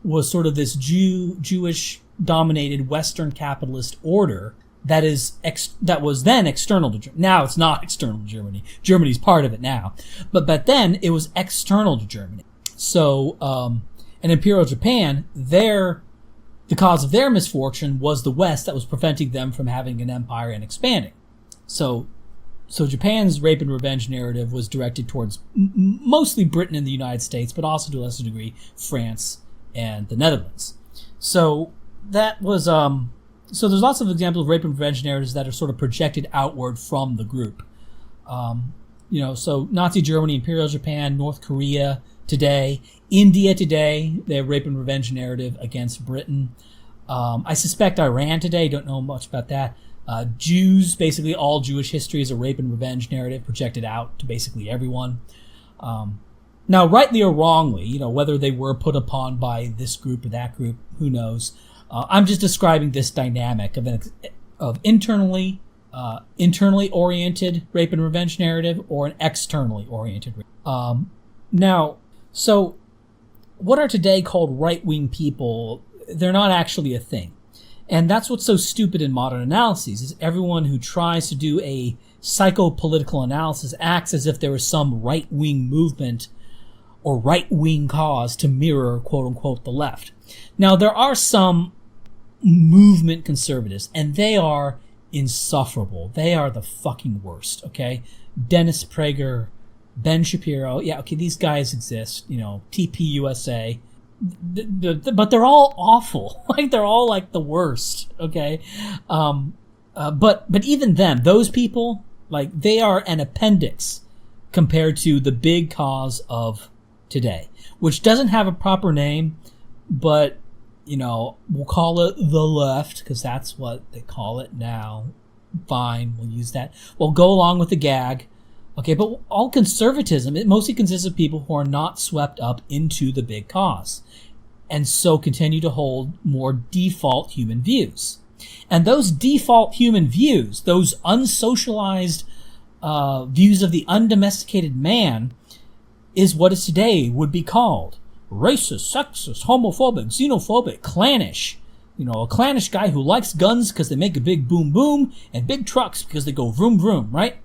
was sort of this Jewish-dominated Western capitalist order that was then external to Germany. Now it's not external to Germany. Germany's part of it now. But then it was external to Germany. So, in Imperial Japan, the cause of their misfortune was the West that was preventing them from having an empire and expanding. So Japan's rape and revenge narrative was directed towards mostly Britain and the United States, but also to a lesser degree France and the Netherlands. So that was so there's lots of examples of rape and revenge narratives that are sort of projected outward from the group. So Nazi Germany, Imperial Japan, North Korea today, India today, they have rape and revenge narrative against Britain. I suspect Iran today, don't know much about that. Jews, basically all Jewish history is a rape and revenge narrative projected out to basically everyone. Now, rightly or wrongly, whether they were put upon by this group or that group, who knows? I'm just describing this dynamic of internally oriented rape and revenge narrative or an externally oriented. Now, so what are today called right-wing people? They're not actually a thing. And that's what's so stupid in modern analyses, is everyone who tries to do a psychopolitical analysis acts as if there is some right-wing movement or right-wing cause to mirror, quote-unquote, the left. Now, there are some movement conservatives, and they are insufferable. They are the fucking worst, okay? Dennis Prager, Ben Shapiro, yeah, okay, these guys exist, TPUSA, but they're all awful. They're all the worst, okay? But even them, those people, they are an appendix compared to the big cause of today, which doesn't have a proper name, but, we'll call it the left, because that's what they call it now. Fine, we'll use that. We'll go along with the gag. Okay, but all conservatism, it mostly consists of people who are not swept up into the big cause, and so continue to hold more default human views. And those default human views, those unsocialized views of the undomesticated man, is what is today would be called racist, sexist, homophobic, xenophobic, clannish. A clannish guy who likes guns because they make a big boom boom, and big trucks because they go vroom vroom, right?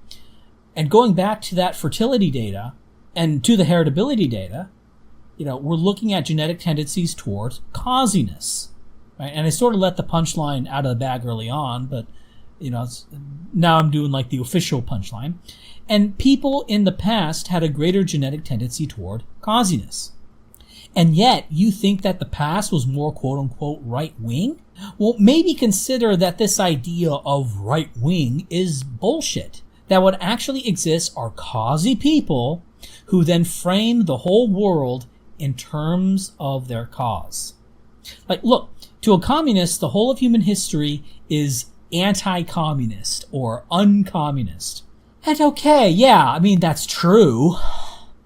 And going back to that fertility data and to the heritability data, we're looking at genetic tendencies towards causiness, right? And I sort of let the punchline out of the bag early on, but Now I'm doing like the official punchline. And people in the past had a greater genetic tendency toward causiness. And yet, you think that the past was more quote-unquote right-wing? Well, maybe consider that this idea of right-wing is bullshit. That what actually exists are causy people who then frame the whole world in terms of their cause. Like, look, to a communist, the whole of human history is anti-communist or uncommunist. And okay, yeah, I mean, that's true.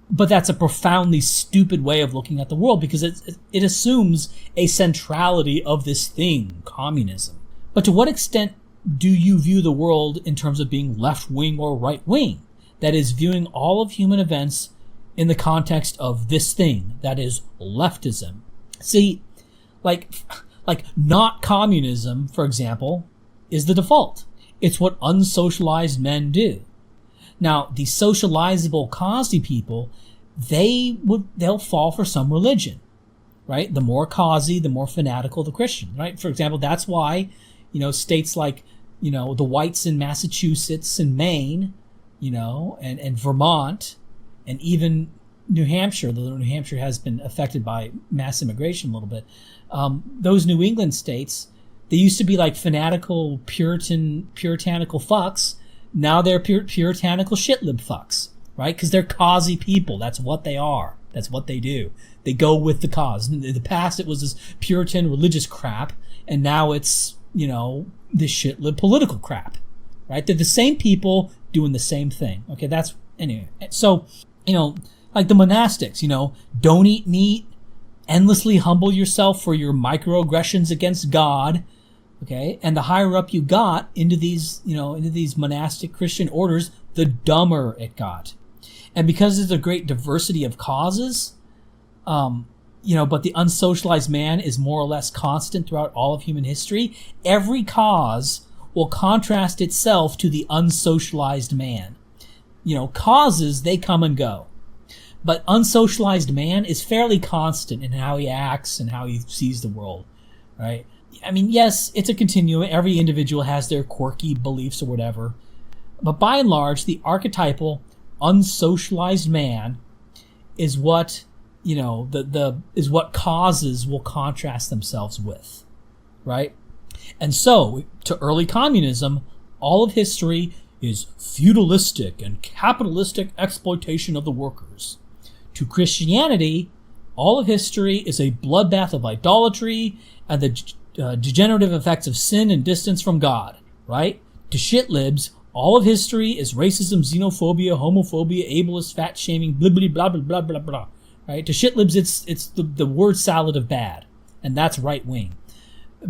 But that's a profoundly stupid way of looking at the world because it assumes a centrality of this thing, communism. But to what extent do you view the world in terms of being left-wing or right-wing? That is, viewing all of human events in the context of this thing, that is, leftism. See, like not communism, for example, is the default. It's what unsocialized men do. Now, the socializable causy people, they'll fall for some religion, right? The more causy, the more fanatical the Christian, right? For example, that's why, states like, the whites in Massachusetts and Maine, and Vermont, and even New Hampshire, though New Hampshire has been affected by mass immigration a little bit. Those New England states, they used to be like fanatical puritanical fucks. Now they're puritanical shitlib fucks, right? Because they're causy people. That's what they are. That's what they do. They go with the cause. In the past, it was this Puritan religious crap, and now it's, this shitlib political crap, right? They're the same people doing the same thing. Okay, anyway. So, like the monastics, don't eat meat, endlessly humble yourself for your microaggressions against God. Okay, and the higher up you got into these monastic Christian orders, the dumber it got. And because there's a great diversity of causes, but the unsocialized man is more or less constant throughout all of human history, every cause will contrast itself to the unsocialized man. Causes, they come and go. But unsocialized man is fairly constant in how he acts and how he sees the world, right? I mean, yes, it's a continuum. Every individual has their quirky beliefs or whatever. But by and large, the archetypal, unsocialized man is what, is what causes will contrast themselves with, right? And so, to early communism, all of history is feudalistic and capitalistic exploitation of the workers. To Christianity, all of history is a bloodbath of idolatry and the degenerative effects of sin and distance from God, right? To shitlibs, all of history is racism, xenophobia, homophobia, ableist, fat shaming, blah, blah, blah, blah, blah, blah, blah, right? To shitlibs, it's the word salad of bad, and that's right wing.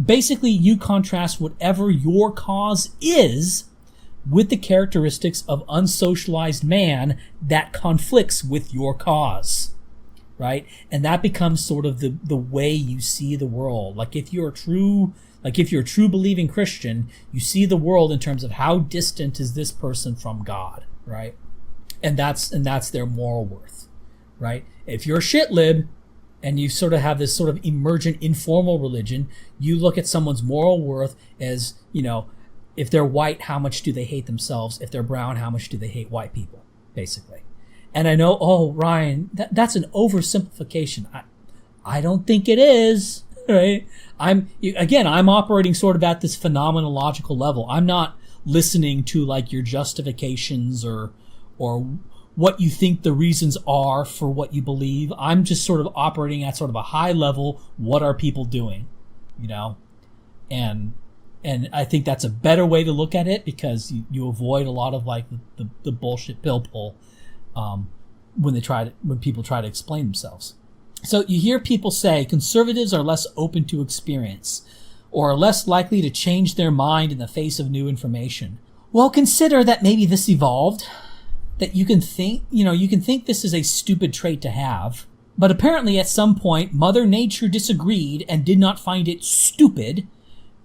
Basically, you contrast whatever your cause is with the characteristics of unsocialized man that conflicts with your cause. Right? And that becomes sort of the way you see the world. Like if you're a true believing Christian, you see the world in terms of how distant is this person from God, right? And that's their moral worth, right? If you're a shitlib and you sort of have this sort of emergent informal religion, you look at someone's moral worth as, if they're white, how much do they hate themselves? If they're brown, how much do they hate white people, basically. And I know, Ryan, that's an oversimplification. I don't think it is, right? I'm operating sort of at this phenomenological level. I'm not listening to like your justifications or what you think the reasons are for what you believe. I'm just sort of operating at sort of a high level. What are people doing, And I think that's a better way to look at it because you avoid a lot of like the bullshit pill pull. When people try to explain themselves. So you hear people say conservatives are less open to experience or are less likely to change their mind in the face of new information. Well, consider that maybe this evolved, that you can think this is a stupid trait to have, but apparently at some point Mother Nature disagreed and did not find it stupid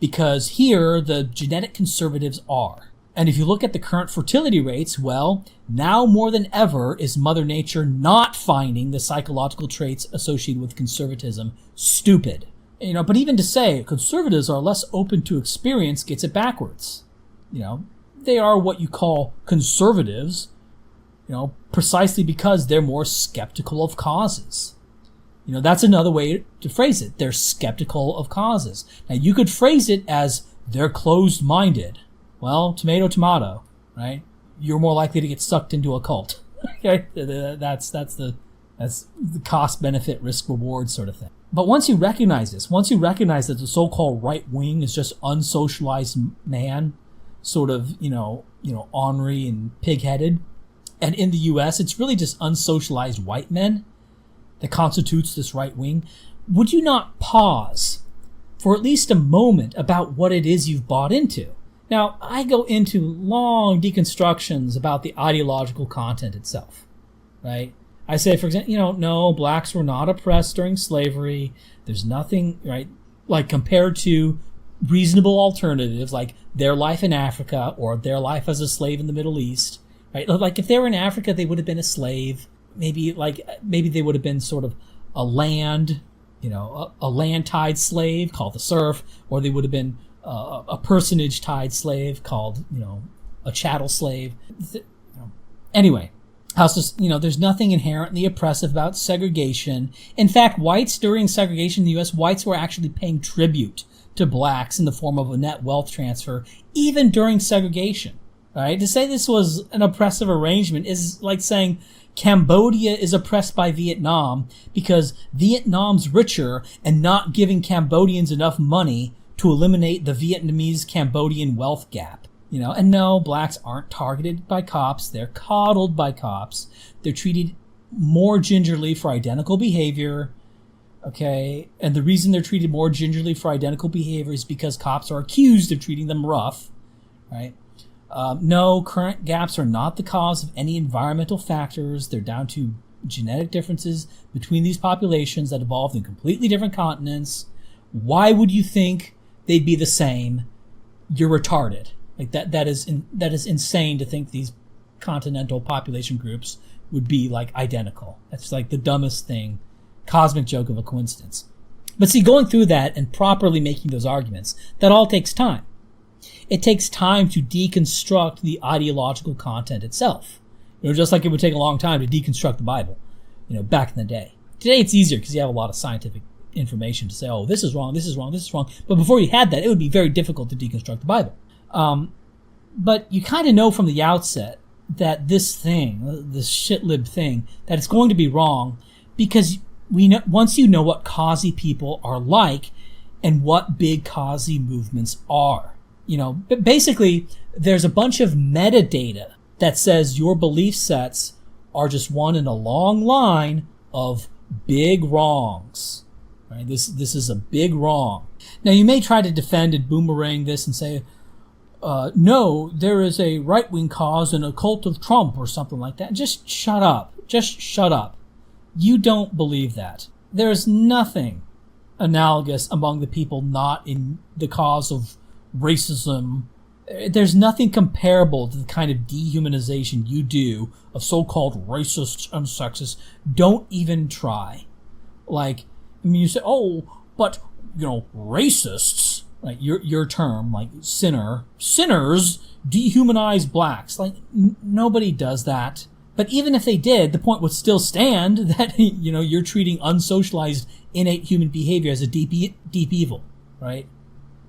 because here the genetic conservatives are. And if you look at the current fertility rates, well, now more than ever is Mother Nature not finding the psychological traits associated with conservatism stupid. But even to say conservatives are less open to experience gets it backwards. They are what you call conservatives, precisely because they're more skeptical of causes. That's another way to phrase it. They're skeptical of causes. Now, you could phrase it as they're closed-minded. Well, tomato, tomato, right? You're more likely to get sucked into a cult. Okay, that's the cost-benefit, risk-reward sort of thing. But once you recognize this, once you recognize that the so-called right wing is just unsocialized man, sort of, ornery and pig-headed, and in the U.S. it's really just unsocialized white men that constitutes this right wing, would you not pause for at least a moment about what it is you've bought into? Now, I go into long deconstructions about the ideological content itself, right? I say, for example, no, blacks were not oppressed during slavery. There's nothing, right, like compared to reasonable alternatives like their life in Africa or their life as a slave in the Middle East, right? Like if they were in Africa, they would have been a slave. Maybe they would have been sort of a land tied slave called the serf, or they would have been a personage tied slave called, a chattel slave. Anyway, there's nothing inherently oppressive about segregation. In fact, whites during segregation in the U.S., whites were actually paying tribute to blacks in the form of a net wealth transfer, even during segregation, right? To say this was an oppressive arrangement is like saying Cambodia is oppressed by Vietnam because Vietnam's richer and not giving Cambodians enough money to eliminate the Vietnamese-Cambodian wealth gap. And no, blacks aren't targeted by cops. They're coddled by cops. They're treated more gingerly for identical behavior. Okay, and the reason they're treated more gingerly for identical behavior is because cops are accused of treating them rough, right? No, current gaps are not the cause of any environmental factors. They're down to genetic differences between these populations that evolved in completely different continents. Why would you think they'd be the same? You're retarded. Like that is insane to think these continental population groups would be like identical. That's like the dumbest thing. Cosmic joke of a coincidence. But see, going through that and properly making those arguments, that all takes time. It takes time to deconstruct the ideological content itself. Just like it would take a long time to deconstruct the Bible, back in the day. Today it's easier because you have a lot of scientific information to say, oh, this is wrong, this is wrong, this is wrong. But before you had that, it would be very difficult to deconstruct the Bible. But you kind of know from the outset that this shitlib thing, that it's going to be wrong because once you know what causey people are like and what big causey movements are. Basically, there's a bunch of metadata that says your belief sets are just one in a long line of big wrongs. Right? This is a big wrong. Now, you may try to defend and boomerang this and say, no, there is a right-wing cause in a cult of Trump or something like that. Just shut up. Just shut up. You don't believe that. There's nothing analogous among the people not in the cause of racism. There's nothing comparable to the kind of dehumanization you do of so-called racists and sexists. Don't even try. You say, oh, but, racists, like your term, like sinners dehumanize blacks. Nobody does that. But even if they did, the point would still stand that, you're treating unsocialized innate human behavior as a deep evil, right?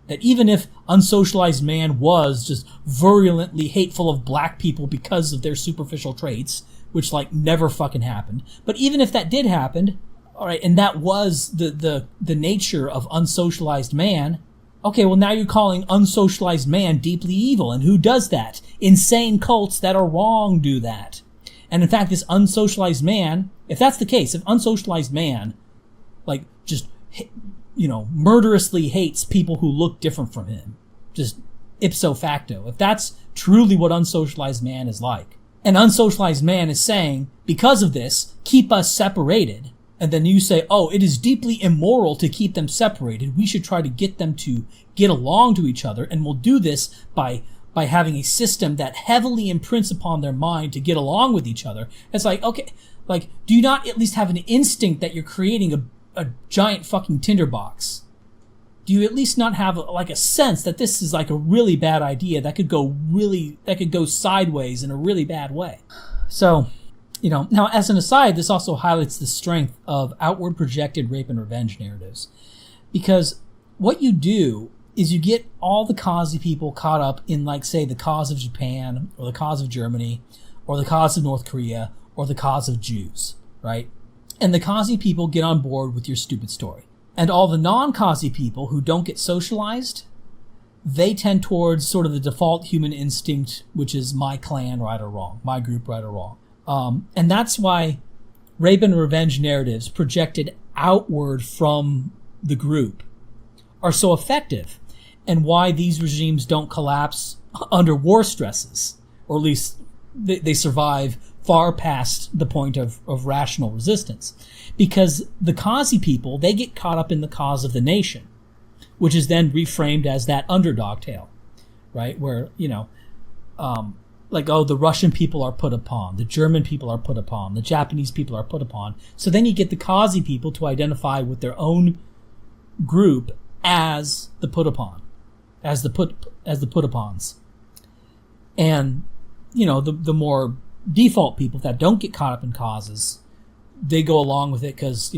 That even if unsocialized man was just virulently hateful of black people because of their superficial traits, which never fucking happened, but even if that did happen, all right, and that was the nature of unsocialized man, okay, well now you're calling unsocialized man deeply evil, and who does that? Insane cults that are wrong do that. And in fact, this unsocialized man, if that's the case, if unsocialized man, murderously hates people who look different from him, just ipso facto, if that's truly what unsocialized man is like, and unsocialized man is saying, because of this, keep us separated, and then you say, oh, it is deeply immoral to keep them separated, we should try to get them to get along to each other, and we'll do this by having a system that heavily imprints upon their mind to get along with each other. It's okay, do you not at least have an instinct that you're creating a giant fucking tinderbox? do you at least not have like a sense that this is like a really bad idea that could go sideways in a really bad way? So, now as an aside, this also highlights the strength of outward projected rape and revenge narratives. Because what you do is you get all the Causi people caught up in, like, say, the cause of Japan, or the cause of Germany, or the cause of North Korea, or the cause of Jews, right? And the Causi people get on board with your stupid story. And all the non-Causi people who don't get socialized, they tend towards sort of the default human instinct, which is my clan, right or wrong, my group, right or wrong. And that's why rape and revenge narratives projected outward from the group are so effective, and why these regimes don't collapse under war stresses, or at least they survive far past the point of rational resistance. Because the Causi people, they get caught up in the cause of the nation, which is then reframed as that underdog tale, right? Where, the Russian people are put upon, the German people are put upon, the Japanese people are put upon. So then you get the Causi people to identify with their own group as the put upon, as the put upons. And, the more default people that don't get caught up in causes, they go along with it because,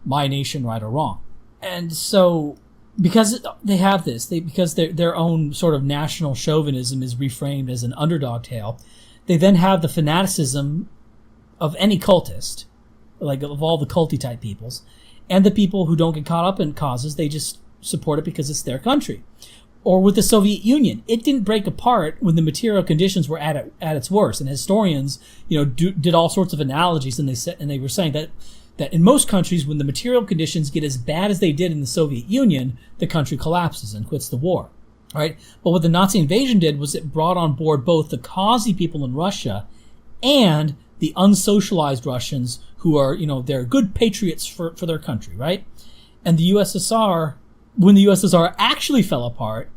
my nation, right or wrong. And so, because they have this, because their own sort of national chauvinism is reframed as an underdog tale, they then have the fanaticism of any cultist, like of all the culty type peoples, and the people who don't get caught up in causes, they just support it because it's their country. Or with the Soviet Union, it didn't break apart when the material conditions were at its worst. And historians, did all sorts of analogies, and they were saying that in most countries, when the material conditions get as bad as they did in the Soviet Union, the country collapses and quits the war, right? But what the Nazi invasion did was it brought on board both the Causi people in Russia and the unsocialized Russians who are, they're good patriots for their country, right? And the USSR, when the USSR actually fell apart,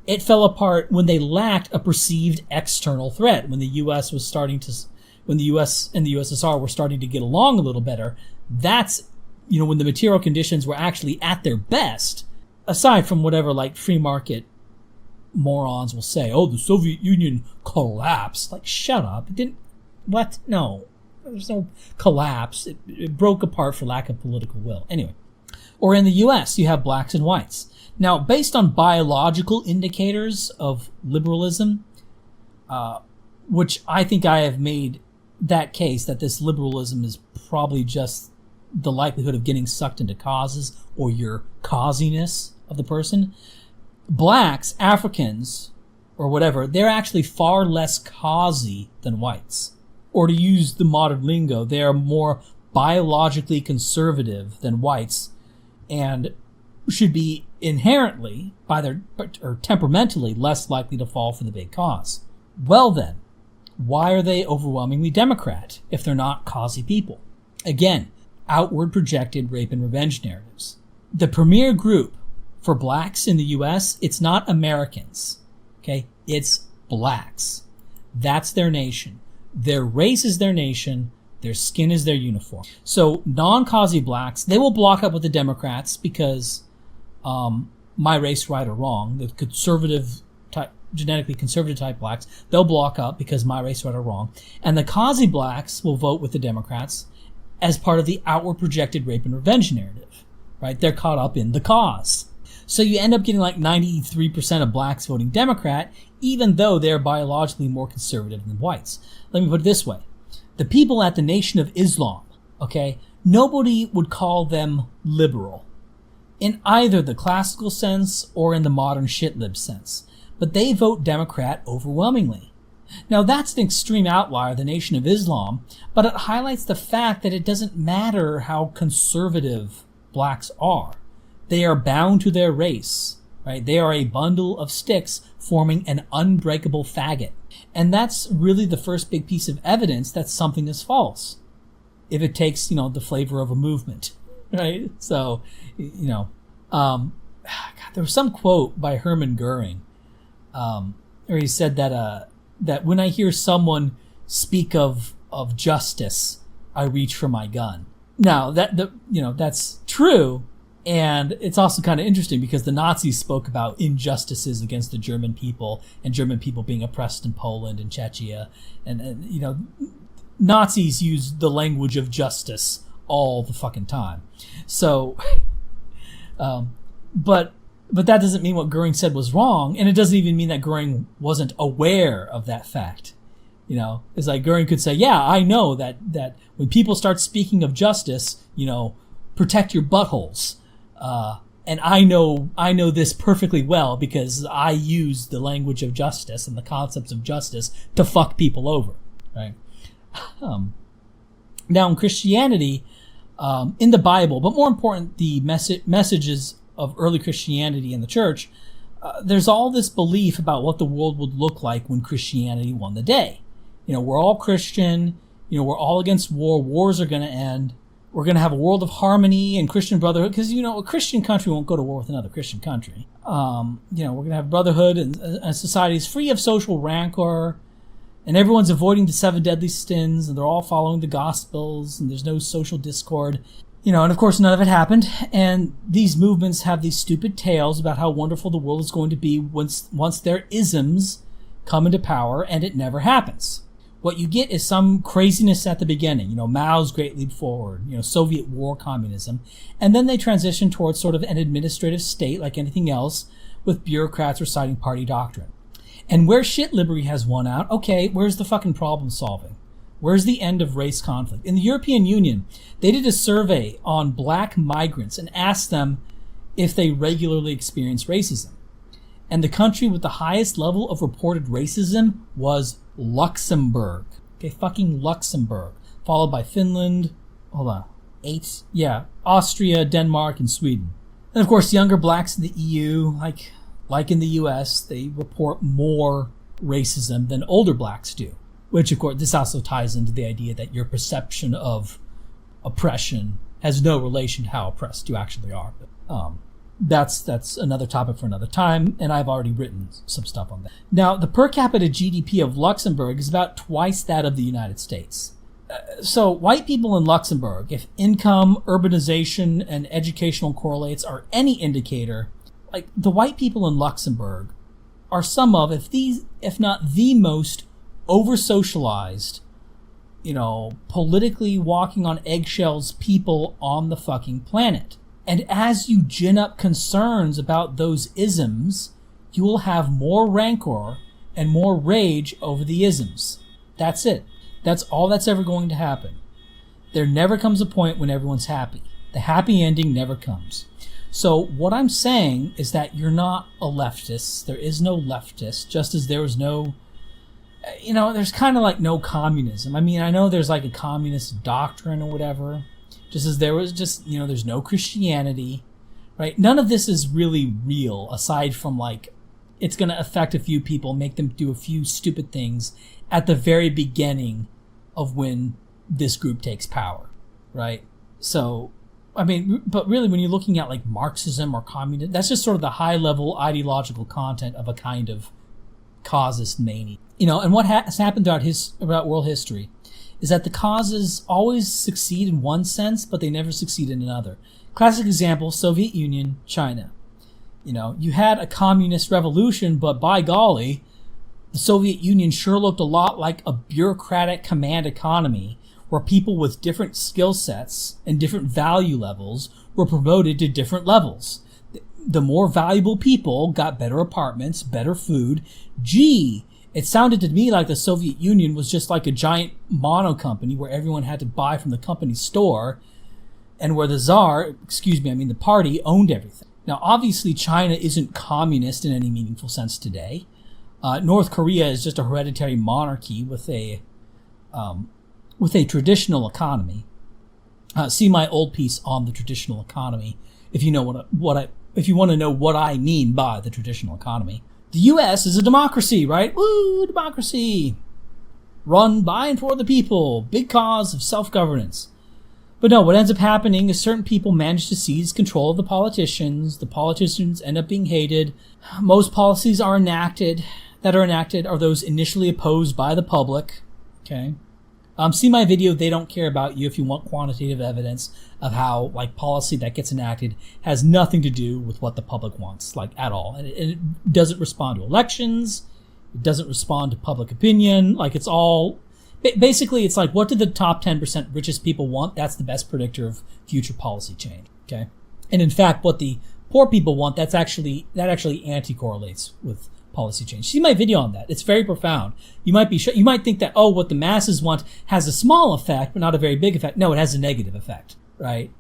it fell apart when they lacked a perceived external threat. When the US and the USSR were starting to get along a little better, that's, when the material conditions were actually at their best, aside from whatever, like, free market morons will say, oh, the Soviet Union collapsed. Like, shut up. It didn't, what? No. There's no collapse. It broke apart for lack of political will. Anyway. Or in the US, you have blacks and whites. Now, based on biological indicators of liberalism, which I think I have made that case that this liberalism is probably just the likelihood of getting sucked into causes or your causiness of the person, blacks, Africans, or whatever, they're actually far less causy than whites. Or to use the modern lingo, they are more biologically conservative than whites, and should be inherently, temperamentally, less likely to fall for the big cause. Well then, why are they overwhelmingly Democrat if they're not causi people? Again, outward projected rape and revenge narratives. The premier group for blacks in the US, it's not Americans, okay? It's blacks. That's their nation. Their race is their nation. Their skin is their uniform. So non-causi blacks, they will block up with the Democrats because my race, right or wrong, the conservative type, genetically conservative type blacks, they'll block up because my race, right or wrong. And the causi blacks will vote with the Democrats as part of the outward projected rape and revenge narrative, right? They're caught up in the cause. So you end up getting like 93% of blacks voting Democrat, even though they're biologically more conservative than whites. Let me put it this way. The people at the Nation of Islam, okay, nobody would call them liberal in either the classical sense or in the modern shitlib sense, but they vote Democrat overwhelmingly. Now that's an extreme outlier, the Nation of Islam, but it highlights the fact that it doesn't matter how conservative blacks are. They are bound to their race, right? They are a bundle of sticks forming an unbreakable faggot. And that's really the first big piece of evidence that something is false. If it takes, the flavor of a movement, right? So, God, there was some quote by Hermann Goering, where he said that when I hear someone speak of justice, I reach for my gun. Now that's true And it's also kind of interesting because the Nazis spoke about injustices against the German people and German people being oppressed in Poland and Czechia. And you know, Nazis used the language of justice all the fucking time. So, but that doesn't mean what Goering said was wrong. And it doesn't even mean that Goering wasn't aware of that fact. You know, it's like Goering could say, yeah, I know that when people start speaking of justice, you know, protect your buttholes. And I know this perfectly well because I use the language of justice and the concepts of justice to fuck people over, right? Now in Christianity, in the Bible, but more important, the messages of early Christianity in the church, there's all this belief about what the world would look like when Christianity won the day. You know, we're all Christian. You know, we're all against war. Wars are going to end. We're going to have a world of harmony and Christian brotherhood because, you know, a Christian country won't go to war with another Christian country. You know, we're going to have brotherhood and societies free of social rancor, and everyone's avoiding the 7 deadly sins, and they're all following the Gospels, and there's no social discord. You know, and of course none of it happened, and these movements have these stupid tales about how wonderful the world is going to be once their isms come into power, and it never happens. What you get is some craziness at the beginning, you know, Mao's Great Leap Forward, you know, Soviet war communism, and then they transition towards sort of an administrative state like anything else with bureaucrats reciting party doctrine. And where shit liberty has won out, okay, where's the fucking problem solving? Where's the end of race conflict? In the European Union, they did a survey on black migrants and asked them if they regularly experience racism. And the country with the highest level of reported racism was Luxembourg. Okay, fucking Luxembourg. Followed by Finland, Austria, Denmark, and Sweden. And of course, younger blacks in the EU, like in the US, they report more racism than older blacks do. Which, of course, this also ties into the idea that your perception of oppression has no relation to how oppressed you actually are. That's another topic for another time, and I've already written some stuff on that. Now, the per capita GDP of Luxembourg is about twice that of the United States. So white people in Luxembourg, if income, urbanization, and educational correlates are any indicator, like the white people in Luxembourg are some of, if not the most over-socialized, you know, politically walking on eggshells people on the fucking planet. And as you gin up concerns about those isms, you will have more rancor and more rage over the isms. That's it. That's all that's ever going to happen. There never comes a point when everyone's happy. The happy ending never comes. So what I'm saying is that you're not a leftist. There is no leftist, just as there was no, you know, there's kind of like no communism. I mean, I know there's like a communist doctrine or whatever, just as there was just, you know, there's no Christianity, right? None of this is really real, aside from like, it's going to affect a few people, make them do a few stupid things at the very beginning of when this group takes power, right? So, I mean, but really when you're looking at like Marxism or communism, that's just sort of the high level ideological content of a kind of causist mania. You know, and what has happened throughout world history is that the causes always succeed in one sense, but they never succeed in another. Classic example, Soviet Union, China. You know, you had a communist revolution, but by golly, the Soviet Union sure looked a lot like a bureaucratic command economy where people with different skill sets and different value levels were promoted to different levels. The more valuable people got better apartments, better food. Gee, it sounded to me like the Soviet Union was just like a giant mono company where everyone had to buy from the company store and where the party owned everything. Now, obviously, China isn't communist in any meaningful sense today. North Korea is just a hereditary monarchy with a traditional economy. See my old piece on the traditional economy if you know if you want to know what I mean by the traditional economy. The U.S. is a democracy, right? Woo, democracy. Run by and for the people. Big cause of self-governance. But no, what ends up happening is certain people manage to seize control of the politicians. The politicians end up being hated. Most policies that are enacted are those initially opposed by the public. Okay. See my video, They Don't Care About You, if you want quantitative evidence of how policy that gets enacted has nothing to do with what the public wants, at all. And it doesn't respond to elections. It doesn't respond to public opinion. It's all... Basically, it's what do the top 10% richest people want? That's the best predictor of future policy change, okay? And in fact, what the poor people want, that actually anti-correlates with policy change. See my video on that. It's very profound. You might think that, what the masses want has a small effect, but not a very big effect. No, it has a negative effect, right?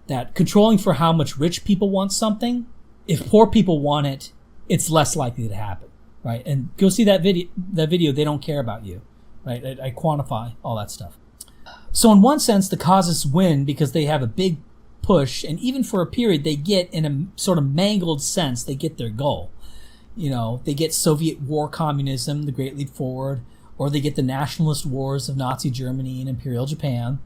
That controlling for how much rich people want something, if poor people want it, it's less likely to happen, right? And go see that video, They Don't Care About You, right? I quantify all that stuff. So in one sense, the causes win because they have a big push, and even for a period, they get, in a sort of mangled sense, they get their goal. They get Soviet war communism, the Great Leap Forward, or they get the nationalist wars of Nazi Germany and Imperial Japan,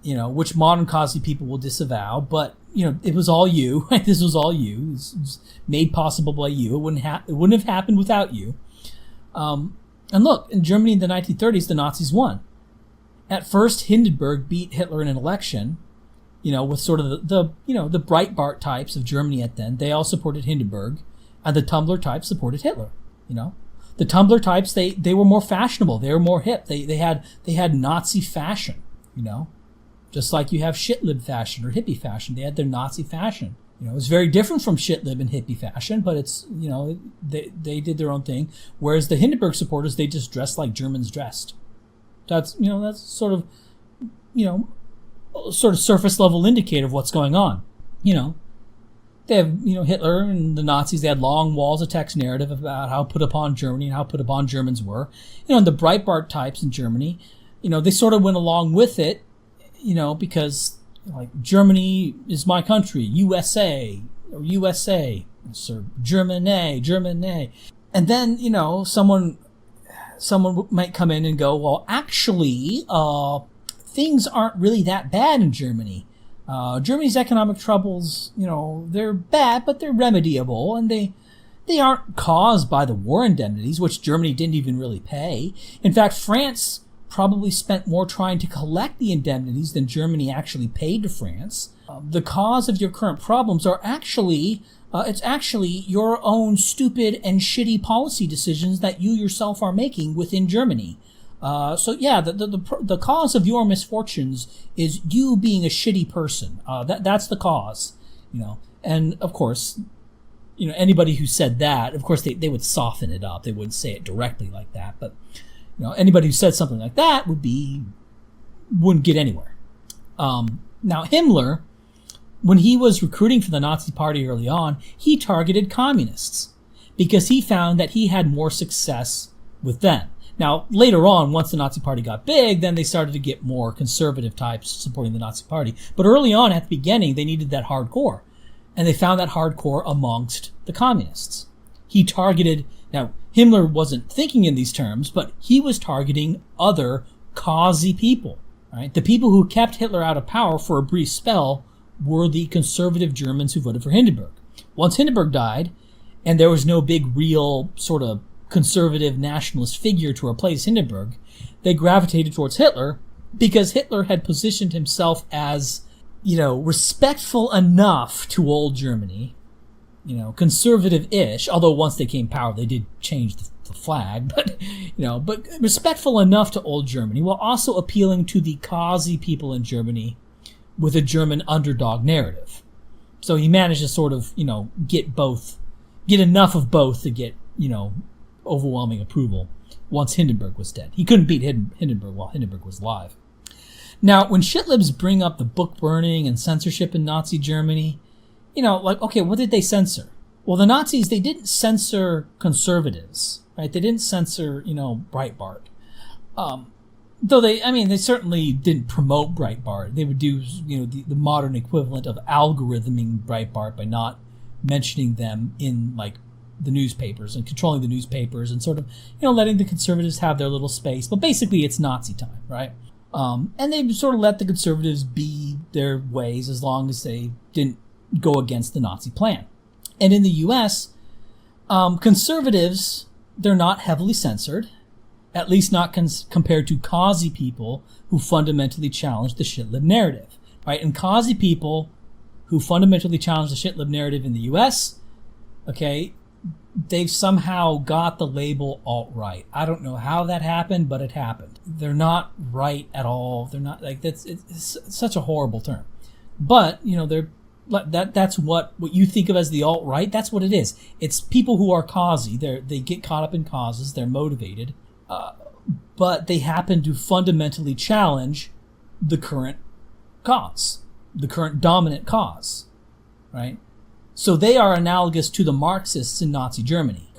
which modern Causi people will disavow, but, it was all you, right? This was all you. It was made possible by you. It wouldn't have happened without you. And look, in Germany in the 1930s, the Nazis won. At first, Hindenburg beat Hitler in an election, with sort of the Breitbart types of Germany at then. They all supported Hindenburg. And the Tumblr types supported Hitler, The Tumblr types, they were more fashionable. They were more hip. They had Nazi fashion, Just like you have shitlib fashion or hippie fashion. They had their Nazi fashion. It was very different from shitlib and hippie fashion, but it's, they did their own thing. Whereas the Hindenburg supporters, they just dressed like Germans dressed. That's, that's sort of surface level indicator of what's going on, They have, Hitler and the Nazis, they had long walls of text narrative about how put upon Germany and how put upon Germans were. And the Breitbart types in Germany, they sort of went along with it, because, Germany is my country, USA, or USA, or Germany. And then, someone might come in and go, well, actually, things aren't really that bad in Germany. Germany's economic troubles, they're bad, but they're remediable, and they aren't caused by the war indemnities, which Germany didn't even really pay. In fact, France probably spent more trying to collect the indemnities than Germany actually paid to France. The cause of your current problems are actually, it's actually your own stupid and shitty policy decisions that you yourself are making within Germany. The cause of your misfortunes is you being a shitty person. That's the cause, And of course, anybody who said that, of course, they would soften it up. They wouldn't say it directly like that, but anybody who said something like that wouldn't get anywhere. Now Himmler, when he was recruiting for the Nazi Party early on, he targeted communists because he found that he had more success with them. Now, later on, once the Nazi Party got big, then they started to get more conservative types supporting the Nazi Party. But early on, at the beginning, they needed that hardcore. And they found that hardcore amongst the communists. He targeted... Now, Himmler wasn't thinking in these terms, but he was targeting other Causi people. Right? The people who kept Hitler out of power for a brief spell were the conservative Germans who voted for Hindenburg. Once Hindenburg died, and there was no big, real sort of conservative nationalist figure to replace Hindenburg, they gravitated towards Hitler because Hitler had positioned himself as, respectful enough to old Germany, conservative-ish, although once they came power, they did change the flag, but respectful enough to old Germany while also appealing to the Causi people in Germany with a German underdog narrative. So he managed to sort of, get enough of both to get, overwhelming approval once Hindenburg was dead. He couldn't beat Hindenburg while Hindenburg was alive. Now, when shitlibs bring up the book burning and censorship in Nazi Germany, okay, what did they censor? Well, the Nazis, they didn't censor conservatives, right? They didn't censor, Breitbart. Though they certainly didn't promote Breitbart. They would do, the modern equivalent of algorithming Breitbart by not mentioning them in, the newspapers and controlling the newspapers and sort of, letting the conservatives have their little space. But basically it's Nazi time, right? And they sort of let the conservatives be their ways as long as they didn't go against the Nazi plan. And in the U.S., conservatives, they're not heavily censored. At least not compared to Causey people who fundamentally challenge the shitlib narrative, right? And Causey people who fundamentally challenge the shitlib narrative in the U.S., okay, they've somehow got the label alt-right. I don't know how that happened, but it happened. They're not right at all. They're not like it's such a horrible term. But, that's what you think of as the alt-right. That's what it is. It's people who are causey. They get caught up in causes. They're motivated. But they happen to fundamentally challenge the current cause, the current dominant cause, right? So they are analogous to the Marxists in Nazi Germany.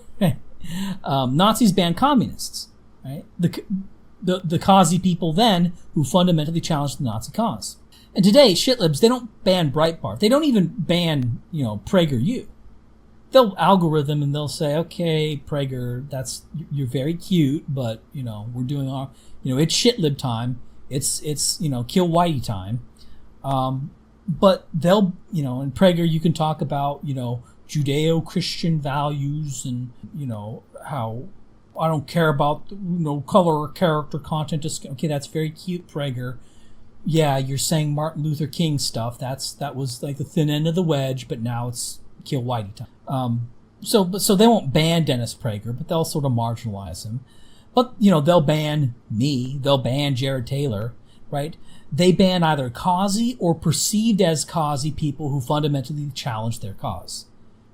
Nazis banned communists, right? The causey people then who fundamentally challenged the Nazi cause. And today, shitlibs, they don't ban Breitbart. They don't even ban, PragerU. They'll algorithm and they'll say, okay, Prager, you're very cute, but, we're doing our, it's shitlib time. It's kill whitey time. But they'll, in Prager, you can talk about, Judeo-Christian values and, how I don't care about, color or character content. Okay, that's very cute, Prager. Yeah, you're saying Martin Luther King stuff. That was like the thin end of the wedge, but now it's kill whitey time. So they won't ban Dennis Prager, but they'll sort of marginalize him. But, they'll ban me. They'll ban Jared Taylor, right? They ban either causey or perceived as causey people who fundamentally challenge their cause,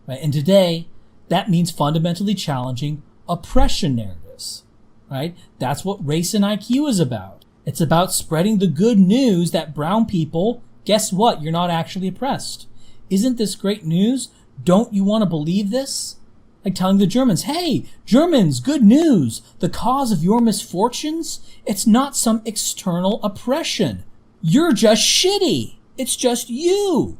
right? And today, that means fundamentally challenging oppression narratives, right? That's what Race and IQ is about. It's about spreading the good news that brown people, guess what? You're not actually oppressed. Isn't this great news? Don't you want to believe this? Like telling the Germans, hey, Germans, good news. The cause of your misfortunes, it's not some external oppression. You're just shitty. It's just you.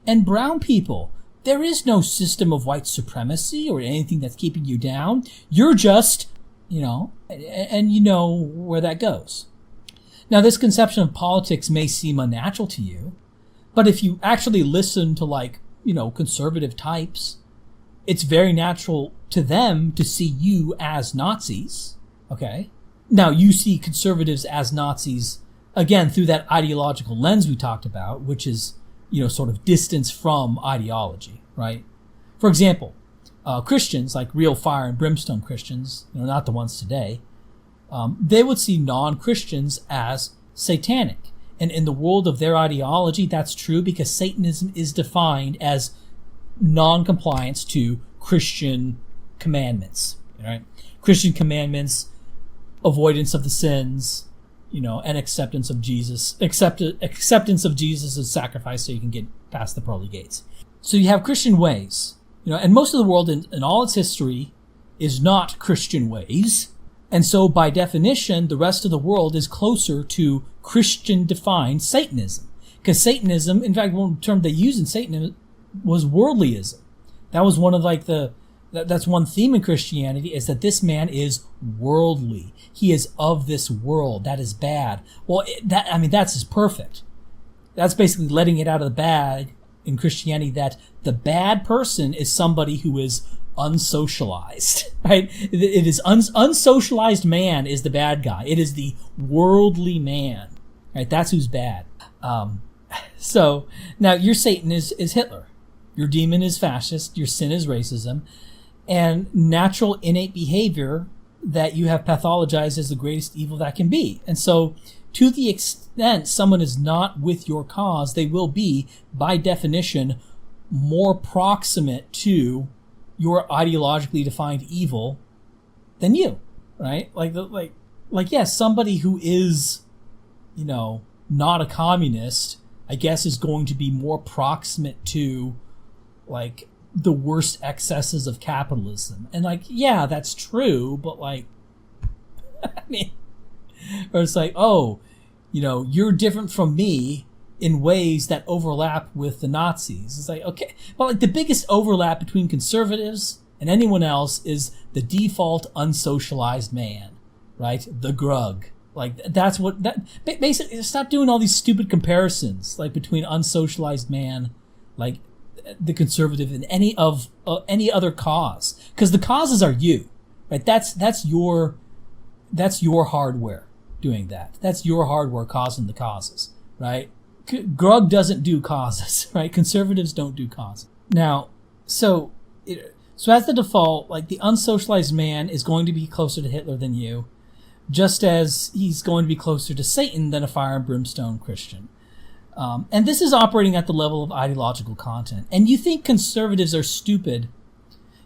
And brown people, there is no system of white supremacy or anything that's keeping you down. You're just, and you know where that goes. Now, this conception of politics may seem unnatural to you, but if you actually listen to conservative types, it's very natural to them to see you as Nazis, okay? Now, you see conservatives as Nazis, again, through that ideological lens we talked about, which is, sort of distance from ideology, right? For example, Christians, like real fire and brimstone Christians, not the ones today, they would see non-Christians as satanic. And in the world of their ideology, that's true because Satanism is defined as non-compliance to Christian commandments, right? Christian commandments, avoidance of the sins, and acceptance of Jesus, acceptance of Jesus' sacrifice so you can get past the pearly gates. So you have Christian ways, and most of the world in all its history is not Christian ways. And so by definition, the rest of the world is closer to Christian-defined Satanism. Because Satanism, in fact, one term they used in Satanism was worldlyism. That was one of that's one theme in Christianity, is that this man is worldly. He is of this world. That is bad. Well, that's just perfect. That's basically letting it out of the bag in Christianity that the bad person is somebody who is unsocialized, right? It is unsocialized man is the bad guy. It is the worldly man, right? That's who's bad. So now your Satan is Hitler. Your demon is fascist. Your sin is racism. And natural innate behavior that you have pathologized as the greatest evil that can be. And so to the extent someone is not with your cause, they will be, by definition, more proximate to your ideologically defined evil than you, right? Yes, somebody who is, not a communist, I guess, is going to be more proximate to, the worst excesses of capitalism. And, yeah, that's true, but, or it's you're different from me in ways that overlap with the Nazis. It's okay. Well, the biggest overlap between conservatives and anyone else is the default unsocialized man, right? The grug. That's what basically, stop doing all these stupid comparisons, between unsocialized man, the conservative and any other cause. Because the causes are you, right? That's your that's your hardware doing that. That's your hardware causing the causes, right? Grug doesn't do causes, right? Conservatives don't do causes. Now, so as the default, like the unsocialized man is going to be closer to Hitler than you, just as he's going to be closer to Satan than a fire and brimstone Christian. And this is operating at the level of ideological content. And you think conservatives are stupid.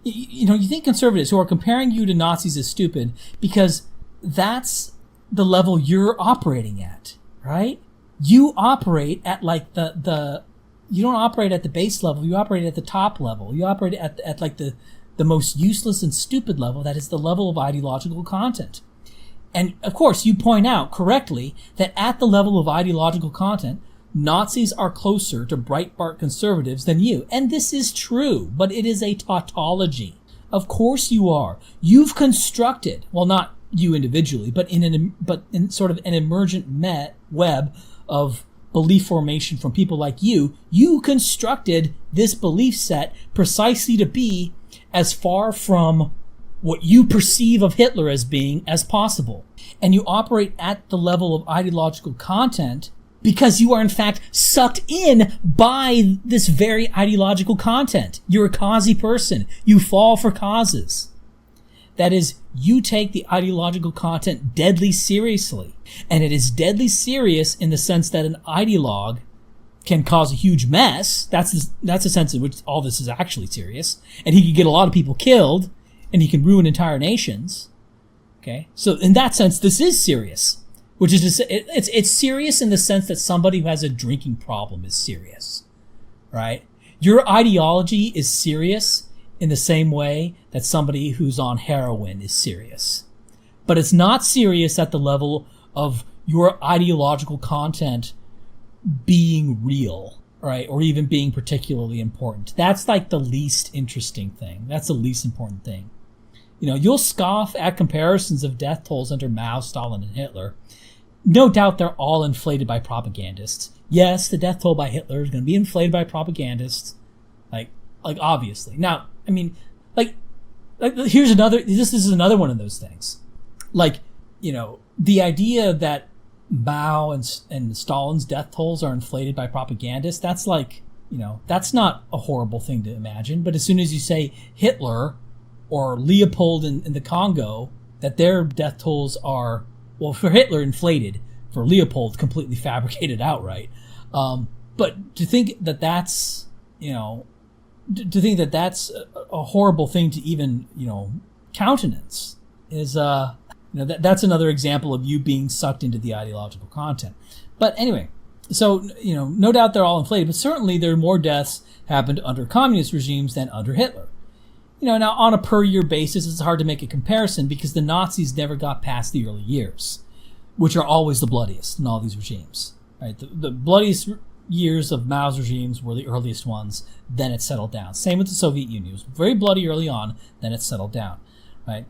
You think conservatives who are comparing you to Nazis is stupid because that's the level you're operating at, right? You operate at like you don't operate at the base level, you operate at the top level. You operate at like the most useless and stupid level, that is the level of ideological content. And of course, you point out correctly that at the level of ideological content, Nazis are closer to Breitbart conservatives than you. And this is true, but it is a tautology. Of course you are. You've constructed, well, not you individually, but in sort of an emergent web of belief formation from people like you constructed this belief set precisely to be as far from what you perceive of Hitler as being as possible. And you operate at the level of ideological content because you are in fact sucked in by this very ideological content. You're a causey person. You fall for causes. That is, you take the ideological content deadly seriously. And it is deadly serious in the sense that an ideologue can cause a huge mess. That's the sense in which all this is actually serious. And he can get a lot of people killed, and he can ruin entire nations. Okay? So in that sense, this is serious. Which is to say, it's serious in the sense that somebody who has a drinking problem is serious. Right? Your ideology is serious in the same way that somebody who's on heroin is serious. But it's not serious at the level of your ideological content being real, right? Or even being particularly important. That's like the least interesting thing. That's the least important thing. You'll scoff at comparisons of death tolls under Mao, Stalin, and Hitler. No doubt they're all inflated by propagandists. Yes, the death toll by Hitler is going to be inflated by propagandists. Like obviously. Now, I mean, this is another one of those things. The idea that Mao and Stalin's death tolls are inflated by propagandists, that's that's not a horrible thing to imagine. But as soon as you say Hitler or Leopold in the Congo, that their death tolls are, well, for Hitler inflated, for Leopold completely fabricated outright. But to think that that's, a horrible thing to even, countenance is, that's another example of you being sucked into the ideological content. But anyway, so, no doubt they're all inflated, but certainly there are more deaths happened under communist regimes than under Hitler. Now on a per year basis, it's hard to make a comparison because the Nazis never got past the early years, which are always the bloodiest in all these regimes, right? The bloodiest years of Mao's regimes were the earliest ones, then it settled down. Same with the Soviet Union. It was very bloody early on, then it settled down, right?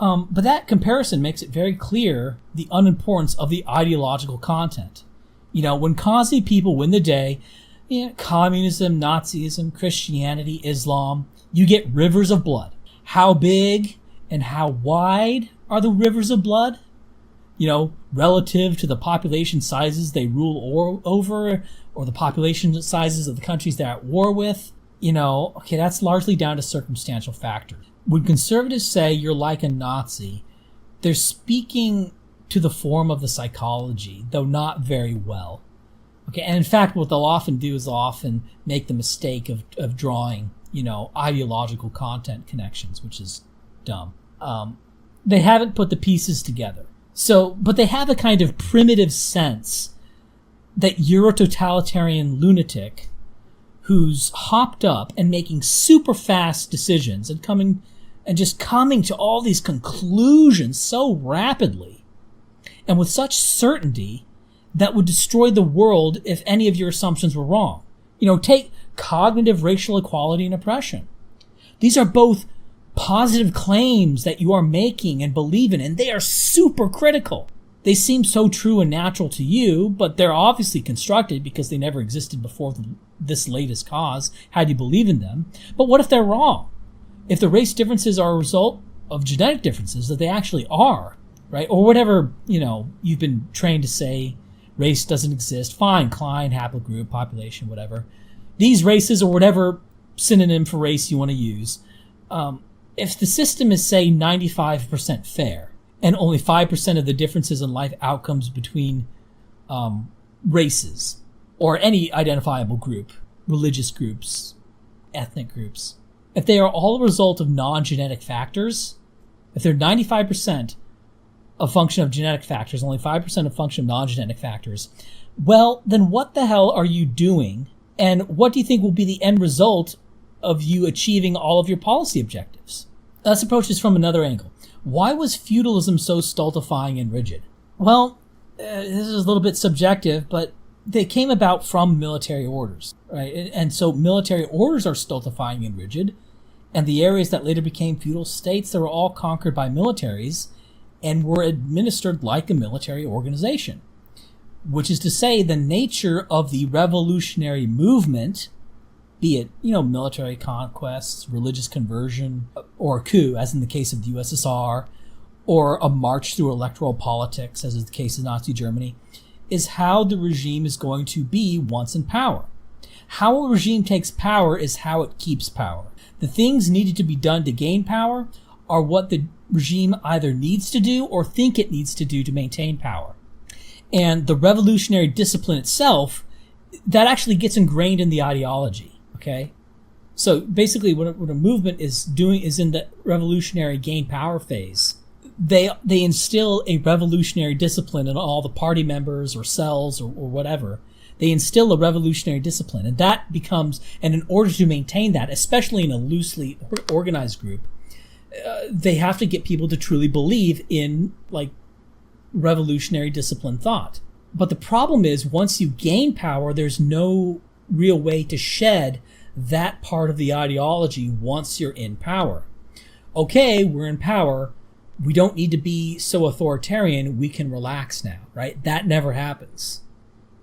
But that comparison makes it very clear the unimportance of the ideological content. When causey people win the day, communism, Nazism, Christianity, Islam, you get rivers of blood. How big and how wide are the rivers of blood? Relative to the population sizes they rule over, or the population sizes of the countries they're at war with. Okay, that's largely down to circumstantial factors. When conservatives say you're like a Nazi, they're speaking to the form of the psychology, though not very well. Okay, and in fact, what they'll often do is they'll often make the mistake of drawing, ideological content connections, which is dumb. They haven't put the pieces together. But they have a kind of primitive sense that you're a totalitarian lunatic who's hopped up and making super fast decisions and coming to all these conclusions so rapidly and with such certainty that would destroy the world if any of your assumptions were wrong. Take cognitive racial equality and oppression. These are both positive claims that you are making and believe in, and they are super critical. They seem so true and natural to you, but they're obviously constructed because they never existed before this latest cause. How do you believe in them? But what if they're wrong? If the race differences are a result of genetic differences, that they actually are, right? Or whatever, you've been trained to say, race doesn't exist. Fine, Klein, haplogroup, population, whatever. These races, or whatever synonym for race you want to use, if the system is, say, 95% fair, and only 5% of the differences in life outcomes between races, or any identifiable group, religious groups, ethnic groups, if they are all a result of non-genetic factors, if they're 95% a function of genetic factors, only 5% a function of non-genetic factors, well, then what the hell are you doing? And what do you think will be the end result of you achieving all of your policy objectives? Let's approach this from another angle. Why was feudalism so stultifying and rigid? Well, this is a little bit subjective, but they came about from military orders, right? And so military orders are stultifying and rigid, and the areas that later became feudal states, they were all conquered by militaries and were administered like a military organization, which is to say the nature of the revolutionary movement, be it, military conquests, religious conversion, or a coup, as in the case of the USSR, or a march through electoral politics, as is the case of Nazi Germany, is how the regime is going to be once in power. How a regime takes power is how it keeps power. The things needed to be done to gain power are what the regime either needs to do or think it needs to do to maintain power. And the revolutionary discipline itself, that actually gets ingrained in the ideology, okay? So basically what a movement is doing is in the revolutionary gain power phase. They instill a revolutionary discipline in all the party members or cells or whatever. They instill a revolutionary discipline, and that becomes, and in order to maintain that, especially in a loosely organized group, they have to get people to truly believe in revolutionary discipline thought. But the problem is, once you gain power, there's no real way to shed that part of the ideology once you're in power. Okay, we're in power. We don't need to be so authoritarian. We can relax now, right? That never happens.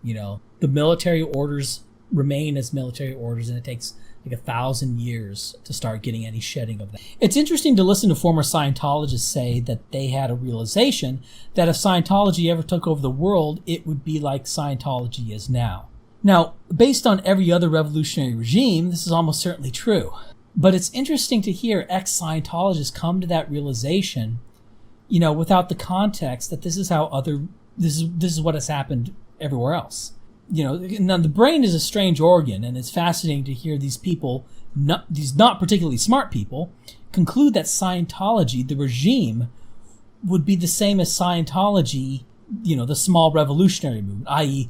The military orders remain as military orders, and it takes 1,000 years to start getting any shedding of that. It's interesting to listen to former Scientologists say that they had a realization that if Scientology ever took over the world, it would be like Scientology is now. Now, based on every other revolutionary regime, this is almost certainly true. But it's interesting to hear ex-Scientologists come to that realization, without the context that this is what has happened everywhere else. Now the brain is a strange organ, and it's fascinating to hear these people, these not particularly smart people, conclude that Scientology, the regime, would be the same as Scientology, the small revolutionary movement, i.e.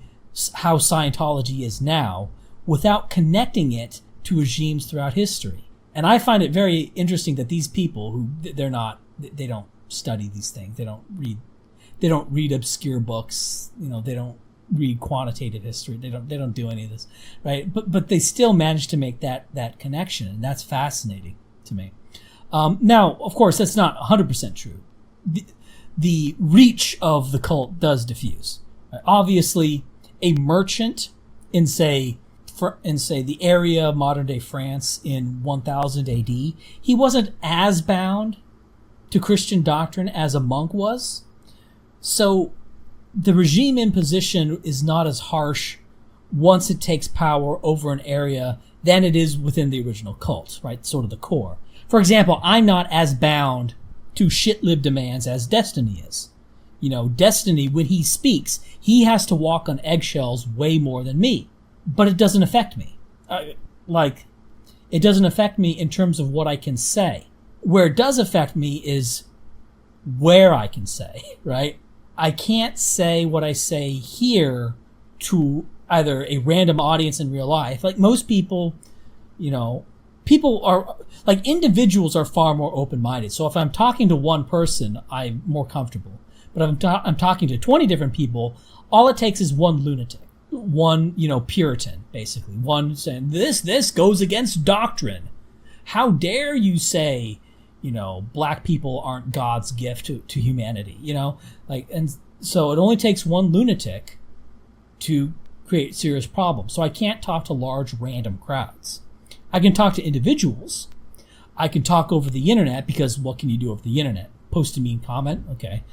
how Scientology is now, without connecting it to regimes throughout history. And I find it very interesting that these people they don't study these things. They don't read obscure books. They don't read quantitative history. They don't do any of this, right? But they still manage to make that connection, and that's fascinating to me. Now, of course, that's not 100% true. The reach of the cult does diffuse. Right? Obviously, a merchant in say the area of modern day France in 1000 AD, he wasn't as bound to Christian doctrine as a monk was. So the regime imposition is not as harsh once it takes power over an area than it is within the original cult, right? Sort of the core. For example, I'm not as bound to shit-lib demands as Destiny is. Destiny, when he speaks, he has to walk on eggshells way more than me. But it doesn't affect me. It doesn't affect me in terms of what I can say. Where it does affect me is where I can say, right? I can't say what I say here to either a random audience in real life. Like most people, people are, individuals are far more open-minded. So if I'm talking to one person, I'm more comfortable. But if I'm talking to 20 different people, all it takes is one lunatic. One, Puritan, basically. One saying, this goes against doctrine. How dare you say, black people aren't God's gift to humanity, and so it only takes one lunatic to create serious problems. So I can't talk to large random crowds. I can talk to individuals. I can talk over the internet because what can you do over the internet? Post a mean comment? Okay.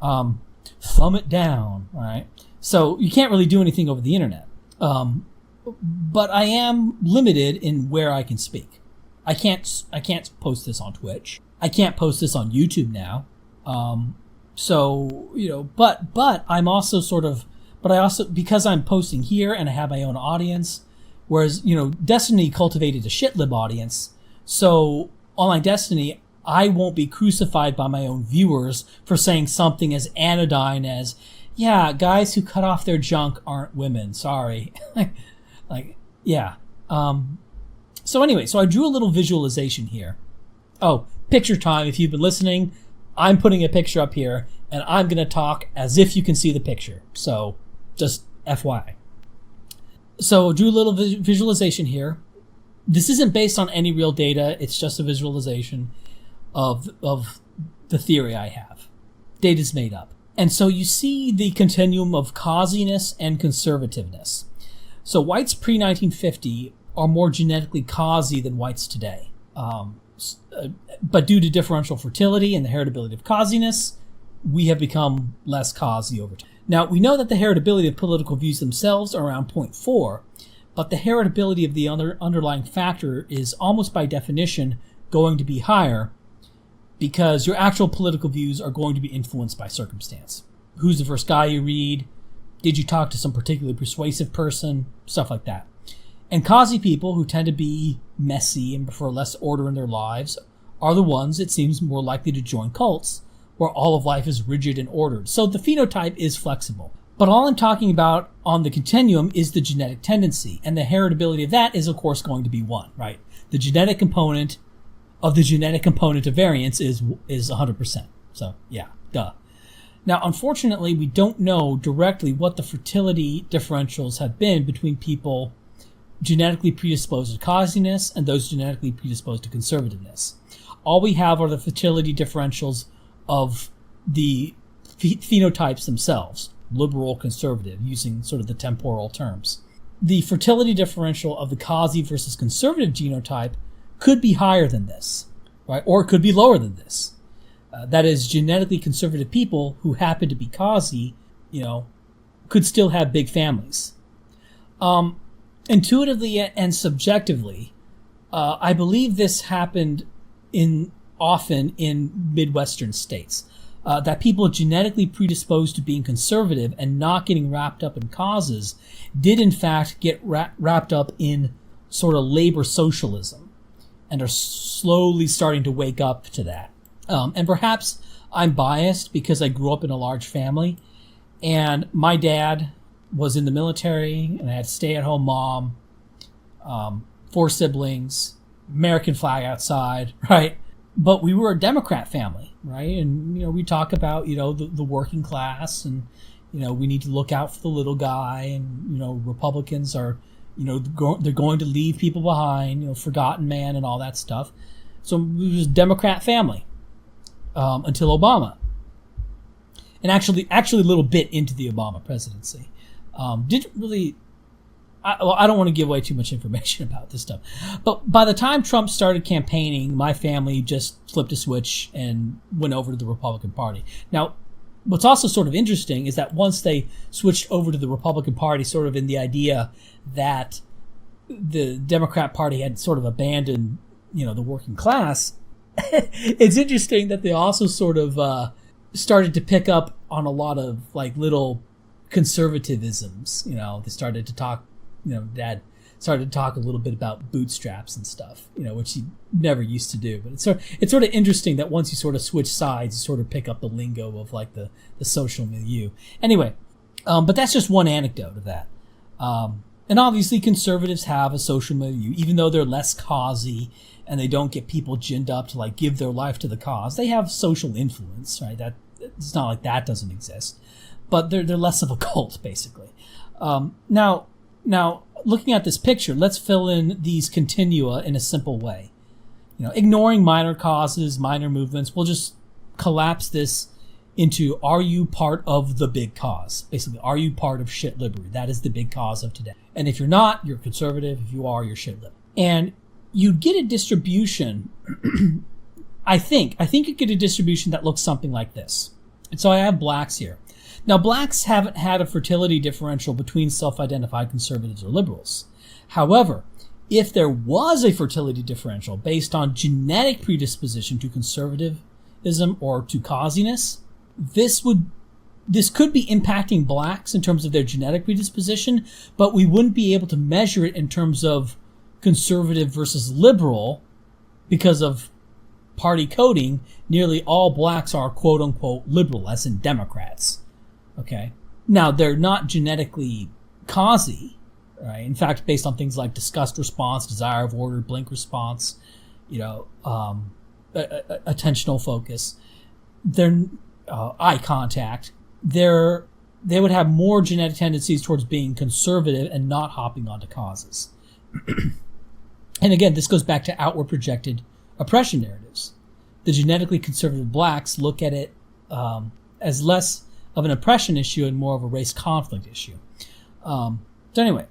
thumb it down, right? So you can't really do anything over the internet. But I am limited in where I can speak. I can't post this on Twitch. I can't post this on YouTube now. So, but I'm also because I'm posting here and I have my own audience, whereas, Destiny cultivated a shitlib audience. So on my Destiny, I won't be crucified by my own viewers for saying something as anodyne as, yeah, guys who cut off their junk aren't women. Sorry. Yeah. So anyway, so I drew a little visualization here. Oh, picture time. If you've been listening, I'm putting a picture up here and I'm going to talk as if you can see the picture. So just FYI. So drew a little visualization here. This isn't based on any real data. It's just a visualization of the theory I have. Data's made up. And so you see the continuum of causiness and conservativeness. So whites pre-1950 are more genetically causy than whites today. But due to differential fertility and the heritability of causiness, we have become less causy over time. Now, we know that the heritability of political views themselves are around 0.4, but the heritability of the underlying factor is almost by definition going to be higher because your actual political views are going to be influenced by circumstance. Who's the first guy you read? Did you talk to some particularly persuasive person? Stuff like that. And causy people who tend to be messy and prefer less order in their lives are the ones, it seems, more likely to join cults where all of life is rigid and ordered. So the phenotype is flexible. But all I'm talking about on the continuum is the genetic tendency, and the heritability of that is, of course, going to be 1, right? The genetic component of variance is 100%. So, yeah, duh. Now, unfortunately, we don't know directly what the fertility differentials have been between people genetically predisposed to causiness and those genetically predisposed to conservativeness. All we have are the fertility differentials of the phenotypes themselves, liberal, conservative, using sort of the temporal terms. The fertility differential of the causy versus conservative genotype could be higher than this, right? Or it could be lower than this. That is, genetically conservative people who happen to be causy, could still have big families. Intuitively and subjectively, I believe this happened often in Midwestern states. That people genetically predisposed to being conservative and not getting wrapped up in causes did in fact get wrapped up in sort of labor socialism and are slowly starting to wake up to that. And perhaps I'm biased because I grew up in a large family and my dad was in the military and I had a stay-at-home mom, 4 siblings, American flag outside, right? But we were a Democrat family, right? And, we talk about, the working class and, we need to look out for the little guy and, Republicans are, they're going to leave people behind, forgotten man and all that stuff. So it was a Democrat family until Obama. And actually a little bit into the Obama presidency. Didn't really... I don't want to give away too much information about this stuff. But by the time Trump started campaigning, my family just flipped a switch and went over to the Republican Party. Now, what's also sort of interesting is that once they switched over to the Republican Party, sort of in the idea that the Democrat Party had sort of abandoned, the working class, it's interesting that they also sort of started to pick up on a lot of little conservatisms. They started to talk. Dad started to talk a little bit about bootstraps and stuff, which he never used to do. But it's sort of interesting that once you sort of switch sides, you sort of pick up the lingo of the social milieu. Anyway, but that's just one anecdote of that. And obviously conservatives have a social milieu, even though they're less causy and they don't get people ginned up to give their life to the cause. They have social influence, right? That it's not like that doesn't exist, but they're less of a cult, basically. Now, looking at this picture, let's fill in these continua in a simple way. Ignoring minor causes, minor movements, we'll just collapse this into, are you part of the big cause? Basically, are you part of shit liberty? That is the big cause of today. And if you're not, you're conservative. If you are, you're shit liberty. And you get a distribution, I think you get a distribution that looks something like this. So I have blacks here. Now, blacks haven't had a fertility differential between self-identified conservatives or liberals. However, if there was a fertility differential based on genetic predisposition to conservatism or to causiness, this could be impacting blacks in terms of their genetic predisposition, but we wouldn't be able to measure it in terms of conservative versus liberal because of party coding. Nearly all blacks are quote-unquote liberal, as in Democrats. Okay? Now, they're not genetically causy, right? In fact, based on things like disgust response, desire of order, blink response, attentional focus, their eye contact, they would have more genetic tendencies towards being conservative and not hopping onto causes. And again, this goes back to outward projected oppression narratives. The genetically conservative blacks look at it as less of an oppression issue and more of a race conflict issue. So anyway,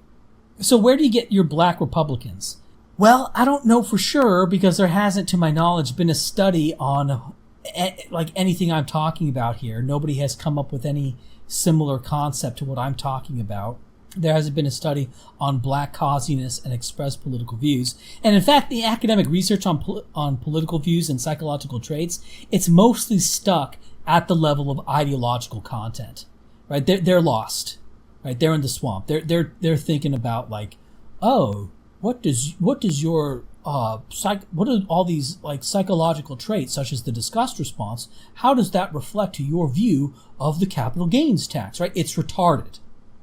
so where do you get your black Republicans? Well, I don't know for sure because there hasn't, to my knowledge, been a study on like anything I'm talking about here. Nobody has come up with any similar concept to what I'm talking about. There hasn't been a study on black causiness and expressed political views. And in fact, the academic research on political views and psychological traits, it's mostly stuck at the level of ideological content, right? They're lost, right? They're in the swamp. They're thinking about like, oh, what does your what are all these like psychological traits such as the disgust response? How does that reflect to your view of the capital gains tax, right? It's retarded.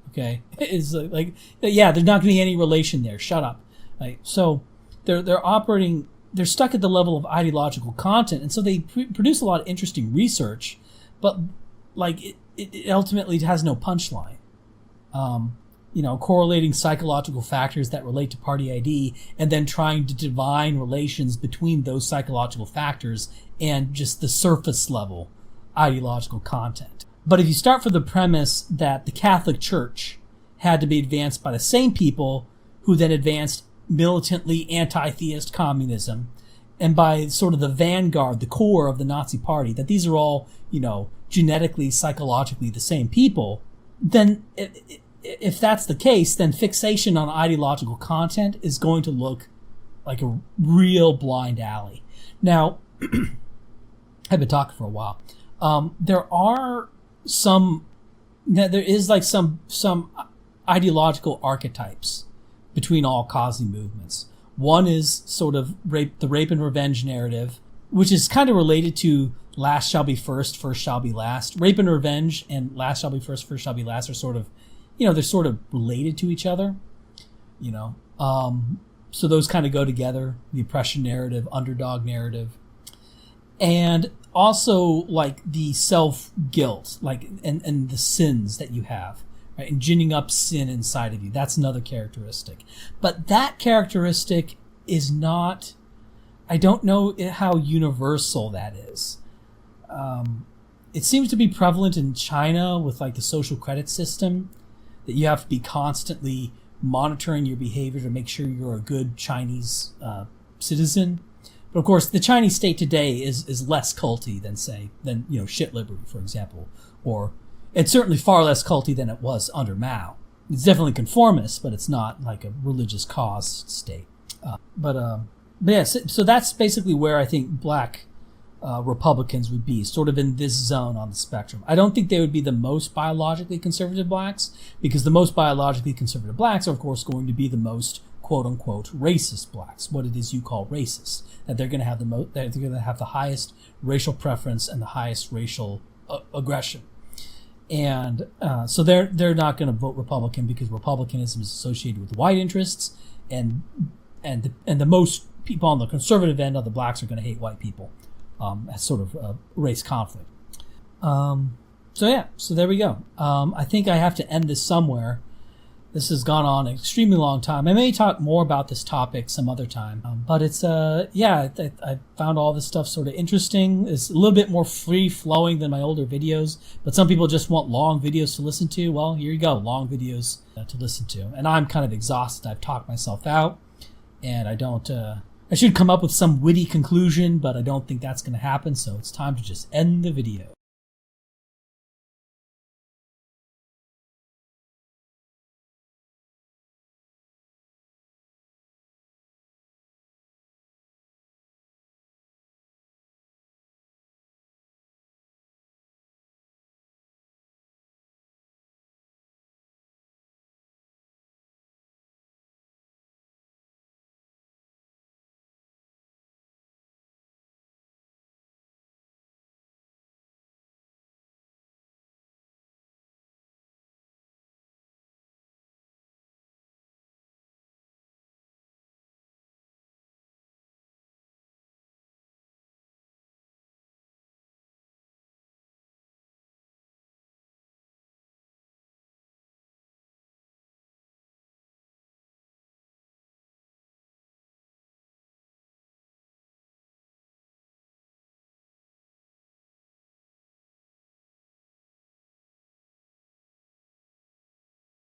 Okay, it's like, yeah, there's not going to be any relation there. Shut up. Right? So they're operating. They're stuck at the level of ideological content, and so they produce a lot of interesting research, but like it ultimately has no punchline. Correlating psychological factors that relate to party ID, and then trying to divine relations between those psychological factors and just the surface level ideological content. But if you start from the premise that the Catholic Church had to be advanced by the same people who then advanced militantly anti-theist communism, and by sort of the vanguard, the core of the Nazi Party, that these are all, genetically, psychologically the same people, then if that's the case, then fixation on ideological content is going to look like a real blind alley. Now, I've been talking for a while. There is like some ideological archetypes between all causing movements. One is sort of the rape and revenge narrative, which is kind of related to last shall be first, first shall be last. Rape and revenge and last shall be first, first shall be last are sort of, they're sort of related to each other, so those kind of go together, the oppression narrative, underdog narrative. And also like the self-guilt, like and the sins that you have, right? And ginning up sin inside of you. That's another characteristic. But that characteristic is not, I don't know how universal that is. It seems to be prevalent in China with like the social credit system, that you have to be constantly monitoring your behavior to make sure you're a good Chinese citizen. But of course, the Chinese state today is less culty than shit liberty, for example, or it's certainly far less culty than it was under Mao. It's definitely conformist, but it's not like a religious cause state. But yeah, so that's basically where I think black Republicans would be, sort of in this zone on the spectrum. I don't think they would be the most biologically conservative blacks, because the most biologically conservative blacks are, of course, going to be the most quote-unquote racist blacks, what it is you call racist, that they're going to have the highest racial preference and the highest racial aggression. And so they're not going to vote Republican because Republicanism is associated with white interests, and the most people on the conservative end of the blacks are going to hate white people as sort of a race conflict. So there we go. I think I have to end this somewhere. This has gone on an extremely long time. I may talk more about this topic some other time. But it's, I found all this stuff sort of interesting. It's a little bit more free-flowing than my older videos. But some people just want long videos to listen to. Well, here you go, long videos to listen to. And I'm kind of exhausted. I've talked myself out. And I should come up with some witty conclusion, but I don't think that's going to happen. So it's time to just end the video.